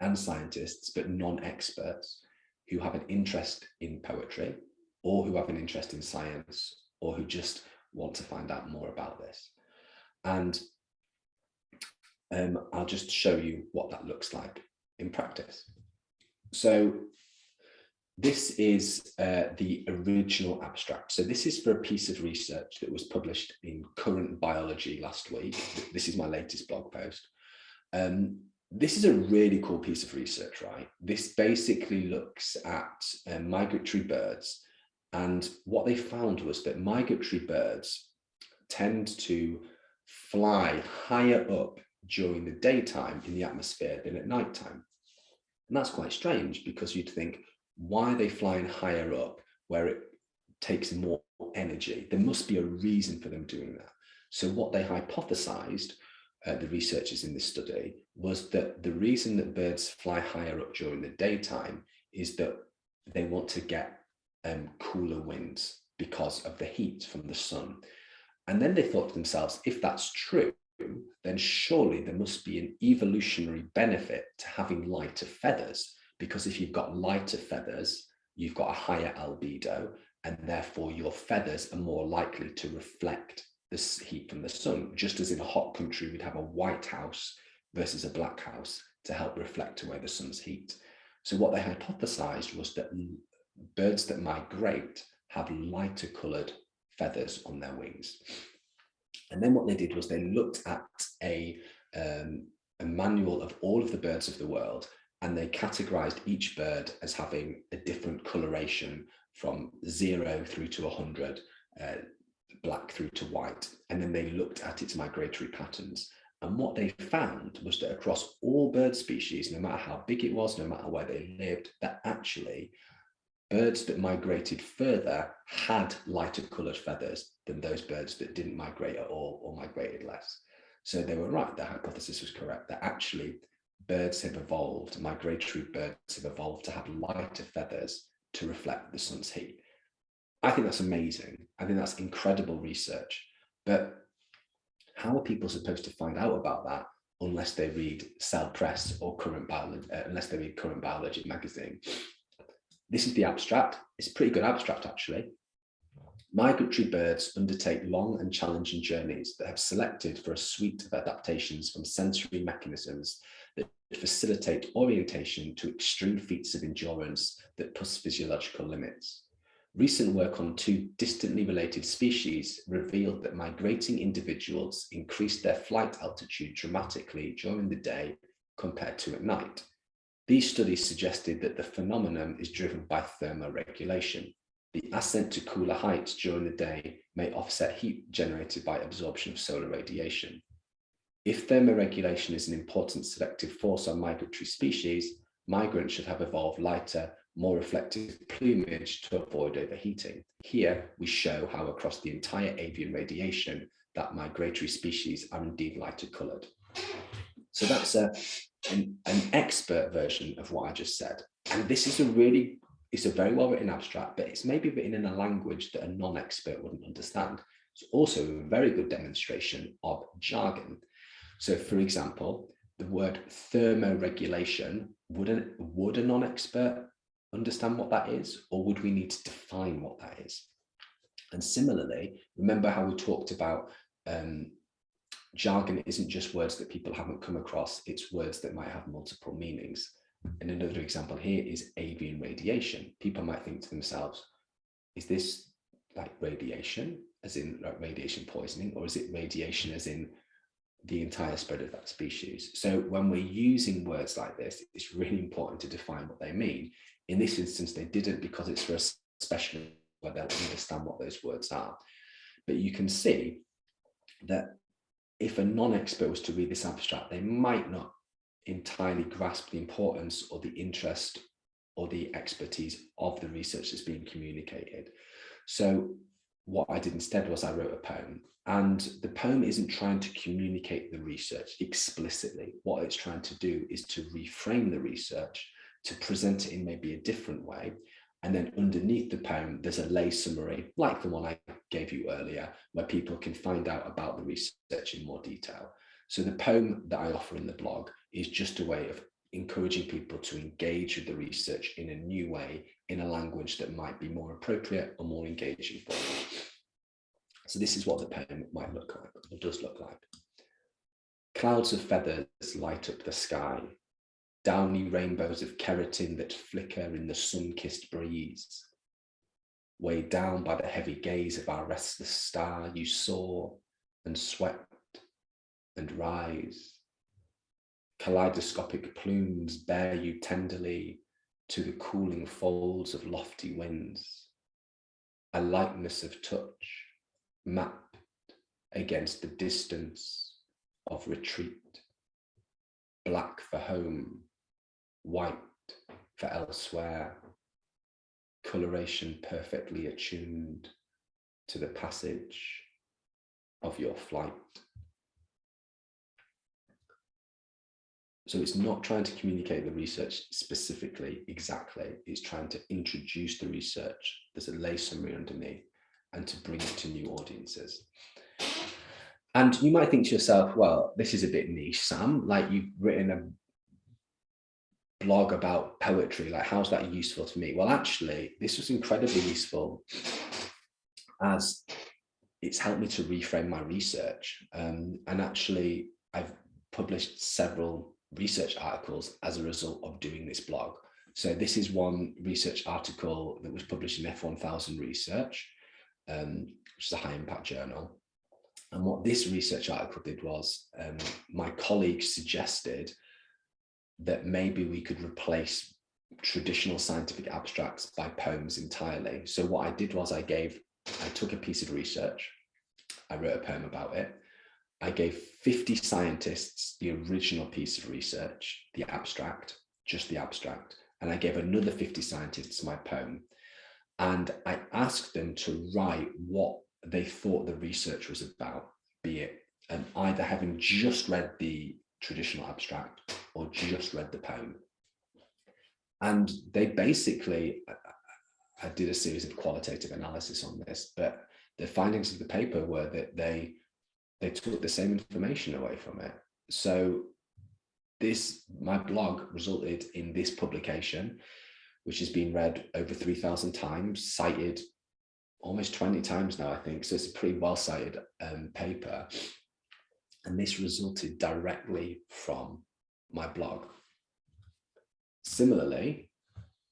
and scientists, but non-experts who have an interest in poetry, or who have an interest in science, or who just want to find out more about this. And I'll just show you what that looks like in practice. So this is the original abstract. So this is for a piece of research that was published in Current Biology last week. This is my latest blog post. This is a really cool piece of research, right? This basically looks at migratory birds. And what they found was that migratory birds tend to fly higher up during the daytime in the atmosphere than at nighttime. And that's quite strange, because you'd think, why are they flying higher up where it takes more energy? There must be a reason for them doing that. So what they hypothesized, the researchers in this study, was that the reason that birds fly higher up during the daytime is that they want to get cooler winds because of the heat from the sun. And then they thought to themselves, if that's true, then surely there must be an evolutionary benefit to having lighter feathers, because if you've got lighter feathers, you've got a higher albedo, and therefore your feathers are more likely to reflect the heat from the sun, just as in a hot country we'd have a white house versus a black house to help reflect away the sun's heat. So what they hypothesized was that birds that migrate have lighter colored feathers on their wings. And then what they did was they looked at a manual of all of the birds of the world, and they categorized each bird as having a different coloration from 0 through to 100, black through to white. And then they looked at its migratory patterns. And what they found was that across all bird species, no matter how big it was, no matter where they lived, that actually birds that migrated further had lighter colored feathers than those birds that didn't migrate at all or migrated less. So they were right, the hypothesis was correct, that actually birds have evolved, migratory birds have evolved to have lighter feathers to reflect the sun's heat. I think that's amazing. I think that's incredible research. But how are people supposed to find out about that unless they read Cell Press or Current Biology, unless they read Current Biology magazine? This is the abstract. It's a pretty good abstract, actually. Migratory birds undertake long and challenging journeys that have selected for a suite of adaptations from sensory mechanisms that facilitate orientation to extreme feats of endurance that push physiological limits. Recent work on two distantly related species revealed that migrating individuals increased their flight altitude dramatically during the day compared to at night. These studies suggested that the phenomenon is driven by thermoregulation. The ascent to cooler heights during the day may offset heat generated by absorption of solar radiation. If thermoregulation is an important selective force on migratory species, migrants should have evolved lighter, more reflective plumage to avoid overheating. Here we show how across the entire avian radiation that migratory species are indeed lighter coloured. So that's an expert version of what I just said. And this is it's a very well written abstract, but it's maybe written in a language that a non-expert wouldn't understand. It's also a very good demonstration of jargon. So for example, the word thermoregulation, would a non-expert understand what that is, or would we need to define what that is? And similarly, remember how we talked about jargon isn't just words that people haven't come across, it's words that might have multiple meanings. And another example here is avian radiation. People might think to themselves, is this like radiation, as in like radiation poisoning, or is it radiation as in the entire spread of that species? So when we're using words like this, it's really important to define what they mean. In this instance, they didn't, because it's for a specialist where they'll understand what those words are. But you can see that if a non-expert was to read this abstract, they might not entirely grasp the importance or the interest or the expertise of the research that's being communicated. So what I did instead was I wrote a poem, and the poem isn't trying to communicate the research explicitly. What it's trying to do is to reframe the research, to present it in maybe a different way. And then underneath the poem, there's a lay summary, like the one I gave you earlier, where people can find out about the research in more detail. So the poem that I offer in the blog is just a way of encouraging people to engage with the research in a new way, in a language that might be more appropriate or more engaging for them. So this is what the poem might look like, or does look like. Clouds of feathers light up the sky, downy rainbows of keratin that flicker in the sun-kissed breeze. Weighed down by the heavy gaze of our restless star, you soar and sweat and rise. Kaleidoscopic plumes bear you tenderly to the cooling folds of lofty winds. A lightness of touch mapped against the distance of retreat. Black for home, white for elsewhere. Coloration perfectly attuned to the passage of your flight. So it's not trying to communicate the research specifically, exactly. It's trying to introduce the research. There's a lay summary underneath, and to bring it to new audiences. And you might think to yourself, well, this is a bit niche, Sam, like you've written a blog about poetry, like how's that useful to me? Well, actually, this was incredibly useful as it's helped me to reframe my research. And actually, I've published several research articles as a result of doing this blog. So this is one research article that was published in F1000 Research, which is a high impact journal. And what this research article did was my colleagues suggested that maybe we could replace traditional scientific abstracts by poems entirely. So what I did was I took a piece of research, I wrote a poem about it. I gave 50 scientists the original piece of research, the abstract, just the abstract, and I gave another 50 scientists my poem. And I asked them to write what they thought the research was about, be it either having just read the traditional abstract or just read the poem. And they basically, I did a series of qualitative analysis on this, but the findings of the paper were that they took the same information away from it. So my blog resulted in this publication, which has been read over 3,000 times, cited almost 20 times now, I think. So it's a pretty well cited paper. And this resulted directly from my blog. Similarly,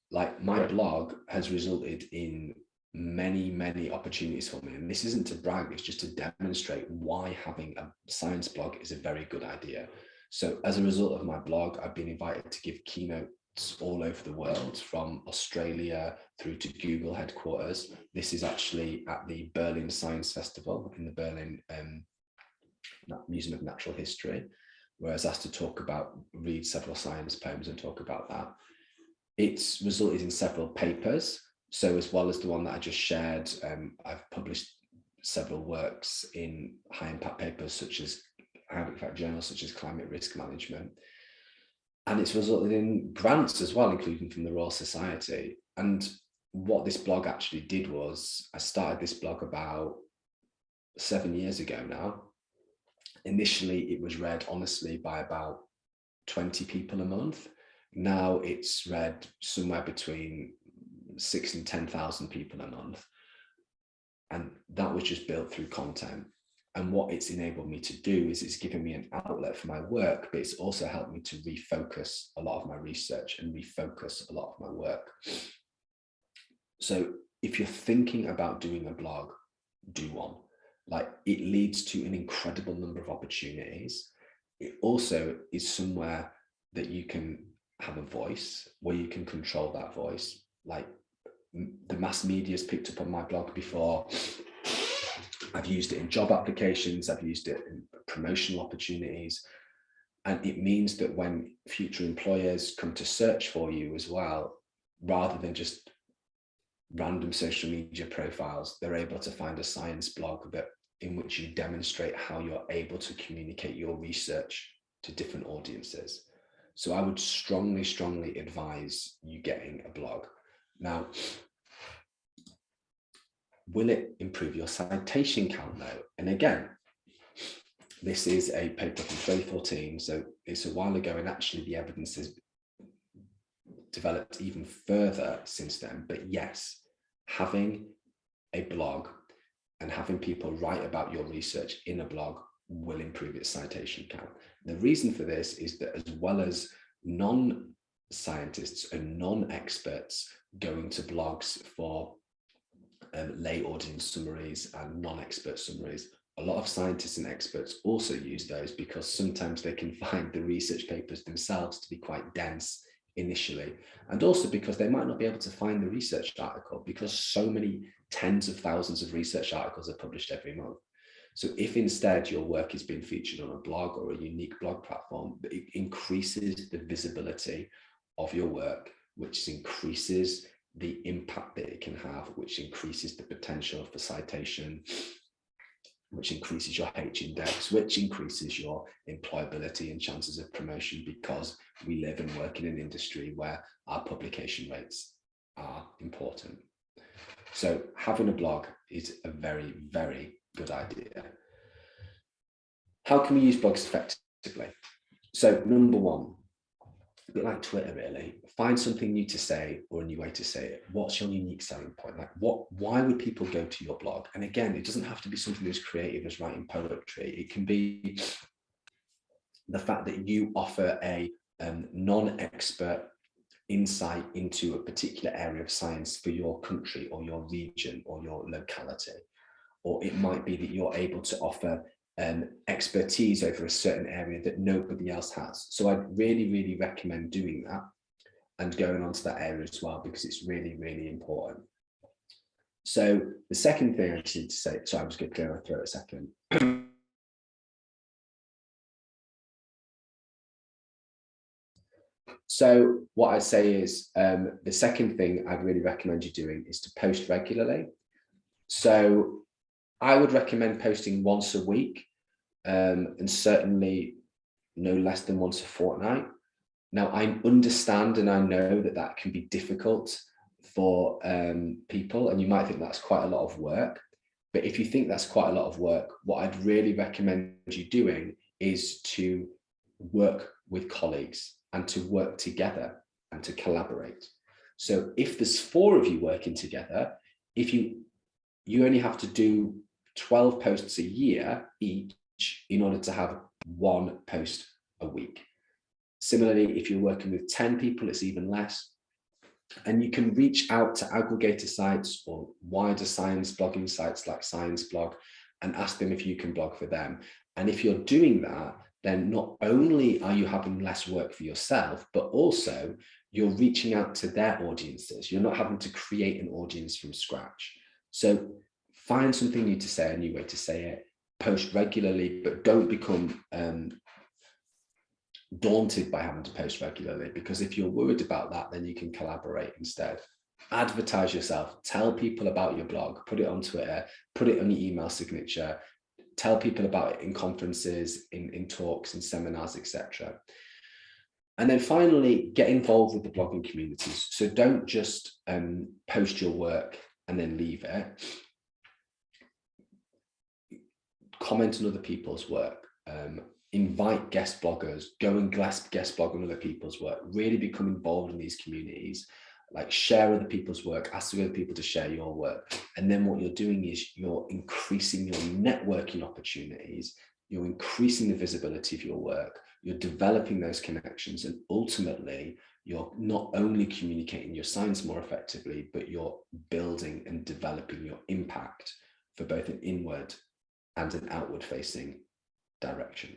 like my blog has resulted in many opportunities for me. And this isn't to brag, it's just to demonstrate why having a science blog is a very good idea. So as a result of my blog, I've been invited to give keynotes all over the world, from Australia through to Google headquarters. This is actually at the Berlin Science Festival in the Berlin Museum of Natural History, where I was asked to read several science poems and talk about that. It's resulted in several papers. So as well as the one that I just shared, I've published several works in high impact papers, such as high impact journals, such as Climate Risk Management. And it's resulted in grants as well, including from the Royal Society. And what this blog actually did was, I started this blog about 7 years ago now. Initially, it was read honestly by about 20 people a month. Now it's read somewhere between 6,000 and 10,000 people a month. And that was just built through content. And what it's enabled me to do is it's given me an outlet for my work, but it's also helped me to refocus a lot of my research and refocus a lot of my work. So if you're thinking about doing a blog, do one. Like, it leads to an incredible number of opportunities. It also is somewhere that you can have a voice, where you can control that voice. Like, the mass media has picked up on my blog before. I've used it in job applications, I've used it in promotional opportunities. And it means that when future employers come to search for you as well, rather than just random social media profiles, they're able to find a science blog in which you demonstrate how you're able to communicate your research to different audiences. So I would strongly, strongly advise you getting a blog. Now, will it improve your citation count though? And again, this is a paper from 2014, so it's a while ago, and actually the evidence has developed even further since then. But yes, having a blog and having people write about your research in a blog will improve its citation count. The reason for this is that as well as non-scientists and non-experts going to blogs for lay audience summaries and non-expert summaries, a lot of scientists and experts also use those because sometimes they can find the research papers themselves to be quite dense initially, and also because they might not be able to find the research article because so many tens of thousands of research articles are published every month. So if instead your work is being featured on a blog or a unique blog platform, it increases the visibility of your work, which increases the impact that it can have, which increases the potential for citation, which increases your H-index, which increases your employability and chances of promotion, because we live and work in an industry where our publication rates are important. So having a blog is a very, very good idea. How can we use blogs effectively? So number one, a bit like Twitter really, find something new to say or a new way to say it. What's your unique selling point? Like why would people go to your blog? And again, it doesn't have to be something as creative as writing poetry. It can be the fact that you offer a non-expert insight into a particular area of science for your country or your region or your locality. Or it might be that you're able to offer expertise over a certain area that nobody else has. So I'd really, really recommend doing that and going on to that area as well, because it's really, really important. So the second thing I just need to say, so I'm just going to clear my throat a second. So what I say is the second thing I'd really recommend you doing is to post regularly. So I would recommend posting once a week, and certainly no less than once a fortnight. Now, I understand and I know that that can be difficult for people, and you might think that's quite a lot of work. But if you think that's quite a lot of work, what I'd really recommend you doing is to work with colleagues and to work together and to collaborate. So if there's 4 of you working together, if you only have to do 12 posts a year each in order to have 1 post a week. Similarly, if you're working with 10 people, it's even less. And you can reach out to aggregator sites or wider science blogging sites like Science Blog and ask them if you can blog for them. And if you're doing that, then not only are you having less work for yourself, but also you're reaching out to their audiences. You're not having to create an audience from scratch. So find something new to say, a new way to say it, post regularly, but don't become daunted by having to post regularly, because if you're worried about that, then you can collaborate instead. Advertise yourself, tell people about your blog, put it on Twitter, put it on your email signature, tell people about it in conferences, in talks, in seminars, etc. And then finally, get involved with the blogging communities. So don't just post your work and then leave it. Comment on other people's work, invite guest bloggers, go and guest blog on other people's work, really become involved in these communities, like share other people's work, ask other people to share your work. And then what you're doing is you're increasing your networking opportunities, you're increasing the visibility of your work, you're developing those connections, and ultimately you're not only communicating your science more effectively, but you're building and developing your impact for both an inward and an outward facing direction.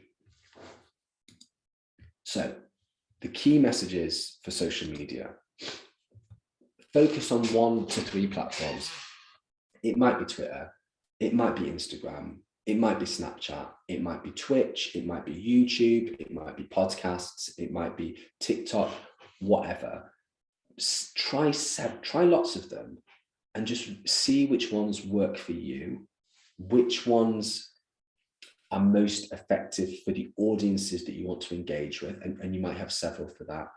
So the key messages for social media: focus on 1 to 3 platforms. It might be Twitter, It might be Instagram, it might be Snapchat, it might be Twitch, it might be YouTube, it might be podcasts, it might be TikTok, whatever. Try lots of them and just see which ones work for you, which ones are most effective for the audiences that you want to engage with, and you might have several for that,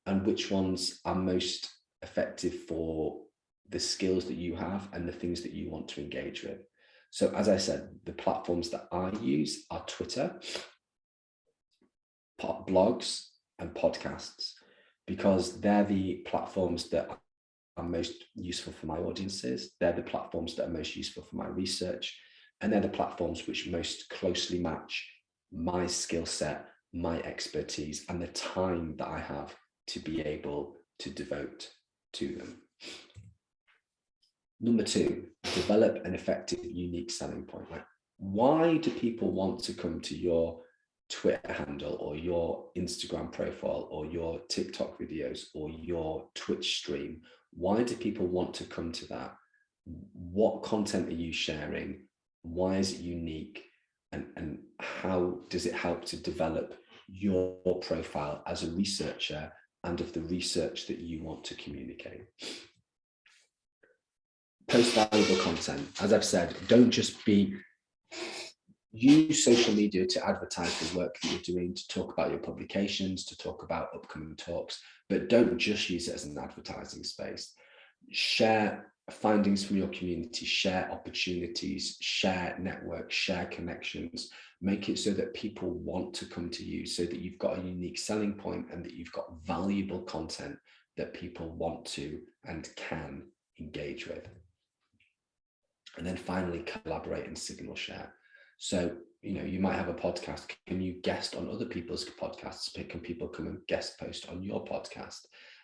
and which ones are most effective for the skills that you have and the things that you want to engage with. So as I said, the platforms that I use are Twitter, blogs, and podcasts, because they're the platforms that are most useful for my audiences. They're the platforms that are most useful for my research. And they're the platforms which most closely match my skill set, my expertise, and the time that I have to be able to devote to them. Number 2, develop an effective, unique selling point. Like, why do people want to come to your Twitter handle or your Instagram profile or your TikTok videos or your Twitch stream? Why do people want to come to that? What content are you sharing? Why is it unique? And how does it help to develop your profile as a researcher and of the research that you want to communicate? Post valuable content. As I've said, don't just use social media to advertise the work that you're doing, to talk about your publications, to talk about upcoming talks, but don't just use it as an advertising space. Share findings from your community, share opportunities, share networks, share connections. Make it so that people want to come to you, so that you've got a unique selling point and that you've got valuable content that people want to and can engage with. And then finally, collaborate and signal share. So, you might have a podcast. Can you guest on other people's podcasts? Can people come and guest post on your podcast?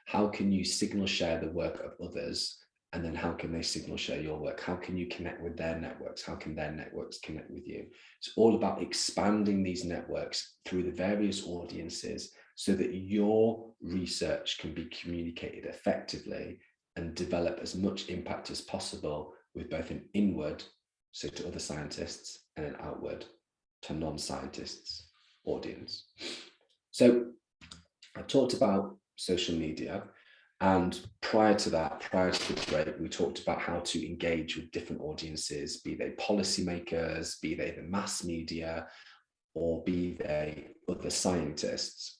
How can you signal share the work of others? And then how can they signal share your work? How can you connect with their networks? How can their networks connect with you? It's all about expanding these networks through the various audiences so that your research can be communicated effectively and develop as much impact as possible with both an inward, so to other scientists, and an outward, to non-scientists audience. So I talked about social media, and prior to the break, we talked about how to engage with different audiences, be they policymakers, be they the mass media, or be they other scientists.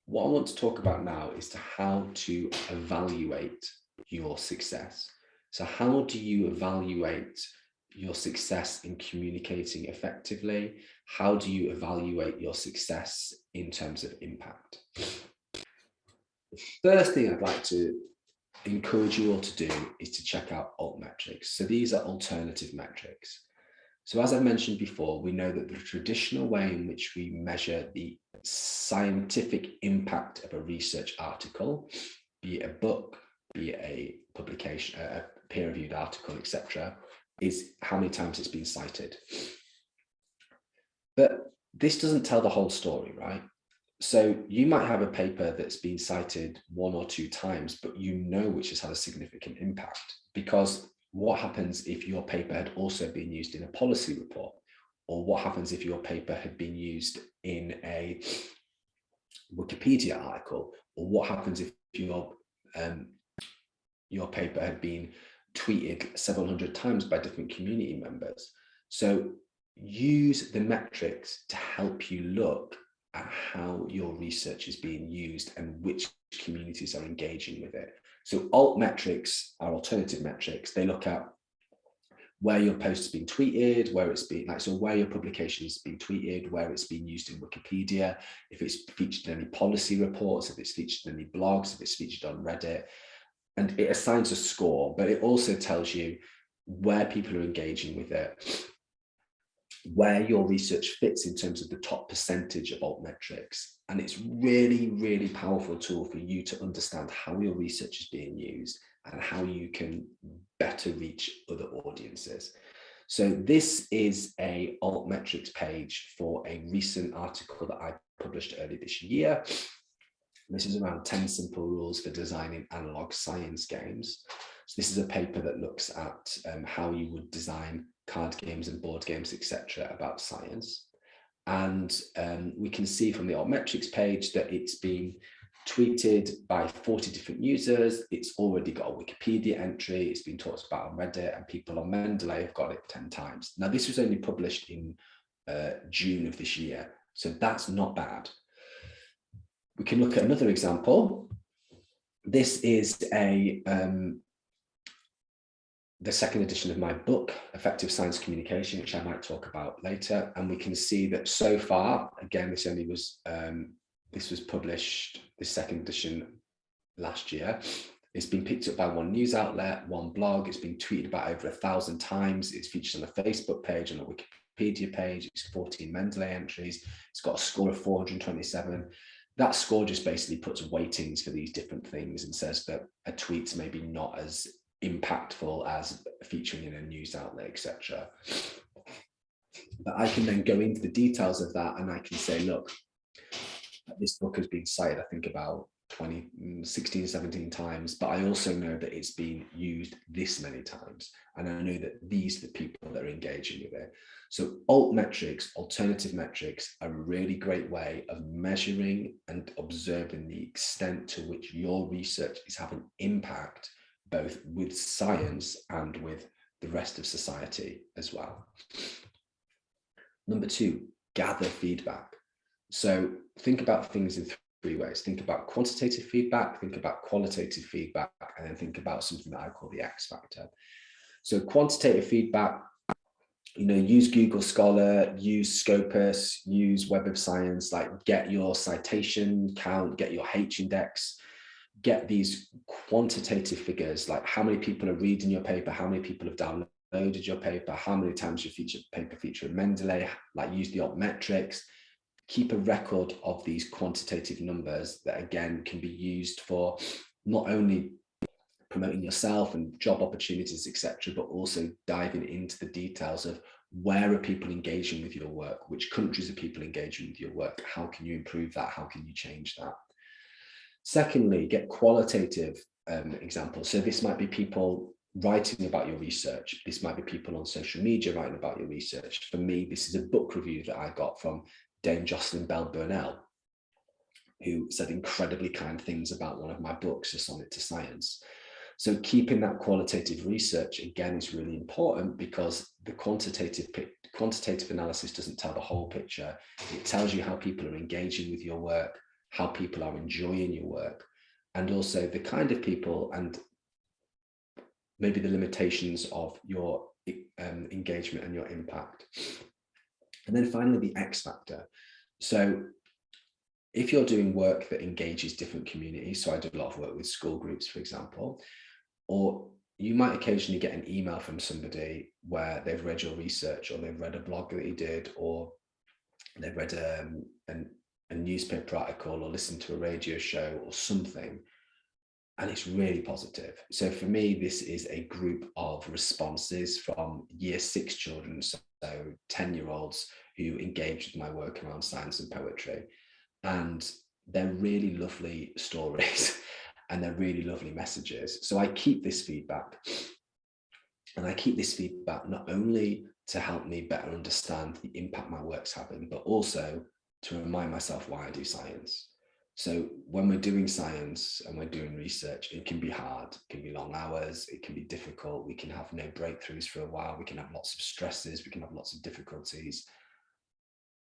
What I want to talk about now is how to evaluate your success. So how do you evaluate your success in communicating effectively? How do you evaluate your success in terms of impact? The first thing I'd like to encourage you all to do is to check out alt metrics. So these are alternative metrics. So as I mentioned before, we know that the traditional way in which we measure the scientific impact of a research article, be it a book, be it a publication, a peer-reviewed article, etc., is how many times it's been cited. But this doesn't tell the whole story, right? So you might have a paper that's been cited 1 or 2 times, but which has had a significant impact, because what happens if your paper had also been used in a policy report? Or what happens if your paper had been used in a Wikipedia article? Or what happens if your paper had been tweeted several hundred times by different community members? So use the metrics to help you look at how your research is being used and which communities are engaging with it. So alt metrics are alternative metrics. They look at where your post has been tweeted, where it's been where your publication has been tweeted, where it's been used in Wikipedia, if it's featured in any policy reports, if it's featured in any blogs, if it's featured on Reddit. And it assigns a score, but it also tells you where people are engaging with it, where your research fits in terms of the top percentage of alt metrics. And it's really, really powerful tool for you to understand how your research is being used and how you can better reach other audiences. So this is a alt metrics page for a recent article that I published early this year. This is around 10 simple rules for designing analog science games. So this is a paper that looks at how you would design card games and board games, etc., about science. And we can see from the altmetrics page that it's been tweeted by 40 different users. It's already got a Wikipedia entry. It's been talked about on Reddit, and people on Mendeley have got it 10 times. Now, this was only published in June of this year, so that's not bad. We can look at another example. This is the second edition of my book, Effective Science Communication, which I might talk about later. And we can see that so far, again, this was published, this second edition, last year. It's been picked up by one news outlet, one blog. It's been tweeted about over 1,000 times. It's featured on a Facebook page, on a Wikipedia page. It's 14 Mendeley entries. It's got a score of 427. That score just basically puts weightings for these different things and says that a tweet's maybe not as impactful as featuring in a news outlet, etc. But I can then go into the details of that, and I can say, look, this book has been cited, I think, about 16, 17 times, but I also know that it's been used this many times, and I know that these are the people that are engaging with it. So altmetrics, alternative metrics, are a really great way of measuring and observing the extent to which your research is having impact, both with science and with the rest of society as well. Number two, gather feedback. So think about things in three ways. Think about quantitative feedback, think about qualitative feedback, and then think about something that I call the X factor. So quantitative feedback, use Google Scholar, use Scopus, use Web of Science, like get your citation count, get your H index, get these quantitative figures, like how many people are reading your paper, how many people have downloaded your paper, how many times your paper featured in Mendeley, like use the altmetrics. Keep a record of these quantitative numbers that, again, can be used for not only promoting yourself and job opportunities, etc., but also diving into the details of where are people engaging with your work, which countries are people engaging with your work, how can you improve that, how can you change that. Secondly, get qualitative examples. So this might be people writing about your research. This might be people on social media writing about your research. For me, this is a book review that I got from Dame Jocelyn Bell Burnell, who said incredibly kind things about one of my books, A Sonnet to Science. So keeping that qualitative research, again, is really important, because the quantitative analysis doesn't tell the whole picture. It tells you how people are engaging with your work, how people are enjoying your work, and also the kind of people and maybe the limitations of your engagement and your impact. And then finally, the X factor. So if you're doing work that engages different communities, so I do a lot of work with school groups, for example, or you might occasionally get an email from somebody where they've read your research, or they've read a blog that you did, or they've read a newspaper article, or listened to a radio show or something, and it's really positive. So for me, this is a group of responses from year 6 children, so 10-year-olds who engage with my work around science and poetry. And they're really lovely stories and they're really lovely messages. So I keep this feedback, and I keep this feedback not only to help me better understand the impact my work's having, but also to remind myself why I do science. So when we're doing science and we're doing research, it can be hard, it can be long hours, it can be difficult, we can have no breakthroughs for a while, we can have lots of stresses, we can have lots of difficulties.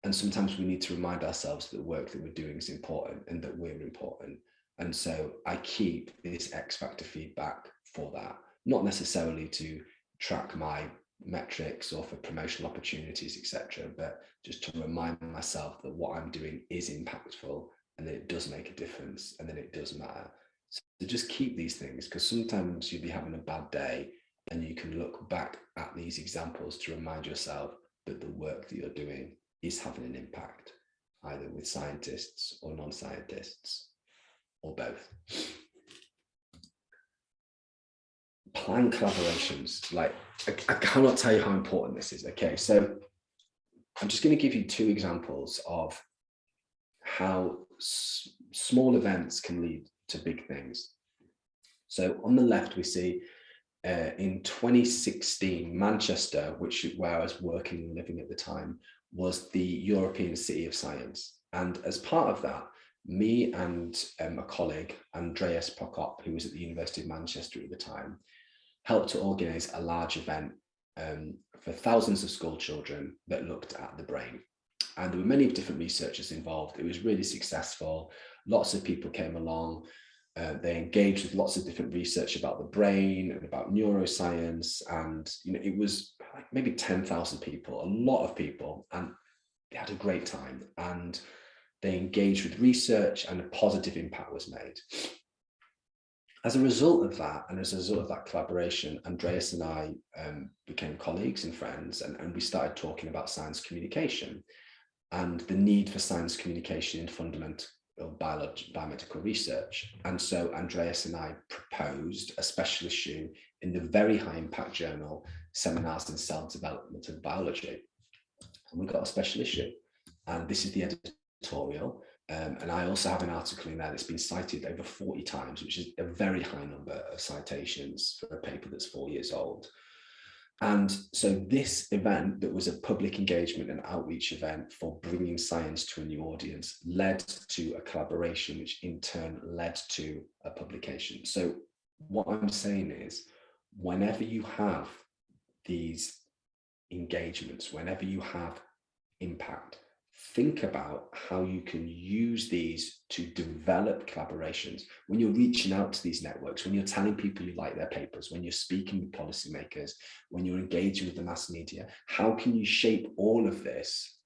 And sometimes we need to remind ourselves that the work that we're doing is important and that we're important. And so I keep this X factor feedback for that, not necessarily to track my metrics or for promotional opportunities, etc., but just to remind myself that what I'm doing is impactful, and that it does make a difference, and that it does matter. So just keep these things, because sometimes you'll be having a bad day and you can look back at these examples to remind yourself that the work that you're doing is having an impact, either with scientists or non-scientists, or both. Plan collaborations. Like, I cannot tell you how important this is. Okay, so I'm just going to give you 2 examples of how small events can lead to big things. So on the left, we see in 2016, Manchester, where I was working and living at the time, was the European City of Science. And as part of that, me and a colleague, Andreas Prokop, who was at the University of Manchester at the time, helped to organise a large event for thousands of school children that looked at the brain. And there were many different researchers involved. It was really successful. Lots of people came along. They engaged with lots of different research about the brain and about neuroscience. And it was like maybe 10,000 people, a lot of people, and they had a great time. And they engaged with research, and a positive impact was made. As a result of that, and as a result of that collaboration, Andreas and I became colleagues and friends, and we started talking about science communication and the need for science communication in fundamental biomedical research. And so Andreas and I proposed a special issue in the very high impact journal, Seminars in Cell Development and Biology. And we got a special issue. And this is the editorial. And I also have an article in there that's been cited over 40 times, which is a very high number of citations for a paper that's 4 years old. And so this event, that was a public engagement and outreach event for bringing science to a new audience, led to a collaboration, which in turn led to a publication. So what I'm saying is, whenever you have these engagements, whenever you have impact, think about how you can use these to develop collaborations. When you're reaching out to these networks, when you're telling people you like their papers, when you're speaking with policymakers, when you're engaging with the mass media, how can you shape all of this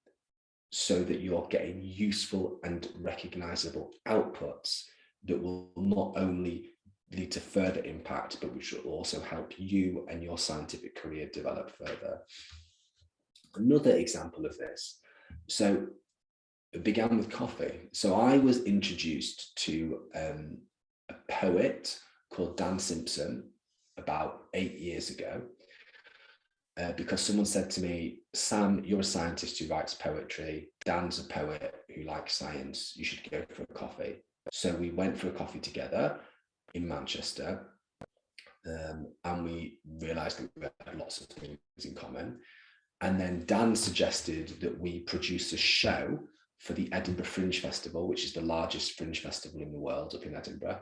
so that you're getting useful and recognizable outputs that will not only lead to further impact, but which will also help you and your scientific career develop further. Another example of this. So it began with coffee. So I was introduced to a poet called Dan Simpson about 8 years ago, because someone said to me, Sam, you're a scientist who writes poetry. Dan's a poet who likes science. You should go for a coffee. So we went for a coffee together in Manchester, and we realized that we had lots of things in common. And then Dan suggested that we produce a show for the Edinburgh Fringe Festival, which is the largest fringe festival in the world, up in Edinburgh.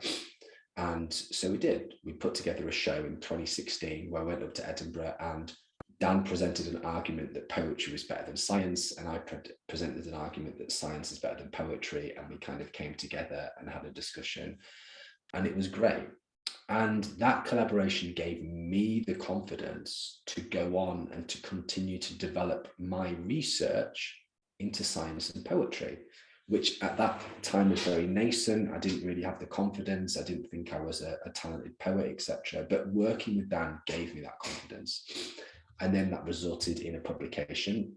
And so we did. We put together a show in 2016 where I went up to Edinburgh, and Dan presented an argument that poetry was better than science, and I presented an argument that science is better than poetry, and we kind of came together and had a discussion, and it was great. And that collaboration gave me the confidence to go on and to continue to develop my research into science and poetry, which at that time was very nascent. I didn't really have the confidence. I didn't think I was a talented poet, etc. But working with Dan gave me that confidence. And then that resulted in a publication,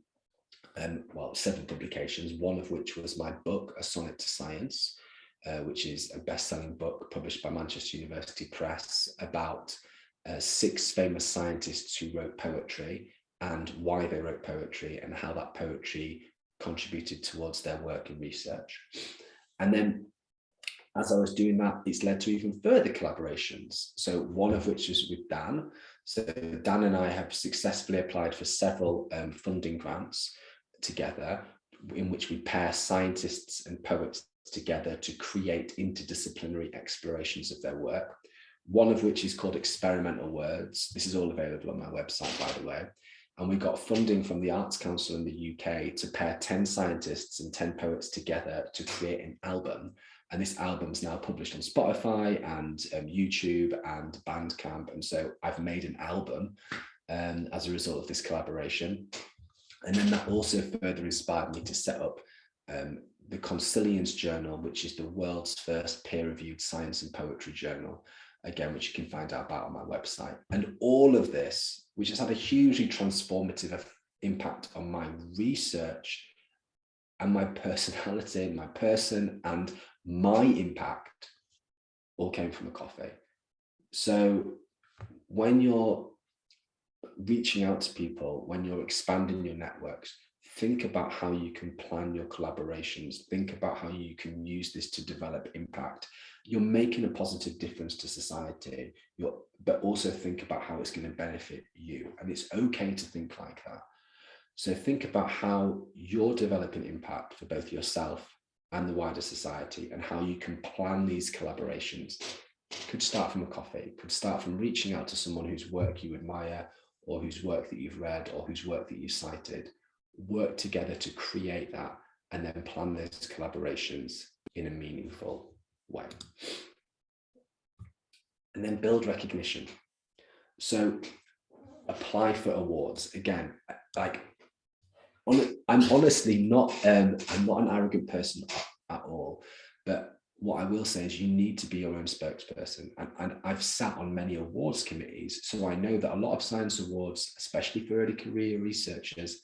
well, 7 publications, one of which was my book, A Sonnet to Science, which is a best-selling book published by Manchester University Press about 6 famous scientists who wrote poetry and why they wrote poetry and how that poetry contributed towards their work and research. And then as I was doing that, it's led to even further collaborations. So one of which is with Dan. So Dan and I have successfully applied for several funding grants together, in which we pair scientists and poets together to create interdisciplinary explorations of their work, one of which is called Experimental Words. This is all available on my website, by the way. And we got funding from the Arts Council in the UK to pair 10 scientists and 10 poets together to create an album. And this album's now published on Spotify and YouTube and Bandcamp. And so I've made an album as a result of this collaboration. And then that also further inspired me to set up the Consilience Journal, which is the world's first peer-reviewed science and poetry journal, again, which you can find out about on my website. And all of this, which has had a hugely transformative impact on my research and my personality, my person, and my impact, all came from a coffee. So when you're reaching out to people, when you're expanding your networks, think about how you can plan your collaborations. Think about how you can use this to develop impact. You're making a positive difference to society, but also think about how it's going to benefit you. And it's okay to think like that. So think about how you're developing impact for both yourself and the wider society, and how you can plan these collaborations. Could start from a coffee, could start from reaching out to someone whose work you admire, or whose work that you've read, or whose work that you cited. Work together to create that, and then plan those collaborations in a meaningful way. And then build recognition. So apply for awards. Again, like, I'm honestly not, I'm not an arrogant person at all, but what I will say is you need to be your own spokesperson. And I've sat on many awards committees, so I know that a lot of science awards, especially for early career researchers,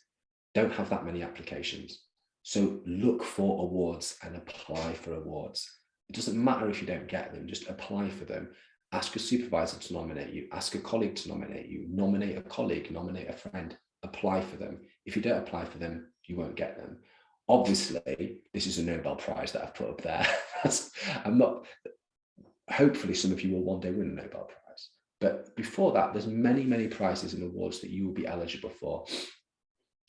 don't have that many applications. So look for awards and apply for awards. It doesn't matter if you don't get them, just apply for them. Ask a supervisor to nominate you, ask a colleague to nominate you, nominate a colleague, nominate a friend, apply for them. If you don't apply for them, you won't get them. Obviously, this is a Nobel Prize that I've put up there. I'm not, hopefully some of you will one day win a Nobel Prize. But before that, there's many, many prizes and awards that you will be eligible for.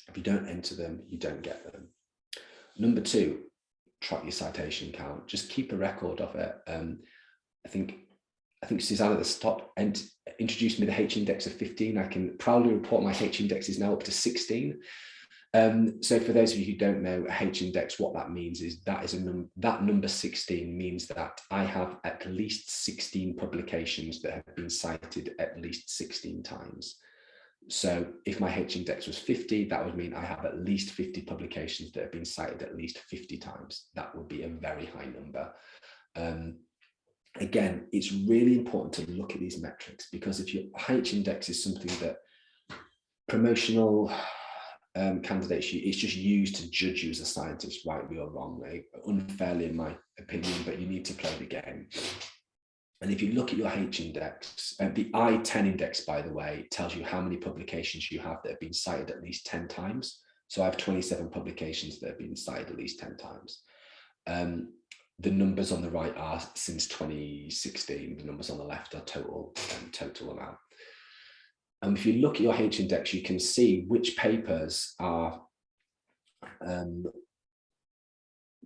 If you don't enter them, you don't get them. Number 2, track your citation count. Just keep a record of it. I think Susanna at the top introduced me to the H-index of 15. I can proudly report my H-index is now up to 16. So for those of you who don't know H-index, what that means is that number 16 means that I have at least 16 publications that have been cited at least 16 times. So if my H-index was 50, that would mean I have at least 50 publications that have been cited at least 50 times. That would be a very high number. Again, it's really important to look at these metrics, because if your H-index is something that promotional candidates, it's just used to judge you as a scientist, rightly or wrongly, unfairly in my opinion, but you need to play the game. And if you look at your H-index, the I-10 index, by the way, tells you how many publications you have that have been cited at least 10 times. So I have 27 publications that have been cited at least 10 times. The numbers on the right are since 2016. The numbers on the left are total amount. And if you look at your H-index, you can see which papers are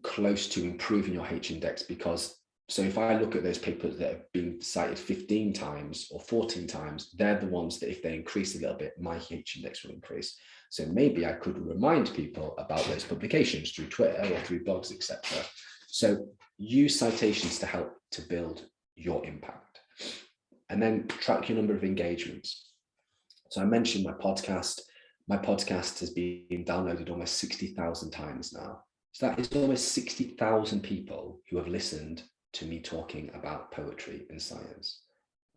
close to improving your H-index, because so if I look at those papers that have been cited 15 times or 14 times, they're the ones that if they increase a little bit, my H-index will increase. So maybe I could remind people about those publications through Twitter or through blogs, etc. So use citations to help to build your impact. And then track your number of engagements. So I mentioned my podcast. My podcast has been downloaded almost 60,000 times now. So that is almost 60,000 people who have listened to me talking about poetry and science.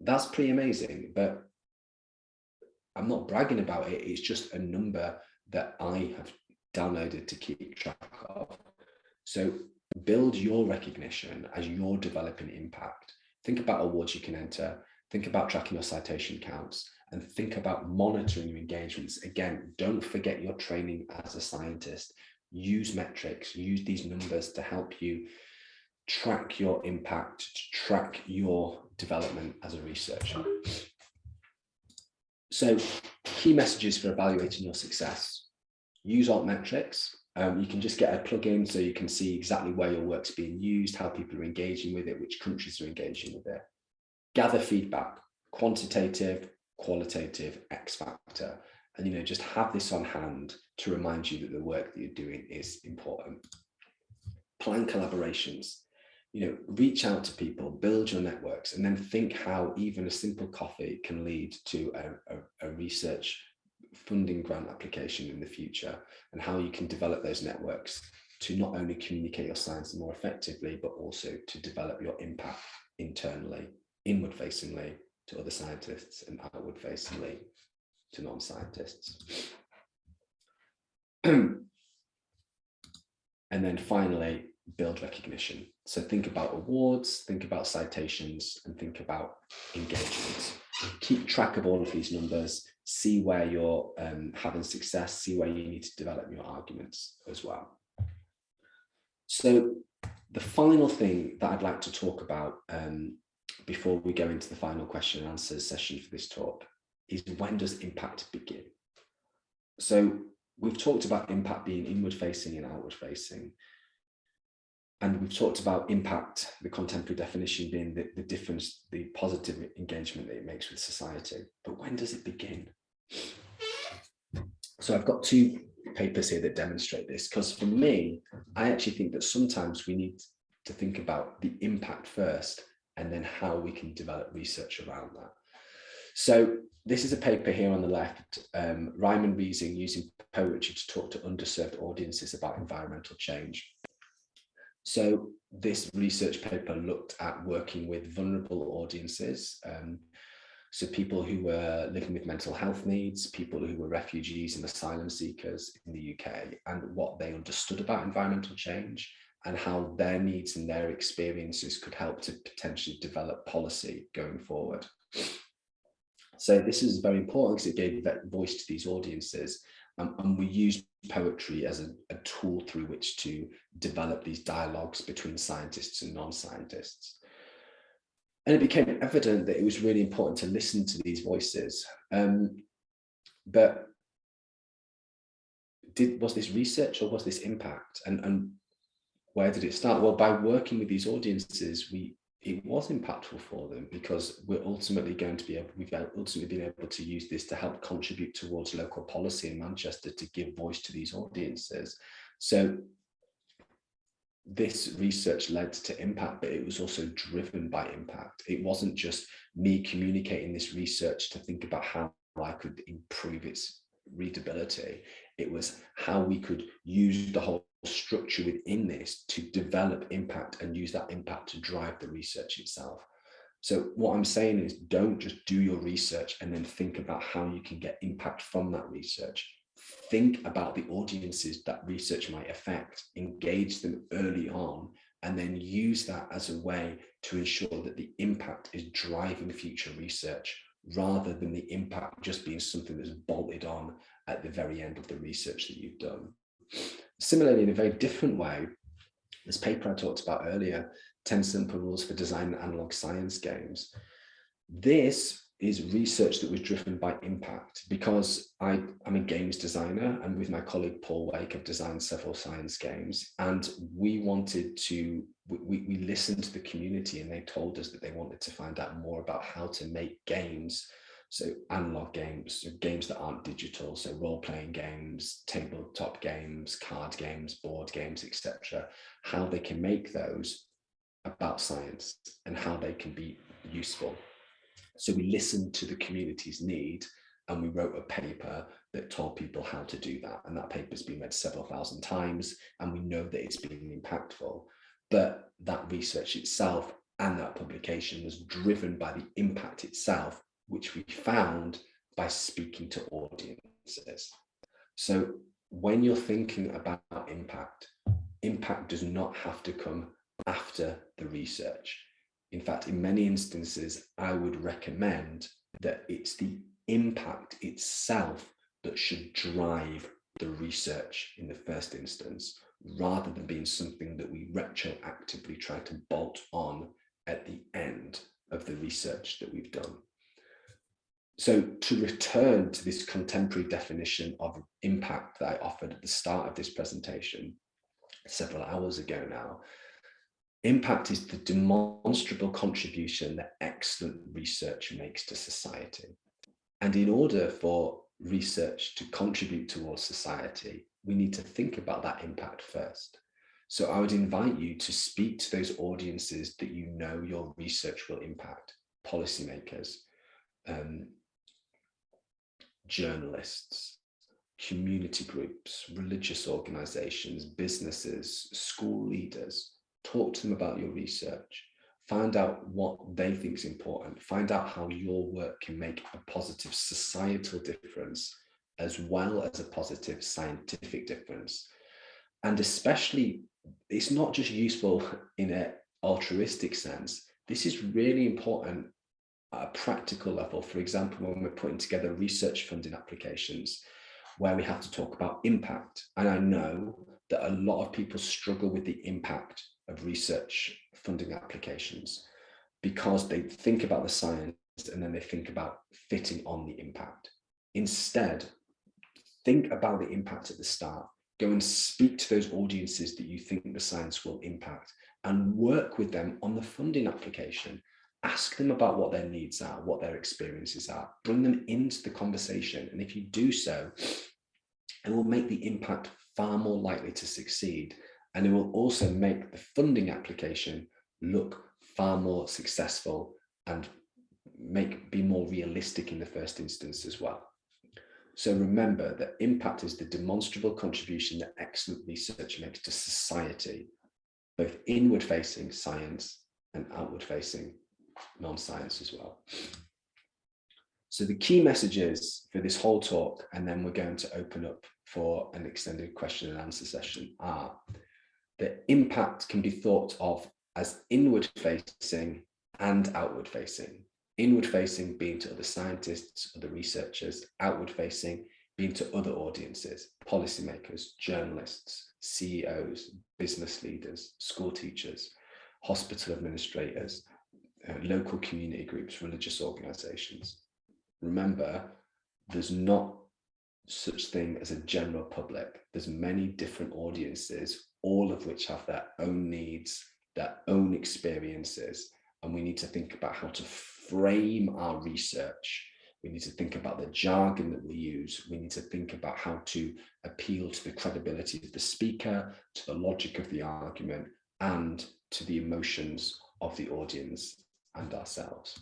That's pretty amazing, but I'm not bragging about it. It's just a number that I have downloaded to keep track of. So build your recognition as you're developing impact. Think about awards you can enter. Think about tracking your citation counts, and think about monitoring your engagements. Again, don't forget your training as a scientist. Use metrics, use these numbers to help you track your impact, to track your development as a researcher. So key messages for evaluating your success. Use altmetrics. You can just get a plugin so you can see exactly where your work's being used, how people are engaging with it, which countries are engaging with it. Gather feedback, quantitative, qualitative, X factor, and just have this on hand to remind you that the work that you're doing is important. Plan collaborations. Reach out to people, build your networks, and then think how even a simple coffee can lead to a research funding grant application in the future, and how you can develop those networks to not only communicate your science more effectively, but also to develop your impact internally, inward-facingly to other scientists, and outward-facingly to non-scientists. And then finally, build recognition. So think about awards, think about citations, and think about engagements. Keep track of all of these numbers. see where you're having success, see where you need to develop your arguments as well. So the final thing that I'd like to talk about before we go into the final question and answers session for this talk is, when does impact begin? So we've talked about impact being inward facing and outward facing. And we've talked about impact, the contemporary definition being the difference, the positive engagement that it makes with society. But when does it begin? So I've got two papers here that demonstrate this, because for me, I actually think that sometimes we need to think about the impact first and then how we can develop research around that. So this is a paper here on the left, Ryman Reesing using poetry to talk to underserved audiences about environmental change. So this research paper looked at working with vulnerable audiences, so people who were living with mental health needs, people who were refugees and asylum seekers in the UK, and what they understood about environmental change and how their needs and their experiences could help to potentially develop policy going forward. So this is very important because it gave voice to these audiences, and we used poetry as a tool through which to develop these dialogues between scientists and non-scientists. And it became evident that it was really important to listen to these voices. But was this research or was this impact? And where did it start? Well, by working with these audiences, it was impactful for them, because we've ultimately been able to use this to help contribute towards local policy in Manchester to give voice to these audiences. So this research led to impact, but it was also driven by impact. It wasn't just me communicating this research to think about how I could improve its readability. It was how we could use the whole structure within this to develop impact and use that impact to drive the research itself. So what I'm saying is, don't just do your research and then think about how you can get impact from that research. Think about the audiences that research might affect, engage them early on, and then use that as a way to ensure that the impact is driving future research, rather than the impact just being something that's bolted on at the very end of the research that you've done. Similarly, in a very different way, this paper I talked about earlier, 10 Simple Rules for Designing Analog Science Games. This is research that was driven by impact, because I'm a games designer, and with my colleague Paul Wake, I've designed several science games, and we wanted to, we listened to the community, and they told us that they wanted to find out more about how to make games. So analog games, so games that aren't digital, so role-playing games, tabletop games, card games, board games, etc. How they can make those about science and how they can be useful. So we listened to the community's need, and we wrote a paper that told people how to do that. And that paper's been read several thousand times, and we know that it's been impactful. But that research itself and that publication was driven by the impact itself, which we found by speaking to audiences. So when you're thinking about impact, impact does not have to come after the research. In fact, in many instances, I would recommend that it's the impact itself that should drive the research in the first instance, rather than being something that we retroactively try to bolt on at the end of the research that we've done. So to return to this contemporary definition of impact that I offered at the start of this presentation several hours ago now, impact is the demonstrable contribution that excellent research makes to society. And in order for research to contribute towards society, we need to think about that impact first. So I would invite you to speak to those audiences that you know your research will impact: policymakers, journalists, community groups, religious organizations, businesses, school leaders. Talk to them about your research. Find out what they think is important. Find out how your work can make a positive societal difference, as well as a positive scientific difference. And especially, it's not just useful in an altruistic sense. This is really important at a practical level. For example, when we're putting together research funding applications, where we have to talk about impact. And I know that a lot of people struggle with the impact of research funding applications because they think about the science and then they think about fitting on the impact. Instead, think about the impact at the start. Go and speak to those audiences that you think the science will impact and work with them on the funding application. Ask them about what their needs are, what their experiences are. Bring them into the conversation. And if you do so, it will make the impact far more likely to succeed. And it will also make the funding application look far more successful and be more realistic in the first instance as well. So remember that impact is the demonstrable contribution that excellent research makes to society, both inward-facing science and outward-facing non-science as well. So the key messages for this whole talk, and then we're going to open up for an extended question and answer session, are that impact can be thought of as inward-facing and outward-facing. Inward-facing being to other scientists, other researchers, outward-facing being to other audiences, policymakers, journalists, CEOs, business leaders, school teachers, hospital administrators, local community groups, religious organizations. Remember, there's not such thing as a general public. There's many different audiences, all of which have their own needs, their own experiences, and we need to think about how to frame our research. We need to think about the jargon that we use. We need to think about how to appeal to the credibility of the speaker, to the logic of the argument, and to the emotions of the audience and ourselves.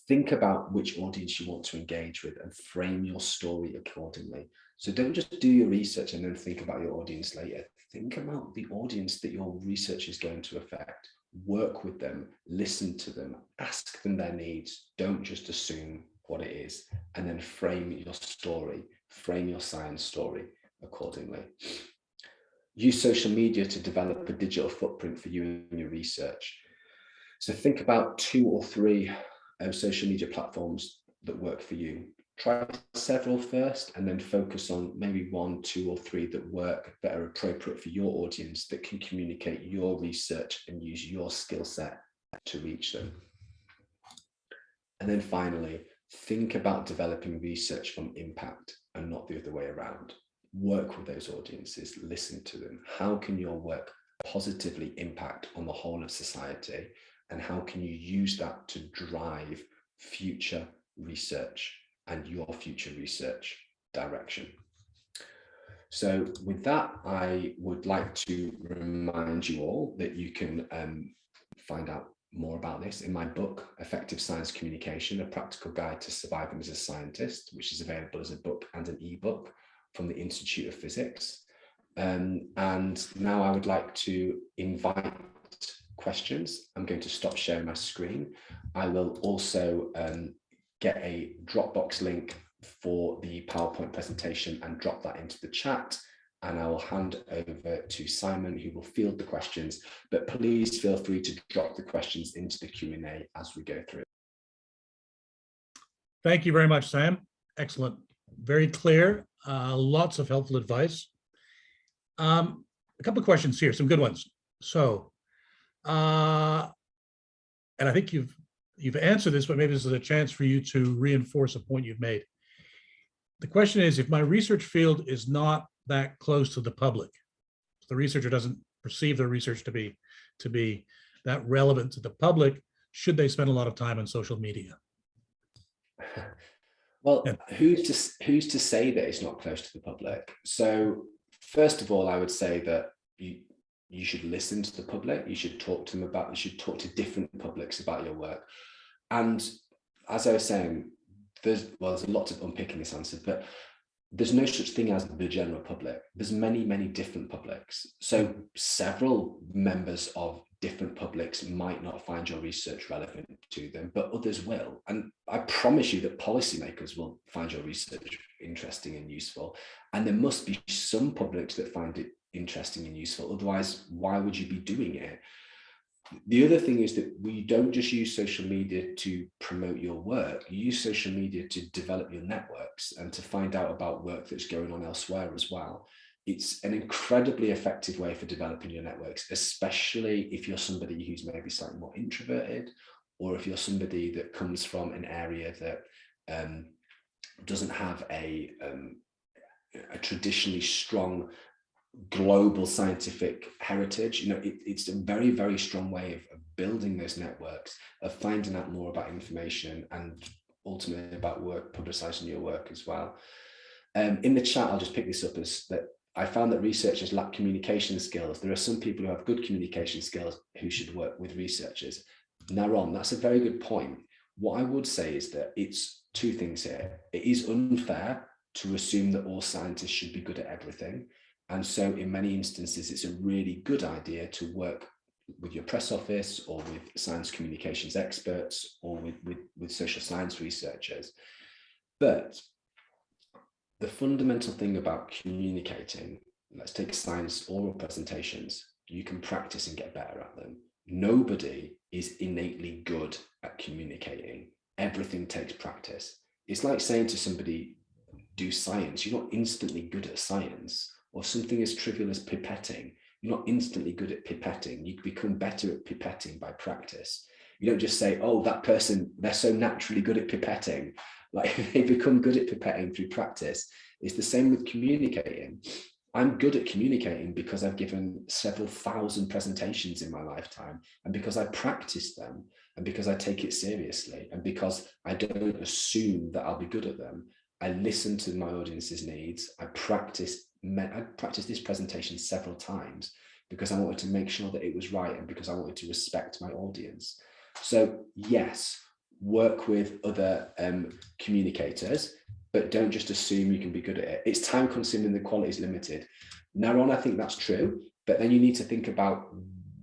Think about which audience you want to engage with and frame your story accordingly. So don't just do your research and then think about your audience later. Think about the audience that your research is going to affect. Work with them, listen to them, ask them their needs. Don't just assume what it is, and then frame your story, frame your science story accordingly. Use social media to develop a digital footprint for you and your research. So think about 2 or 3 social media platforms that work for you. Try several first and then focus on maybe 1, 2 or 3 that work, that are appropriate for your audience, that can communicate your research and use your skill set to reach them. And then finally, think about developing research from impact and not the other way around. Work with those audiences, listen to them. How can your work positively impact on the whole of society? And how can you use that to drive future research and your future research direction? So with that, I would like to remind you all that you can find out more about this in my book, Effective Science Communication, A Practical Guide to Surviving as a Scientist, which is available as a book and an ebook from the Institute of Physics. And now I would like to invite questions. I'm going to stop sharing my screen. I will also get a Dropbox link for the PowerPoint presentation and drop that into the chat. And I will hand over to Simon, who will field the questions, but please feel free to drop the questions into the Q&A as we go through. Thank you very much, Sam. Excellent. Very clear. Lots of helpful advice. A couple of questions here, some good ones. So, and I think you've answered this, but maybe this is a chance for you to reinforce a point you've made. The question is, if my research field is not that close to the public, the researcher doesn't perceive their research to be that relevant to the public, should they spend a lot of time on social media? Well, who's to say that it's not close to the public? So first of all, I would say that you should listen to the public. You should talk to them you should talk to different publics about your work. And as I was saying, there's a lot to unpick in this answer, but there's no such thing as the general public. There's many, many different publics. So several members of different publics might not find your research relevant to them, but others will. And I promise you that policymakers will find your research interesting and useful. And there must be some publics that find it interesting and useful. Otherwise, why would you be doing it? The other thing is that we don't just use social media to promote your work. You use social media to develop your networks and to find out about work that's going on elsewhere as well. It's an incredibly effective way for developing your networks, especially if you're somebody who's maybe slightly more introverted, or if you're somebody that comes from an area that doesn't have a traditionally strong global scientific heritage. It's a very, very strong way of building those networks, of finding out more about information and ultimately about work, publicizing your work as well. In the chat, I'll just pick this up as that I found that researchers lack communication skills. There are some people who have good communication skills who should work with researchers. Naron, that's a very good point. What I would say is that it's two things here. It is unfair to assume that all scientists should be good at everything. And so in many instances, it's a really good idea to work with your press office or with science communications experts or with social science researchers. But the fundamental thing about communicating, let's take science oral presentations, you can practice and get better at them. Nobody is innately good at communicating. Everything takes practice. It's like saying to somebody, do science. You're not instantly good at science. Or something as trivial as pipetting. You're not instantly good at pipetting. You become better at pipetting by practice. You don't just say, oh, that person, they're so naturally good at pipetting. Like they become good at pipetting through practice. It's the same with communicating. I'm good at communicating because I've given several thousand presentations in my lifetime, and because I practice them, and because I take it seriously, and because I don't assume that I'll be good at them. I listen to my audience's needs. I practiced this presentation several times because I wanted to make sure that it was right and because I wanted to respect my audience. So yes, work with other communicators, but don't just assume you can be good at it. It's time consuming, the quality is limited. Naron, I think that's true, but then you need to think about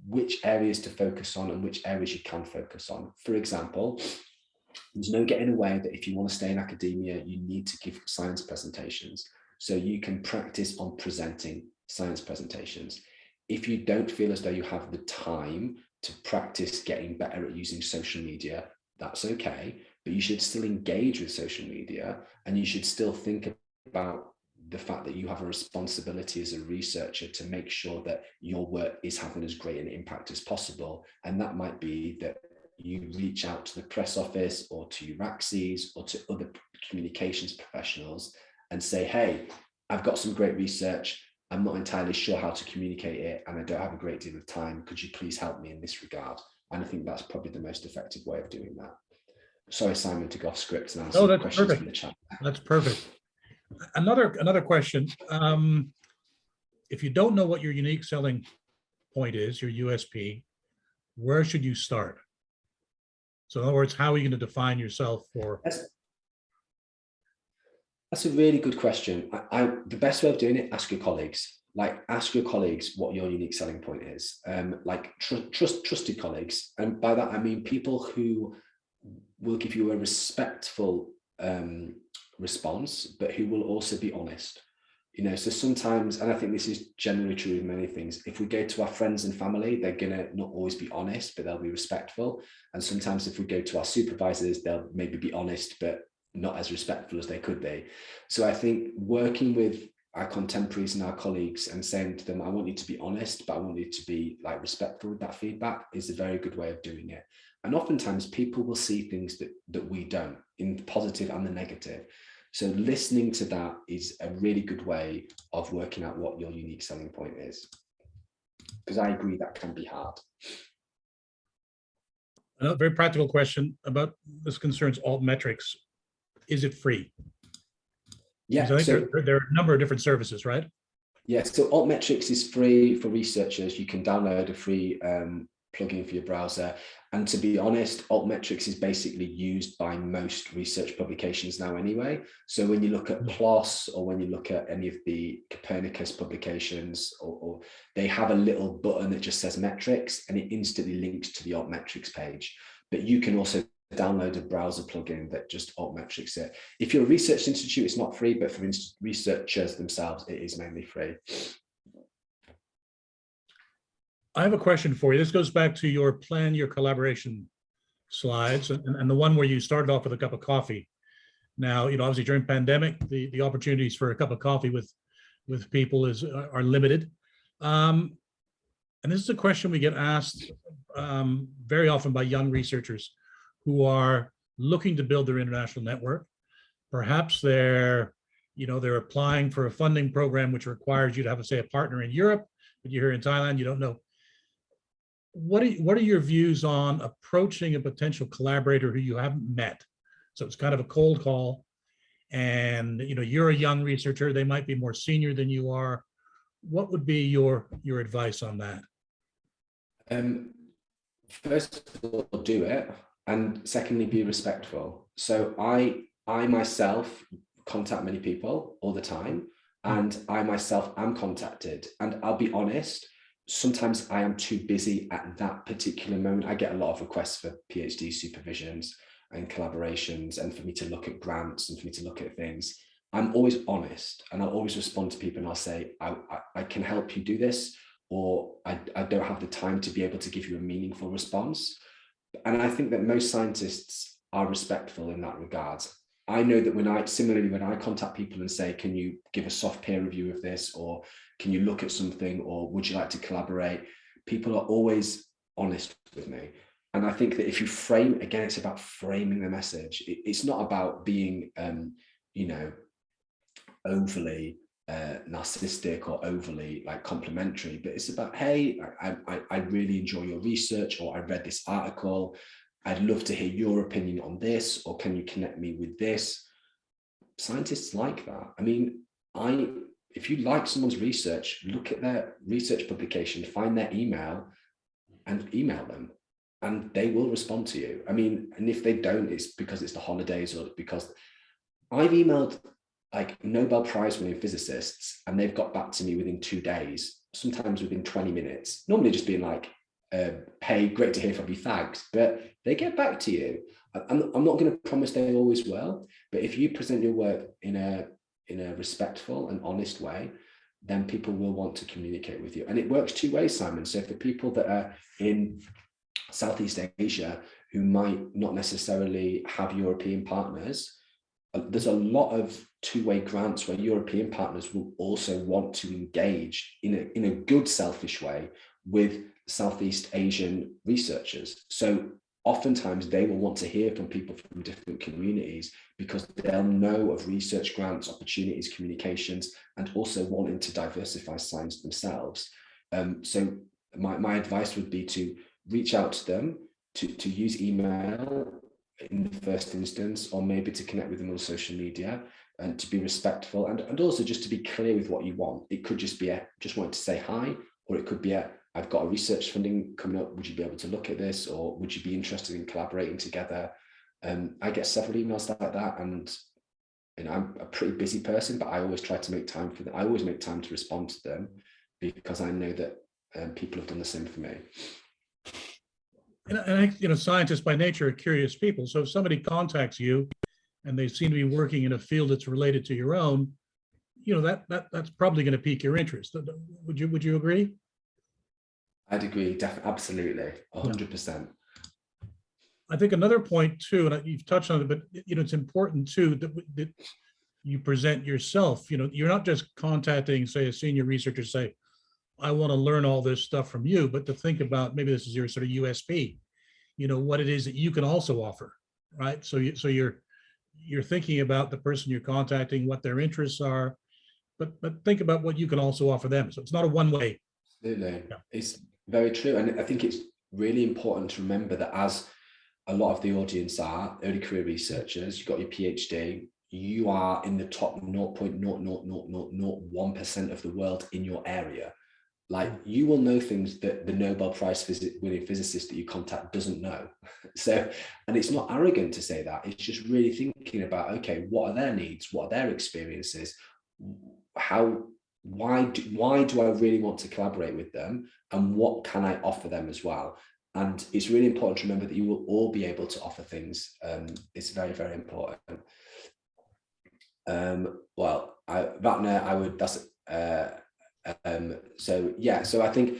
which areas to focus on and which areas you can focus on. For example, there's no getting away that if you want to stay in academia, you need to give science presentations. So you can practice on presenting science presentations. If you don't feel as though you have the time to practice getting better at using social media, that's okay, but you should still engage with social media, and you should still think about the fact that you have a responsibility as a researcher to make sure that your work is having as great an impact as possible. And that might be that you reach out to the press office or to Raxis or to other communications professionals and say, hey, I've got some great research. I'm not entirely sure how to communicate it, and I don't have a great deal of time. Could you please help me in this regard? And I think that's probably the most effective way of doing that. Sorry, Simon, to go off script and answer the questions in the chat. That's perfect. Another question. If you don't know what your unique selling point is, your USP, where should you start? So in other words, how are you going to define yourself for? That's a really good question. The best way of doing it, ask your colleagues. Like, ask your colleagues what your unique selling point is. Trusted colleagues. And by that, I mean people who will give you a respectful response, but who will also be honest. So sometimes, and I think this is generally true with many things, if we go to our friends and family, they're going to not always be honest, but they'll be respectful. And sometimes if we go to our supervisors, they'll maybe be honest, but not as respectful as they could be. So I think working with our contemporaries and our colleagues and saying to them, I want you to be honest, but I want you to be respectful with that feedback is a very good way of doing it. And oftentimes people will see things that we don't, in the positive and the negative. So listening to that is a really good way of working out what your unique selling point is. Because I agree that can be hard. Another very practical question about this concerns altmetrics. Is it free? Yeah, I think there are a number of different services, right? Yes, so altmetrics is free for researchers. You can download a free plugin for your browser. And to be honest, altmetrics is basically used by most research publications now anyway. So when you look at PLOS or when you look at any of the Copernicus publications, or they have a little button that just says metrics, and it instantly links to the altmetrics page. But you can also download a browser plugin that just altmetrics it. If you're a research institute, it's not free, but for researchers themselves, it is mainly free. I have a question for you. This goes back to your plan, your collaboration slides, and the one where you started off with a cup of coffee. Now, obviously during pandemic, the opportunities for a cup of coffee with people are limited. And this is a question we get asked very often by young researchers who are looking to build their international network. Perhaps they're applying for a funding program which requires you to have, say, a partner in Europe, but you're here in Thailand, you don't know. What are your views on approaching a potential collaborator who you haven't met? So it's kind of a cold call, and you're a young researcher, they might be more senior than you are. What would be your advice on that? First of all, do it, and secondly, be respectful. So I myself contact many people all the time, and I myself am contacted, and I'll be honest, sometimes I am too busy at that particular moment. I get a lot of requests for PhD supervisions and collaborations, and for me to look at grants and for me to look at things. I'm always honest, and I'll always respond to people, and I'll say, I can help you do this, or I don't have the time to be able to give you a meaningful response. And I think that most scientists are respectful in that regard. I know that when I contact people and say, can you give a soft peer review of this, or can you look at something, or would you like to collaborate? People are always honest with me. And I think that if you frame, again, it's about framing the message. It's not about being, overly narcissistic or overly complimentary, but it's about, hey, I really enjoy your research, or I read this article. I'd love to hear your opinion on this, or can you connect me with this? Scientists like that. I mean, if you like someone's research, look at their research publication, find their email and email them, and they will respond to you. I mean, and if they don't, it's because it's the holidays, or because I've emailed Nobel Prize winning physicists, and they've got back to me within 2 days, sometimes within 20 minutes, normally just being like, hey, great to hear from you, thanks. But they get back to you. I'm not going to promise they always will, but if you present your work in a respectful and honest way, then people will want to communicate with you. And it works two ways, Simon. So for people that are in Southeast Asia who might not necessarily have European partners, there's a lot of two-way grants where European partners will also want to engage in a good, selfish way with Southeast Asian researchers. So oftentimes they will want to hear from people from different communities, because they'll know of research grants, opportunities, communications, and also wanting to diversify science themselves. So my advice would be to reach out to them, to use email in the first instance, or maybe to connect with them on social media, and to be respectful, and also just to be clear with what you want. It could just be just wanting to say hi, or it could be I've got a research funding coming up, would you be able to look at this, or would you be interested in collaborating together? I get several emails like that, and I'm a pretty busy person, but I always try to make time for them. I always make time to respond to them, because I know that people have done the same for me. And I think, scientists by nature are curious people. So if somebody contacts you and they seem to be working in a field that's related to your own, that's probably going to pique your interest. Would you agree? I'd agree, definitely, absolutely, 100%. I think another point too, and you've touched on it, but it's important too that you present yourself. You're not just contacting, say, a senior researcher, say, I want to learn all this stuff from you, but to think about, maybe this is your sort of USP, what it is that you can also offer, right? So you're thinking about the person you're contacting, what their interests are, but think about what you can also offer them. So it's not a one-way. Absolutely, yeah. It's very true, and I think it's really important to remember that, as a lot of the audience are early career researchers, you've got your PhD, you are in the top 0.00001% of the world in your area. You will know things that the Nobel Prize winning physicist that you contact doesn't know. So, and it's not arrogant to say that. It's just really thinking about, okay, what are their needs? What are their experiences? Why do I really want to collaborate with them? And what can I offer them as well? And it's really important to remember that you will all be able to offer things. It's very, very important. So I think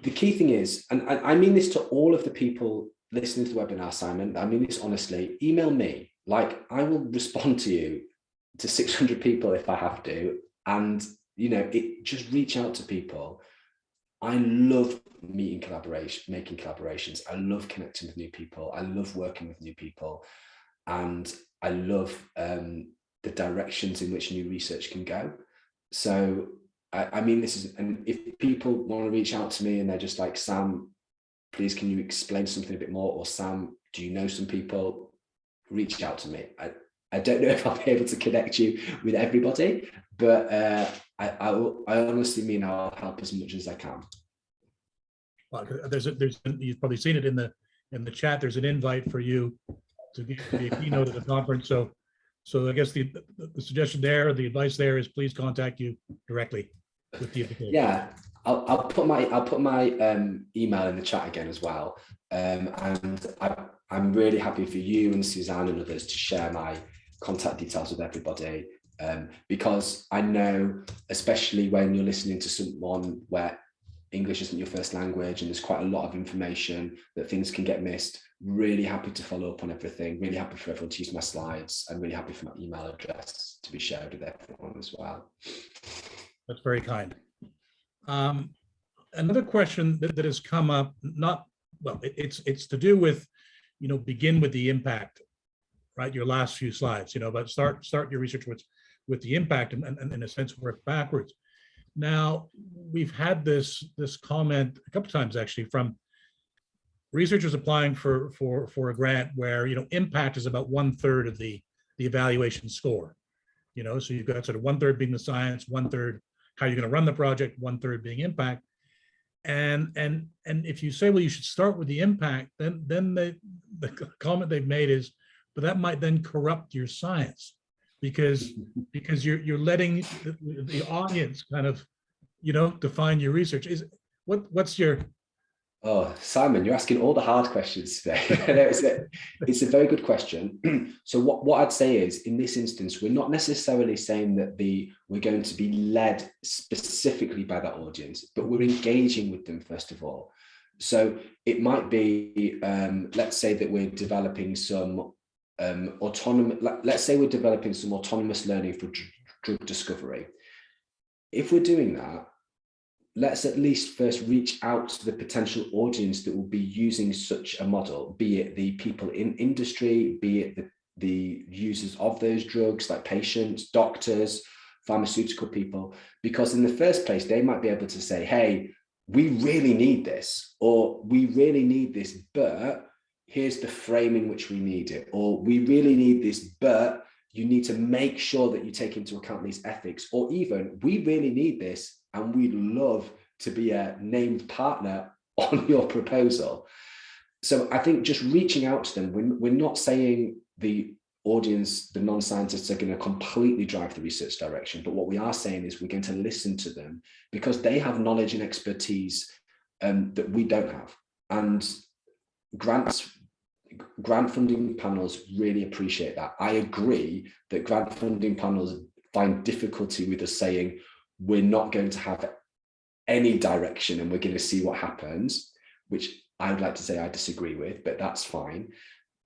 the key thing is, and I mean this to all of the people listening to the webinar, Simon, I mean this honestly, email me. Like, I will respond to you, to 600 people if I have to. And, you know, just reach out to people. I love making collaborations. I love connecting with new people. I love working with new people. And I love the directions in which new research can go. So, I mean, this is, and if people want to reach out to me and they're just like, Sam, please, can you explain something a bit more? Or Sam, do you know some people? Reach out to me. I don't know if I'll be able to connect you with everybody, but I honestly mean I'll help as much as I can. Well, you've probably seen it in the chat. There's an invite for you to be a keynote at the conference. So I guess the suggestion there, the advice there is please contact you directly with the invitation. Yeah, I'll put my email in the chat again as well. And I'm really happy for you and Suzanne and others to share my contact details with everybody, because I know, especially when you're listening to someone where English isn't your first language and there's quite a lot of information, that things can get missed. Really happy to follow up on everything. Really happy for everyone to use my slides, and really happy for my email address to be shared with everyone as well. That's very kind. Another question that has come up, it's to do with, you know, begin with the impact, right? Your last few slides, you know, but start your research with the impact, and in a sense work backwards. Now, we've had this comment a couple of times actually from researchers applying for a grant where, you know, impact is about 1/3 of the evaluation score. You know, so you've got sort of 1/3 being the science, 1/3 how you're going to run the project, 1/3 being impact. And if you say, well, you should start with the impact, then the comment they've made is, but that might then corrupt your science, because you're letting the audience kind of, you know, define your research. What's your? Oh, Simon, you're asking all the hard questions today. It's a very good question. So what I'd say is, in this instance, we're not necessarily saying that we're going to be led specifically by that audience, but we're engaging with them first of all. So it might be, let's say that we're developing some autonomous learning for drug discovery. If we're doing that, let's at least first reach out to the potential audience that will be using such a model, be it the people in industry, be it the users of those drugs, like patients, doctors, pharmaceutical people, because in the first place, they might be able to say, hey, we really need this, or we really need this, but here's the frame in which we need it, or we really need this, but you need to make sure that you take into account these ethics, or even we really need this and we'd love to be a named partner on your proposal. So I think just reaching out to them, we're not saying the audience, the non-scientists are going to completely drive the research direction, but what we are saying is we're going to listen to them because they have knowledge and expertise that we don't have. And grant funding panels really appreciate that. I agree that grant funding panels find difficulty with us saying, we're not going to have any direction and we're going to see what happens, which I would like to say I disagree with, but that's fine.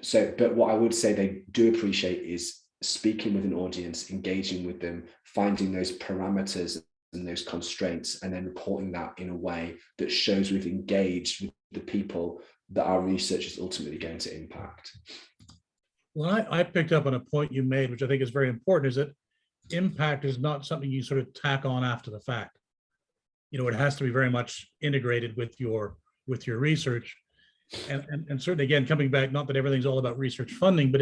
So, but what I would say they do appreciate is speaking with an audience, engaging with them, finding those parameters and those constraints, and then reporting that in a way that shows we've engaged with the people that our research is ultimately going to impact. Well, I picked up on a point you made, which I think is very important, is that impact is not something you sort of tack on after the fact. You know, it has to be very much integrated with your research. And certainly, again, coming back, not that everything's all about research funding, but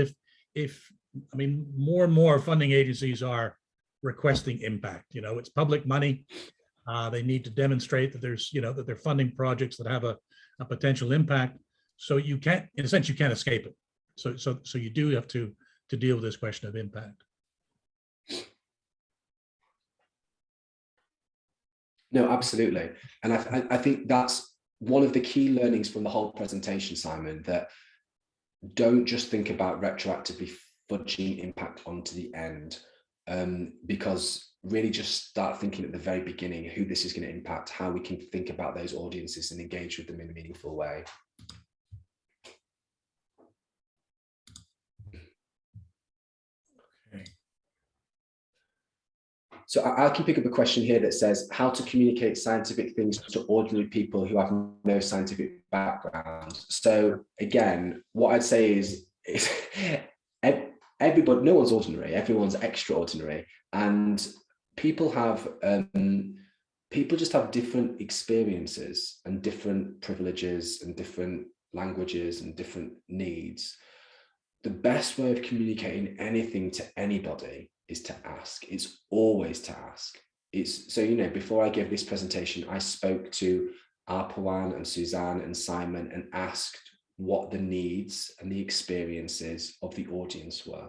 if I mean, more and more funding agencies are requesting impact. You know, it's public money. They need to demonstrate that there's, you know, that they're funding projects that have a potential impact. So you can't, in a sense, you can't escape it. So you do have to deal with this question of impact. No, absolutely. And I think that's one of the key learnings from the whole presentation, Simon, that don't just think about retroactively fudging impact onto the end, because really just start thinking at the very beginning who this is going to impact, how we can think about those audiences and engage with them in a meaningful way. Okay. So I can pick up a question here that says how to communicate scientific things to ordinary people who have no scientific background. So again, what I'd say is everybody, no one's ordinary, everyone's extraordinary, and people just have different experiences and different privileges and different languages and different needs. The best way of communicating anything to anybody is to ask. It's always to ask. It's so, you know, before I gave this presentation, I spoke to Arpawan and Suzanne and Simon and asked what the needs and the experiences of the audience were.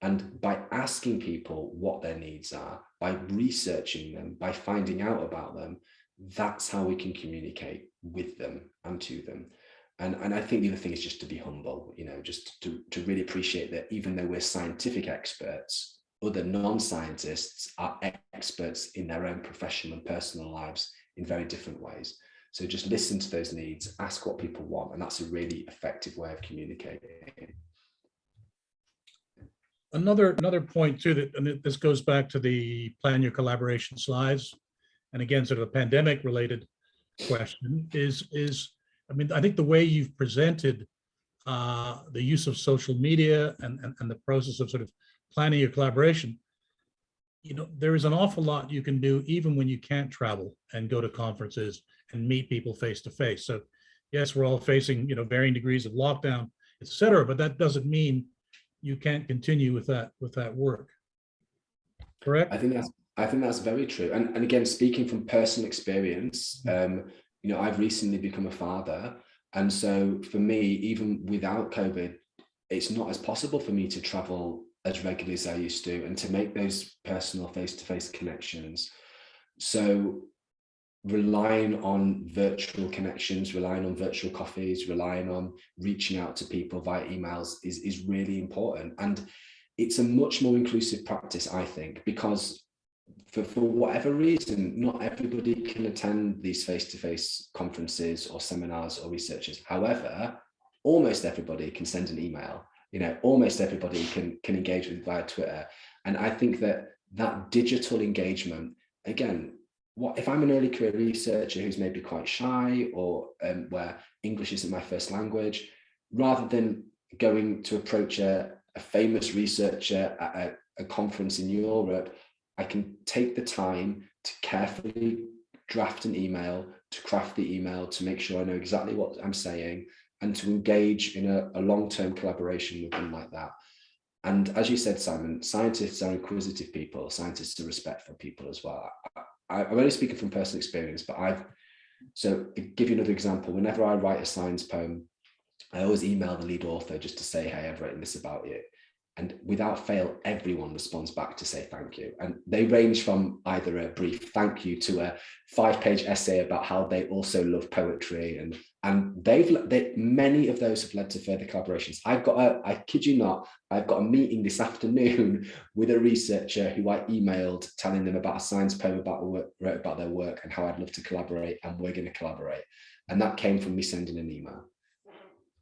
And by asking people what their needs are, by researching them, by finding out about them, that's how we can communicate with them and to them. And I think the other thing is just to be humble, you know, just to really appreciate that even though we're scientific experts, other non-scientists are experts in their own professional and personal lives in very different ways. So just listen to those needs, ask what people want, and that's a really effective way of communicating. Another point too, that, and this goes back to the plan your collaboration slides, and again, sort of a pandemic related question is, I mean, I think the way you've presented the use of social media and the process of sort of planning your collaboration, you know, there is an awful lot you can do even when you can't travel and go to conferences and meet people face to face. So yes, we're all facing, you know, varying degrees of lockdown, et cetera, but that doesn't mean you can't continue with that work. Correct? I think that's very true. And again, speaking from personal experience, you know, I've recently become a father. And so for me, even without COVID, it's not as possible for me to travel as regularly as I used to and to make those personal face-to-face connections. So relying on virtual connections, relying on virtual coffees, relying on reaching out to people via emails is really important. And it's a much more inclusive practice, I think, because for whatever reason, not everybody can attend these face-to-face conferences or seminars or researches. However, almost everybody can send an email. You know, almost everybody can engage with via Twitter. And I think that digital engagement, again, what if I'm an early career researcher who's maybe quite shy or where English isn't my first language, rather than going to approach a famous researcher at a conference in Europe, I can take the time to carefully draft an email, to craft the email, to make sure I know exactly what I'm saying, and to engage in a long-term collaboration with them like that. And as you said, Simon, scientists are inquisitive people, scientists are respectful people as well. I'm only speaking from personal experience, but so I'll give you another example. Whenever I write a science poem, I always email the lead author just to say, hey, I've written this about you. And without fail, everyone responds back to say thank you. And they range from either a brief thank you to a 5-page essay about how they also love poetry. And many of those have led to further collaborations. I kid you not, I've got a meeting this afternoon with a researcher who I emailed telling them about a science poem wrote about their work and how I'd love to collaborate, and we're going to collaborate. And that came from me sending an email.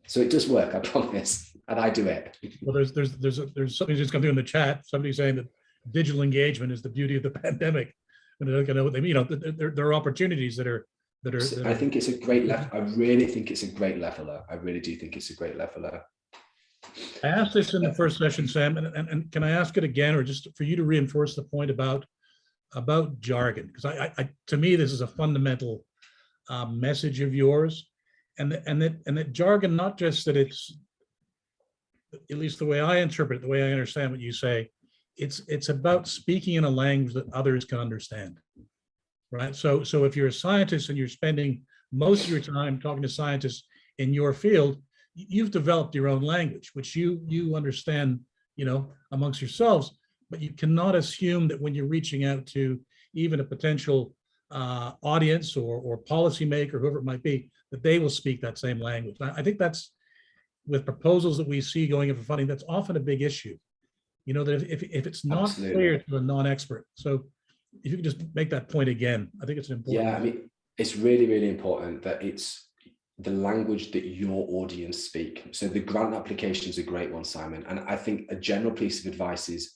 So it does work, I promise, and I do it. Well, there's something just come through in the chat. Somebody saying that digital engagement is the beauty of the pandemic, and I know what they mean. You know, there are opportunities that are. I think it's a great level. I really think it's a great leveler. I really do think it's a great leveler. I asked this in the first session, Sam, and can I ask it again, or just for you to reinforce the point about jargon? Because I to me, this is a fundamental message of yours. And that jargon, not just that it's, at least the way I interpret it, the way I understand what you say, it's about speaking in a language that others can understand, right? So if you're a scientist and you're spending most of your time talking to scientists in your field, you've developed your own language, which you understand, you know, amongst yourselves, but you cannot assume that when you're reaching out to even a potential audience or policymaker, whoever it might be, that they will speak that same language. I think that's, with proposals that we see going in for funding, that's often a big issue. You know, that if it's not Absolutely. clear to a non-expert. So if you could just make that point again, I think it's an important. Yeah, I mean, it's really, really important that it's the language that your audience speak. So the grant application is a great one, Simon. And I think a general piece of advice is,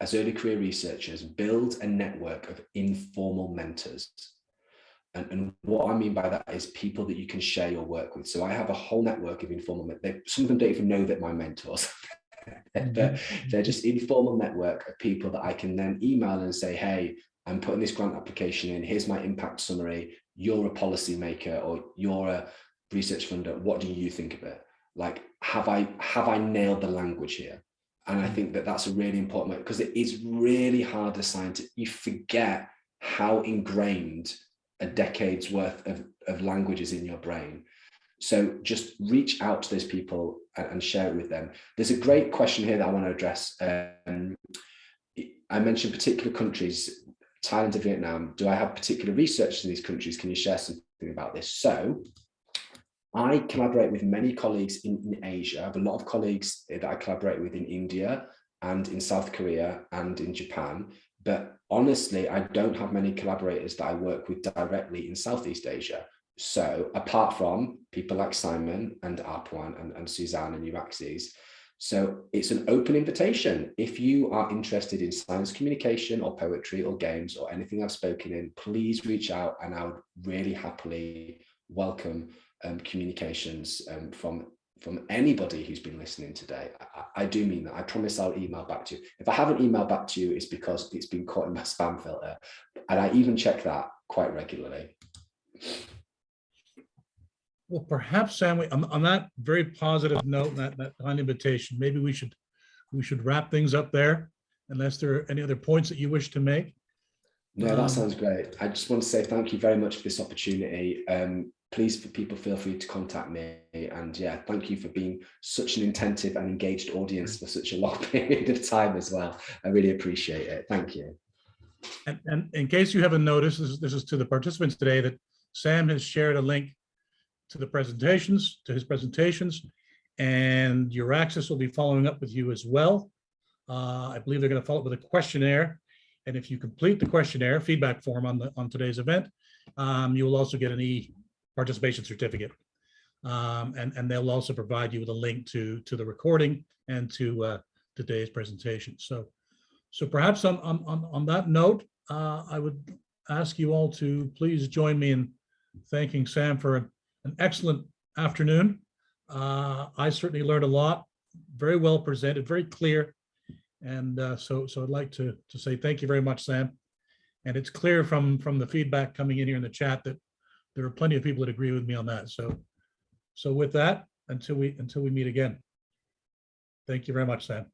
as early career researchers, build a network of informal mentors. And what I mean by that is people that you can share your work with. So I have a whole network of informal mentors. Some of them don't even know that my mentors. They're just informal network of people that I can then email and say, hey, I'm putting this grant application in. Here's my impact summary. You're a policymaker or you're a research funder. What do you think of it? Like, have I nailed the language here? And I think that that's a really important, because it is really hard as scientists. You forget how ingrained a decade's worth of language is in your brain. So just reach out to those people and share it with them. There's a great question here that I want to address. I mentioned particular countries, Thailand and Vietnam. Do I have particular research in these countries? Can you share something about this? So I collaborate with many colleagues in Asia. I have a lot of colleagues that I collaborate with in India and in South Korea and in Japan. But honestly, I don't have many collaborators that I work with directly in Southeast Asia. So apart from people like Simon and Arpuan and Suzanne and Uraxes, so it's an open invitation. If you are interested in science communication or poetry or games or anything I've spoken in, please reach out, and I would really happily welcome communications from anybody who's been listening today. I do mean that. I promise I'll email back to you. If I haven't emailed back to you, it's because it's been caught in my spam filter, and I even check that quite regularly. Well, perhaps, Sam, on that very positive note, that kind of invitation, maybe we should wrap things up there, unless there are any other points that you wish to make. No, that sounds great. I just want to say thank you very much for this opportunity. Please, for people, feel free to contact me. And yeah, thank you for being such an attentive and engaged audience for such a long period of time as well. I really appreciate it. Thank you. And in case you haven't noticed, this is to the participants today, that Sam has shared a link to the presentations, to his presentations, and Uraxes will be following up with you as well. I believe they're going to follow up with a questionnaire, and if you complete the questionnaire feedback form on today's event, you will also get an e-participation certificate, and they'll also provide you with a link to the recording and to today's presentation. So perhaps on that note, I would ask you all to please join me in thanking Sam for an excellent afternoon. I certainly learned a lot, very well presented, very clear. And so I'd like to say thank you very much, Sam. And it's clear from the feedback coming in here in the chat that there are plenty of people that agree with me on that. So with that, until we meet again. Thank you very much, Sam.